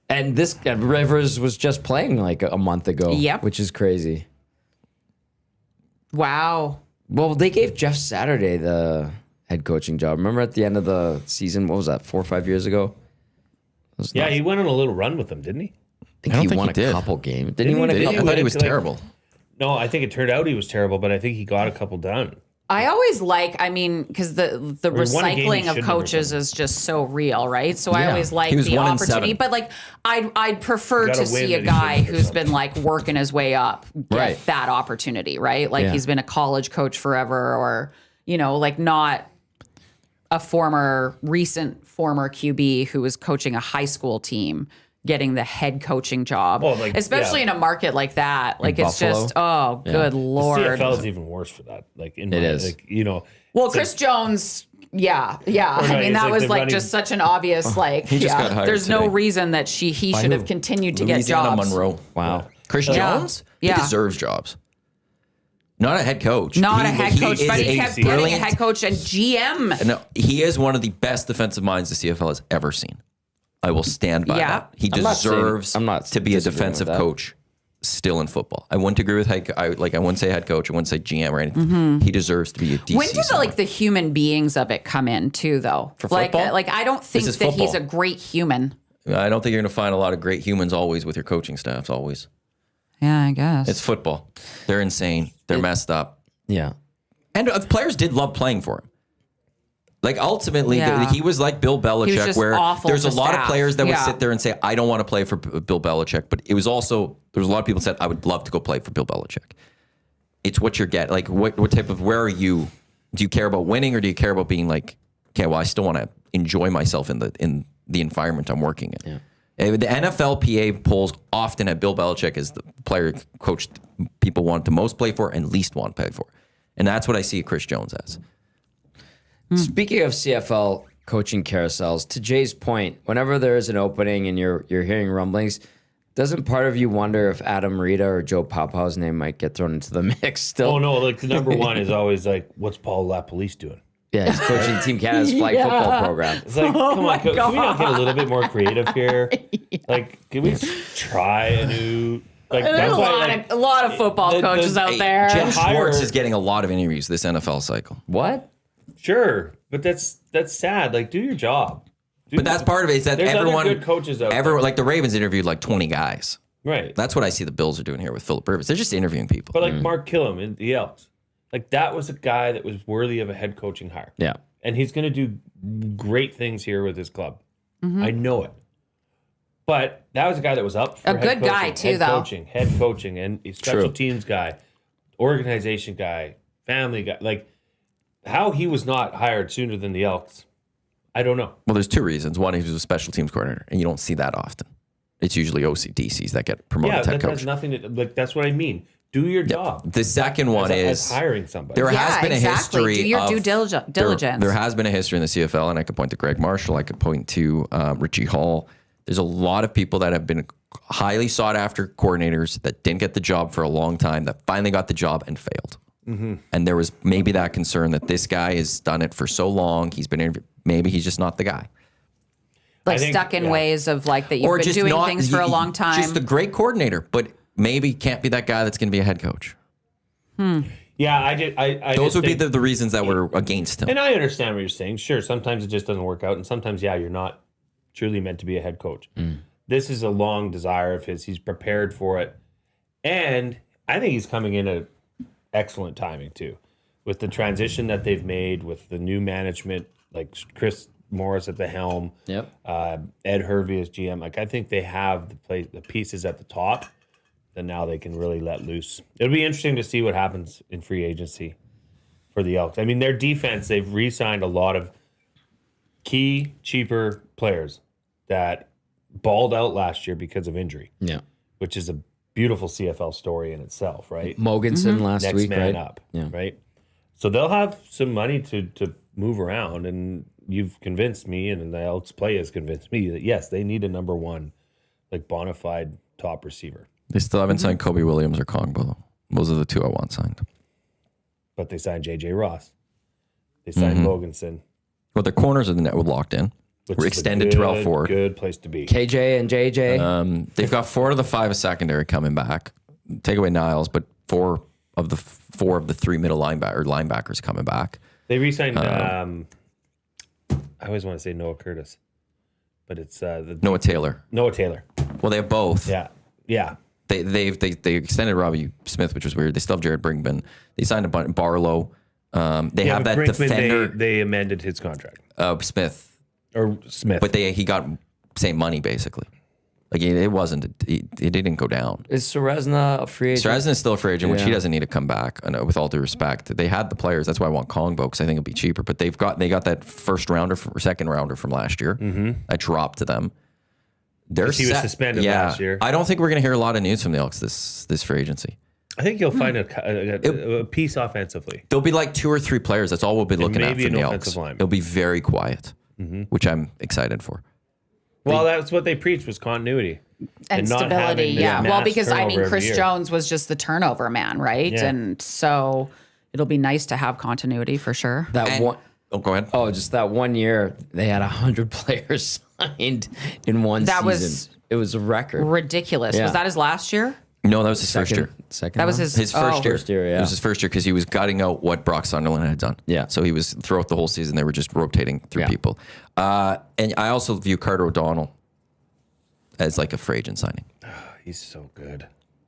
And this Rivers was just playing like a month ago. Yep. Which is crazy. Wow. Well, they gave Jeff Saturday the head coaching job. Remember at the end of the season, what was that, 4 or 5 years ago? Yeah, he went on a little run with them, didn't he? I think don't he think won he a did. couple games. Didn't he win a Did he? couple? I thought he was Like- terrible. No, I think it turned out he was terrible, but I think he got a couple done. I always because the won a game he recycling of shouldn't have coaches is just so real, right? So I Yeah. always like He was the 1 and opportunity, 7. but like I'd prefer You to gotta win see a that he guy shouldn't have who's done. been like working his way up get Right. that opportunity, right? Like Yeah. he's been a college coach forever, or like not a recent former QB who was coaching a high school team getting the head coaching job, Well, like, especially yeah. in a market like that. Like it's Buffalo? just good lord. CFL is even worse for that. Like in It my, is. like Well, Chris Jones, yeah. Or I no, mean, he's that like was the like running- just such an obvious He just got hired There's no today. reason that he should have continued to get Louisiana jobs. Monroe. Wow. Chris Yeah. Jones? Yeah. He deserves jobs. Not a head coach. Not a head coach, is but he a kept getting a brilliant- head coach and GM. No, he is one of the best defensive minds the CFL has ever seen. I will stand by Yeah. that. He I'm not saying- deserves I'm not to be a disagreeing defensive with that. coach still in football. I wouldn't agree with I wouldn't say head coach. I wouldn't say GM or anything. He deserves to be a DC. When do somewhere. the human beings of it come in too, though? For like, football? I don't think is that he's football. a great human. I don't think you're going to find a lot of great humans always with your coaching staffs. Always, Yeah, I guess. it's football. They're insane. They're messed up. Yeah. And players did love playing for him. Like ultimately, Yeah. he was like Bill Belichick, just where awful there's a to lot of staff. players that would Yeah. sit there and say, "I don't want to play for Bill Belichick," but it was also there was a lot of people that said, "I would love to go play for Bill Belichick." It's what you're getting. Like what type of where are you? Do you care about winning or do you care about being like, okay, well, I still want to enjoy myself in the environment I'm working in. Yeah. The NFLPA polls often have Bill Belichick as the player coach people want to most play for and least want to play for. And that's what I see Chris Jones as. Speaking of CFL coaching carousels, to Jay's point, whenever there is an opening and you're hearing rumblings, doesn't part of you wonder if Adam Rita or Joe Papau's name might get thrown into the mix still? Oh no, like the number one is always like, what's Paul LaPolice doing? Yeah, he's coaching Team Canada's flag football program. It's like, come on, can we not get a little bit more creative here? Like, can we try a new? Like, There's that's a why, lot, like, a lot of football the- coaches out Hey, there. Jim hire- Schwartz is getting a lot of interviews this NFL cycle. What? sure, but that's sad. Like, do your job. But that's part of it is that There's everyone, other good coaches out there. like the Ravens interviewed like 20 guys. Right. That's what I see the Bills are doing here with Philip Rivers. They're just interviewing people. But like Mark Killam in the Elks, like that was a guy that was worthy of a head coaching hire. Yeah. And he's going to do great things here with his club. I know it. But that was a guy that was up for A head good guy, coaching, too, head though. head coaching, and a special True. teams guy, organization guy, family guy. Like, how he was not hired sooner than the Elks, I don't know. Well, there's two reasons. One, he was a special teams coordinator, and you don't see that often. It's usually OCDCs that get promoted Yeah, to head that coach. has nothing to, like, that's what I mean. Do your job. The second one as is hiring somebody. There has been a history Do your of, due diligence. There has been a history in the CFL, and I could point to Greg Marshall. I could point to Richie Hall. There's a lot of people that have been highly sought after coordinators that didn't get the job for a long time that finally got the job and failed. Mm-hmm. And there was maybe that concern that this guy has done it for so long. Maybe he's just not the guy. Like I think, stuck in ways of like that you've Or been just doing not, things for a long time. Just a great coordinator, but maybe can't be that guy that's going to be a head coach. Yeah, I did. I Those just would be think- the reasons that were against him. And I understand what you're saying. Sure, sometimes it just doesn't work out, and sometimes, yeah, you're not truly meant to be a head coach. This is a long desire of his. He's prepared for it, and I think he's coming in at excellent timing too, with the transition that they've made with the new management, like Chris Morris at the helm. Yep. Ed Hervey as GM. Like, I think they have the pieces at the top, and now they can really let loose. It'll be interesting to see what happens in free agency for the Elks. I mean, their defense, they've re-signed a lot of key, cheaper players that balled out last year because of injury, Yeah. which is a beautiful CFL story in itself, right? Mogensen last Next week, man right? up, Yeah. right? So they'll have some money to move around, and you've convinced me, and the Elks play has convinced me that, yes, they need a number one, like, bona fide top receiver. They still haven't signed Kobe Williams or Kongbo. Those are the two I want signed. But they signed J.J. Ross. They signed Mogensen. Well, their corners of the net were locked in. Which We're is a extended Terrell Ford. Good place to be. KJ and JJ. They've got 4 of the 5 secondary coming back. Take away Niles, but 4 of the 3 middle linebackers coming back. They re-signed. I always want to say Noah Curtis, but it's Noah Taylor. Noah Taylor. Well, they have both. Yeah. They extended Robbie Smith, which was weird. They still have Jared Brinkman. They signed a bunch Barlow. They have that Brinkman, defender They amended his contract. Smith, Or Smith. but he got same money basically. Like it wasn't. It didn't go down. Is Serezna a free agent? Serezna is still a free agent, which he Yeah. doesn't need to come back. And with all due respect, they had the players. That's why I want Kongbo because I think it'll be cheaper. But they got that second rounder from last year. I dropped to them. They're He was set. suspended last year. I don't think we're going to hear a lot of news from the Elks this free agency. I think you'll find a piece offensively. There'll be like 2 or 3 players. That's all we'll be looking at maybe from an the Elks. offensive lineman. It'll be very quiet, which I'm excited for. Well, that's what they preached was continuity. and not stability. having this Yeah. Well, mass because I mean, turnover every Chris year. Jones was just the turnover man, right? Yeah. And so it'll be nice to have continuity for sure. Oh, go ahead. Oh, just that one year they had 100 players signed in one That season. was It was a record. Ridiculous. Yeah. Was that his last year? No, that was his first year. Second. That was one? his First year. First year, yeah. It was his first year because he was gutting out what Brock Sunderland had done. Yeah. So he was throughout the whole season. They were just rotating through Yeah. people. And I also view Carter O'Donnell as like a free agent signing. He's so good.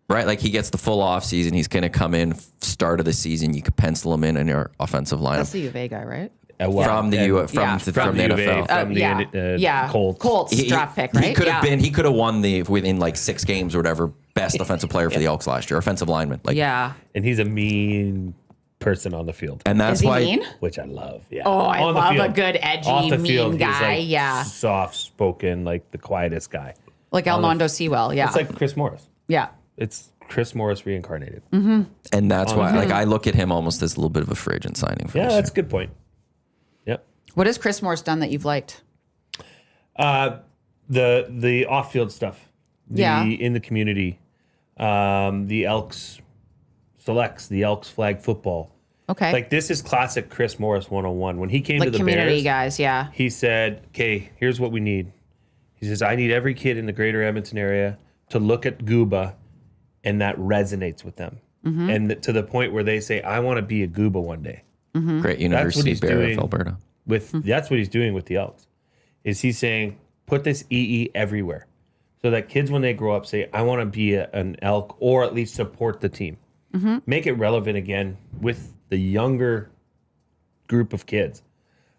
Right, like he gets the full off season. He's going to come in start of the season. You could pencil him in your offensive That's lineup the U of A guy, right? from the the NFL. Colts. Draft pick, right? He could have been. He could have won within like 6 games or whatever. Best offensive player for the Elks last year, offensive lineman. Like, Yeah. And he's a mean person on the field, and that's Is he why. mean? which I love. Yeah. Oh, I On the love a field. good, edgy, Off the mean field, he's guy. like Yeah. soft spoken, like the quietest guy. Like Elmondo Sewell. Yeah. It's like Chris Morris. yeah. It's Chris Morris reincarnated. And that's why, the like, I look at him almost as a little bit of a free agent signing. For Yeah, this that's a year. good point. Yep. What has Chris Morris done that you've liked? The off field stuff. Yeah. In the community. The Elks selects, the Elks flag football. Okay. Like, this is classic Chris Morris 101. When he came Like to the community Bears, guys. Yeah. he said, okay, here's what we need. He says, I need every kid in the greater Edmonton area to look at Gooba, and that resonates with them. Mm-hmm. And to the point where they say, I want to be a Gooba one day. Great University he's Bear doing. of Alberta. That's what he's doing with the Elks. Is he's saying, put this EE everywhere. So that kids, when they grow up, say, I want to be an Elk, or at least support the team. Mm-hmm. Make it relevant again with the younger group of kids.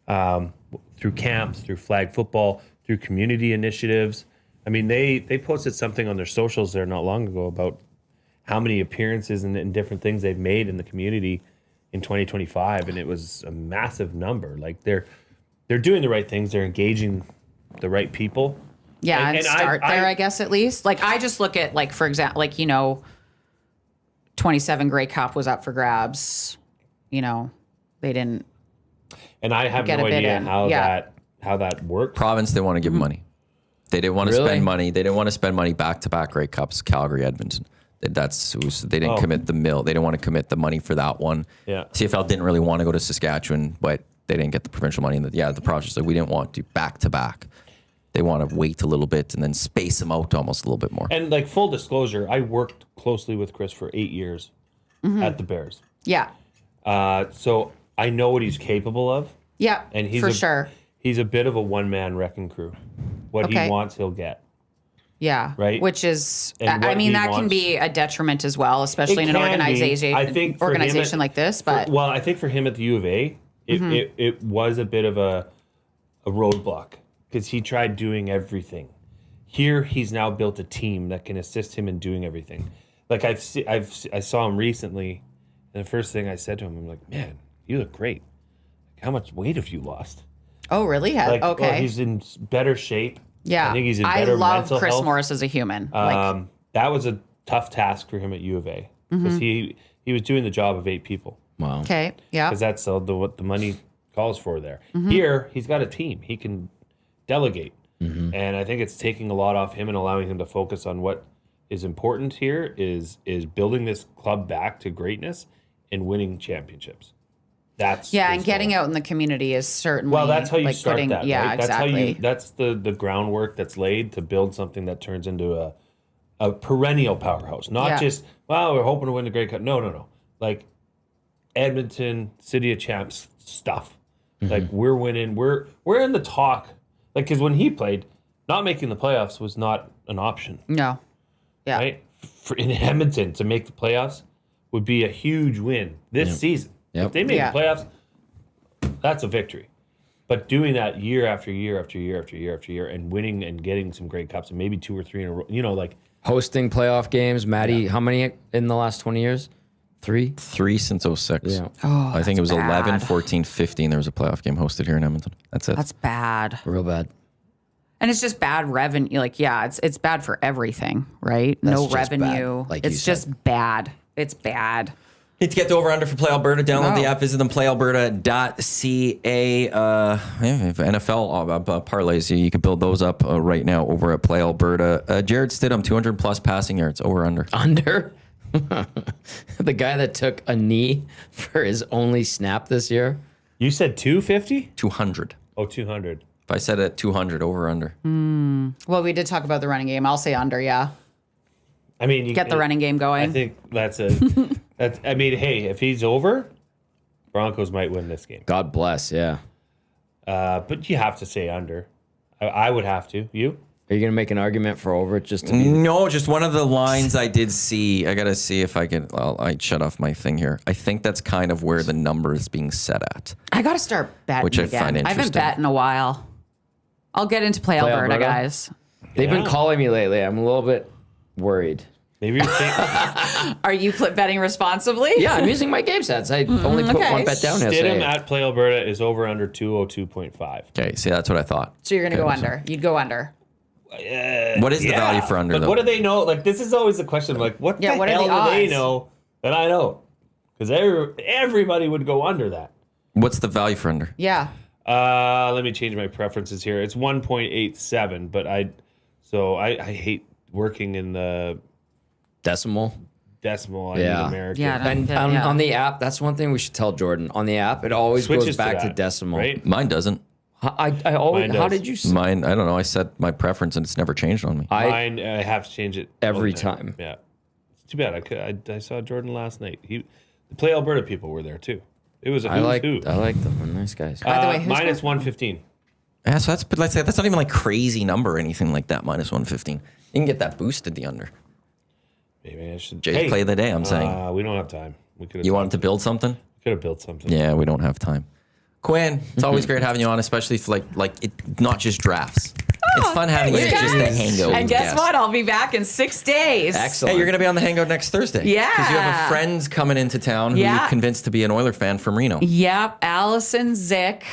Through camps, through flag football, through community initiatives. I mean, they posted something on their socials there not long ago about how many appearances and different things they've made in the community, in 2025, and it was a massive number. Like they're doing the right things. They're engaging the right people. Yeah, and start there, I guess, at least. Like, I just look at, like, for example, like, 27 Grey Cup was up for grabs. They didn't. And I have no idea how that worked. Province, they want to give money. They didn't want to spend money. They didn't want to spend money back-to-back Grey Cups, Calgary, Edmonton. They didn't commit the mill. They didn't want to commit the money for that one. Yeah. CFL didn't really want to go to Saskatchewan, but they didn't get the provincial money. The province was like, we didn't want to back-to-back. They want to wait a little bit and then space them out almost a little bit more. And like full disclosure, I worked closely with Chris for 8 years at the Bears. Yeah. So I know what he's capable of. Yeah, And for sure. He's a bit of a one-man wrecking crew. What he wants, he'll get. Yeah. Right? Which is, And I mean, what he that can wants- be a detriment as well, especially It in an can be. organization, I think for him like this. But well, I think for him at the U of A, it was a bit of a roadblock because he tried doing everything. Here, he's now built a team that can assist him in doing everything. Like I saw him recently, and the first thing I said to him, I'm like, "Man, you look great. How much weight have you lost?" oh, really? Like, Okay. well, he's in better shape. Yeah. I think he's in better love mental Chris health. Morris as a human. That was a tough task for him at U of A because he was doing the job of 8 people. Wow. Okay. Yeah. Because that's what the money calls for there. Here, he's got a team. He can delegate. And I think it's taking a lot off him and allowing him to focus on what is important here is building this club back to greatness and winning championships. That's and getting out in the community is certainly well, that's how you like start putting, that. Yeah, right? exactly. That's the groundwork that's laid to build something that turns into a perennial powerhouse. Not just, well, we're hoping to win the Grey Cup. No. Like Edmonton, City of Champs stuff. Like we're winning. We're in the talk. Like, because when he played, not making the playoffs was not an option. No. Yeah. Right? In Edmonton, to make the playoffs would be a huge win this season. Yep. If they made the playoffs, that's a victory. But doing that year after year after year after year after year and winning and getting some Grey Cups and maybe 2 or 3 in a row, like Hosting playoff games. Maddie, how many in the last 20 years? 3? 3 since 06. Yeah. I think it was that's 11, bad. 14, 15. There was a playoff game hosted here in Edmonton. That's it. That's bad. Real bad. And it's just bad revenue. Like, it's bad for everything, right? No just bad, revenue. like you it's said. just bad. It's bad. Need to get the over-under for Play Alberta. Download the app. Visit them, playalberta.ca. NFL parlays. You can build those up right now over at Play Alberta. Jared Stidham, 200-plus passing yards. Over-under. Under? The guy that took a knee for his only snap this year. you said 250? 200. Oh, 200. If I said it 200, over-under. Well, we did talk about the running game. I'll say under, yeah. I mean, Get the running game going. I think that's I mean, hey, if he's over, Broncos might win this game. God bless, yeah. But you have to say under. I would have to. You? Are you going to make an argument for over it just to be... No, just one of the lines I did see. I got to see if I can. I shut off my thing here. I think that's kind of where the number is being set at. I got to start betting Which I again. find I haven't interesting. bet in a while. I'll get into Play Alberta, Alberta? guys. They've been calling me lately. I'm a little bit worried. Maybe you're saying Are you betting responsibly? Yeah, I'm using my game sets. I only put okay. one bet down yesterday. Stidham at Play Alberta is over under 202.5. Okay, see, that's what I thought. So you're going to go under. You'd go under. What is the value for under, But though? what do they know? Like, this is always the question. Like, what the what are hell the do they odds? know that I know? Because everybody would go under that. What's the value for under? Yeah. Let me change my preferences here. It's 1.87, but I hate working in the Decimal. decimal. I Yeah. need American. Yeah, And Yeah. on the app, that's one thing we should tell Jordan. On the app, it always Switches goes back to that, decimal. right? Mine doesn't. I always. Mine How does. did you? Mine, I don't know. I set my preference and it's never changed on me. Mine, I have to change it all Every the time. Yeah, it's too bad. I saw Jordan last night. The Play Alberta people were there too. It was a I who's like who. them. They're nice guys. By the way, who's minus 115. Yeah, so that's, but let's say that's not even like crazy number or anything like that. Minus 115. You can get that boosted the under. Maybe I should. Jay's play of the day. I'm saying. We don't have time. We could. You wanted to build something? Could have built something. Yeah, we don't have time. Quinn, it's always great having you on, especially for like it, not just drafts. It's fun having you just a hangout. And guess guest. what? I'll be back in 6 days. Excellent. Hey, you're going to be on the Hangout next Thursday. Yeah. Because you have a friend coming into town who Yeah. you convinced to be an Oiler fan from Reno. Yep, Allison Zick.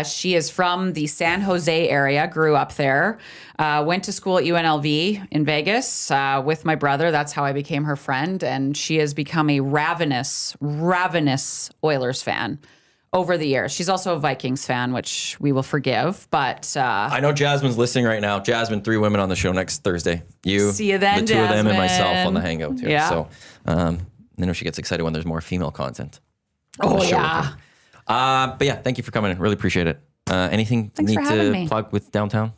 She is from the San Jose area, grew up there, went to school at UNLV in Vegas with my brother. That's how I became her friend. And she has become a ravenous Oilers fan over the years. She's also a Vikings fan, which we will forgive. But I know Jasmine's listening right now. Jasmine, 3 women on the show next Thursday. You, See you then, the 2 of them, and Jasmine. myself on the Hangout here. Yeah. So I know she gets excited when there's more female content. on oh the show with yeah. her. But yeah, thank you for coming in. Really appreciate it. Anything Thanks need for having to me. plug with downtown?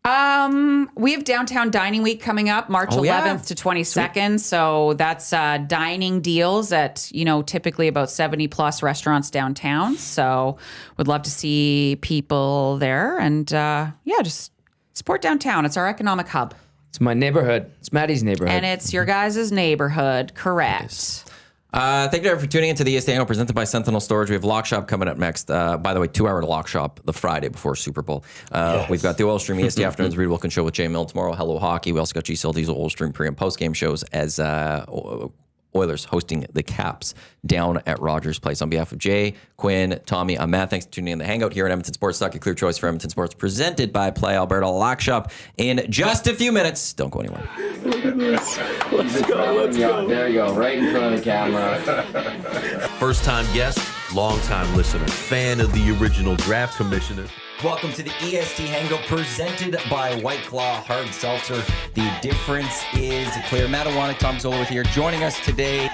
We have Downtown Dining Week coming up March 11th to 22nd. So that's dining deals at, typically about 70 plus restaurants downtown. So would love to see people there and just support downtown. It's our economic hub. It's my neighborhood. It's Maddie's neighborhood. And it's your guys' neighborhood. Correct. Thank you everyone for tuning into the EST Hangout presented by Sentinel Storage. We have Lock Shop coming up next. By the way, 2-hour Lock Shop the Friday before Super Bowl. We've got the Oil Stream EST Afternoons Reed Wilkins Show with Jay Milne tomorrow. Hello Hockey. We also got GCLD's Oil Stream pre and post game shows as Oilers hosting the Caps down at Rogers Place. On behalf of Jay, Quinn, Tommy, I'm Matt. Thanks for tuning in the Hangout here at Edmonton Sports Talk, a clear choice for Edmonton Sports, presented by Play Alberta. Lock Shop in just a few minutes. Don't go anywhere. Let's go. There you go, right in front of the camera. First-time guest, long-time listener, fan of the original draft commissioner. Welcome to the EST Hangout presented by White Claw Hard Seltzer. The difference is clear. Matt Iwanyk, Tom Zola with here. Joining us today,